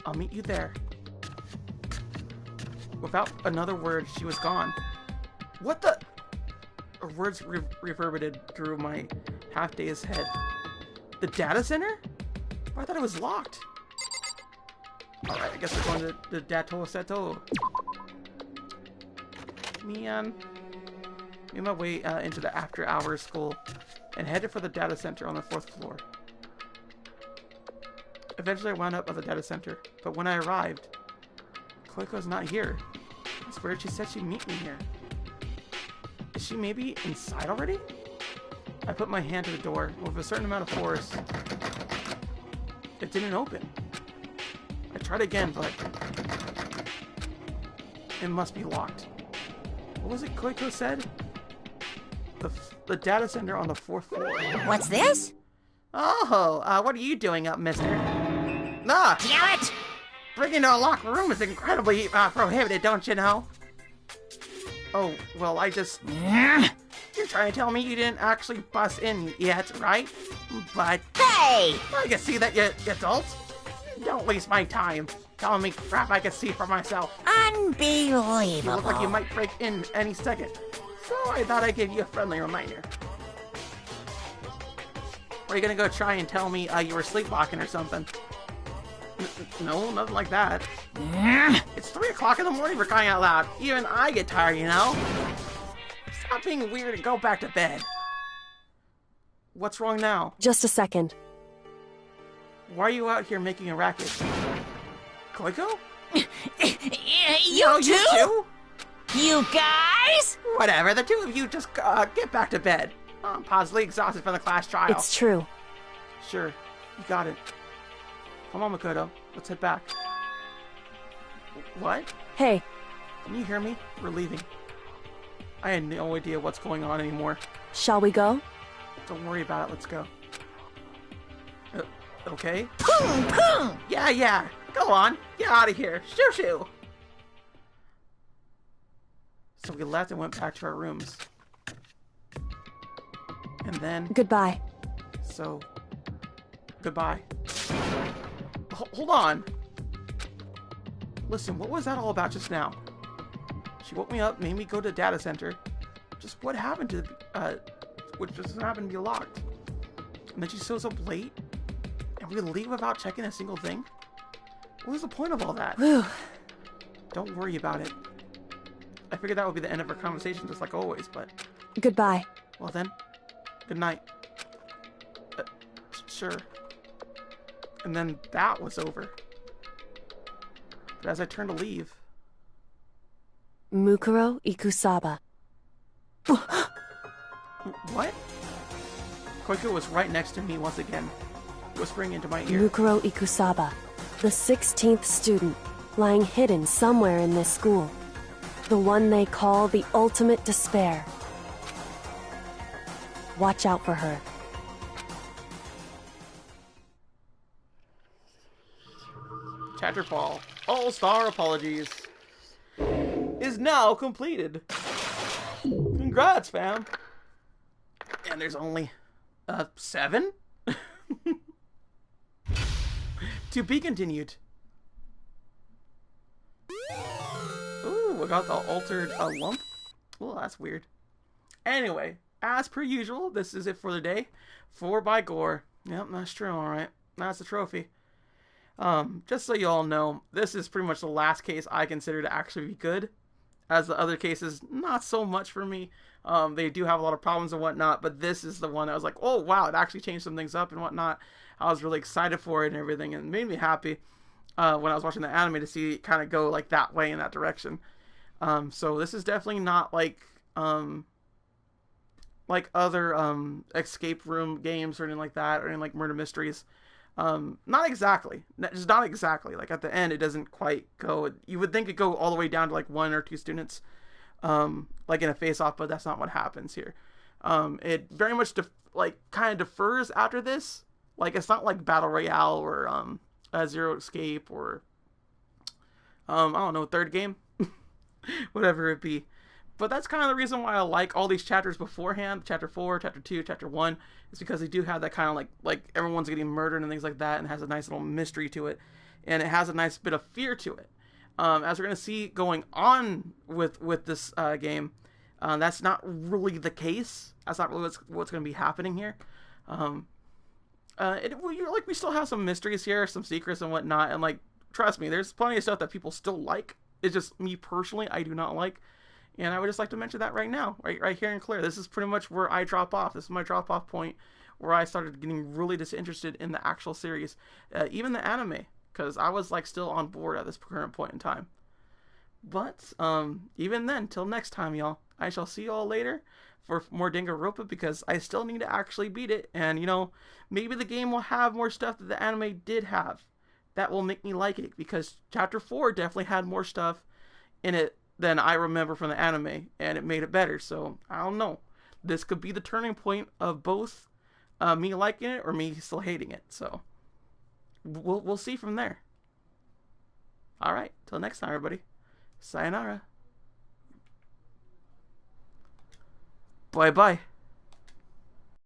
I'll meet you there. Without another word, she was gone. What the? Her words reverberated through my half-dazed head. The data center? I thought it was locked. Alright, I guess we're going to the Dato Seto. Man. Made my way into the after-hours school and headed for the data center on the 4th floor. Eventually I wound up at the data center, but when I arrived, Koiko's not here. I swear she said she'd meet me here. Is she maybe inside already? I put my hand to the door. With a certain amount of force, it didn't open. I tried again, but it must be locked. What was it Koiko said? The data center on the 4th floor. What's this? Oh, what are you doing up, mister? Ah! Damn it! Breaking into a locked room is incredibly prohibited, don't you know? Oh, well, I just... You're trying to tell me you didn't actually bust in yet, right? But... Hey! I can see that, you adult. Don't waste my time telling me crap I can see for myself. Unbelievable. You look like you might break in any second. So I thought I'd give you a friendly reminder. Are you gonna go try and tell me you were sleepwalking or something? No, nothing like that. It's 3 o'clock in the morning for crying out loud. Even I get tired, you know? Stop being weird and go back to bed. What's wrong now? Just a second. Why are you out here making a racket? Koiko? You too? You guys? Whatever, the 2 of you just get back to bed. I'm positively exhausted from the class trial. It's true. Sure, you got it. Come on, Makoto. Let's head back. What? Hey. Can you hear me? We're leaving. I had no idea what's going on anymore. Shall we go? Don't worry about it. Let's go. Okay? Boom, boom. Yeah. Go on. Get out of here. Shoo. So we left and went back to our rooms. And then... Goodbye. So... Goodbye. Hold on. Listen, what was that all about just now? She woke me up, made me go to the data center. Just what happened to which just happened to be locked. And then she shows up late, and we leave without checking a single thing? What was the point of all that? Whew. Don't worry about it. I figured that would be the end of our conversation, just like always, but... Goodbye. Well then, good night. Sure. And then that was over. But as I turned to leave... Mukuro Ikusaba. What? Koiko was right next to me once again, whispering into my ear. Mukuro Ikusaba, the 16th student, lying hidden somewhere in this school. The one they call the ultimate despair. Watch out for her. Chapter Fall, All-Star Apologies, is now completed. Congrats, fam. And there's only 7 to be continued. Ooh, I got the altered lump. Oh, that's weird. Anyway, as per usual, this is it for the day. 4x gore. Yep, that's true. All right, that's the trophy. Just so you all know, this is pretty much the last case I consider to actually be good. As the other cases, not so much for me. They do have a lot of problems and whatnot, but this is the one that was like, oh wow, it actually changed some things up and whatnot. I was really excited for it and everything, and it made me happy when I was watching the anime to see it kind of go like that way, in that direction. So this is definitely not like other escape room games or anything like that, or any like murder mysteries. Not exactly. Just not exactly. Like, at the end, it doesn't quite go... You would think it'd go all the way down to, like, 1 or 2 students, like in a face-off, but that's not what happens here. It very much, kind of defers after this. Like, it's not like Battle Royale or, Zero Escape or, I don't know, Third Game? Whatever it be. But that's kind of the reason why I like all these chapters beforehand. Chapter 4, Chapter 2, Chapter 1. Is because they do have that kind of like everyone's getting murdered and things like that, and has a nice little mystery to it. And it has a nice bit of fear to it. As we're going to see going on with this game, that's not really the case. That's not really what's going to be happening here. We still have some mysteries here, some secrets and whatnot. And, like, trust me, there's plenty of stuff that people still like. It's just me personally, I do not like. And I would just like to mention that right now, right here and clear. This is pretty much where I drop off. This is my drop off point where I started getting really disinterested in the actual series, even the anime, because I was like still on board at this current point in time. But even then, till next time, y'all, I shall see y'all later for more Danganronpa, because I still need to actually beat it. And, you know, maybe the game will have more stuff that the anime did have that will make me like it, because Chapter 4 definitely had more stuff in it than I remember from the anime, and it made it better. So I don't know, this could be the turning point of both me liking it or me still hating it. So we'll see from there. All right, till next time, everybody. Sayonara. Bye bye.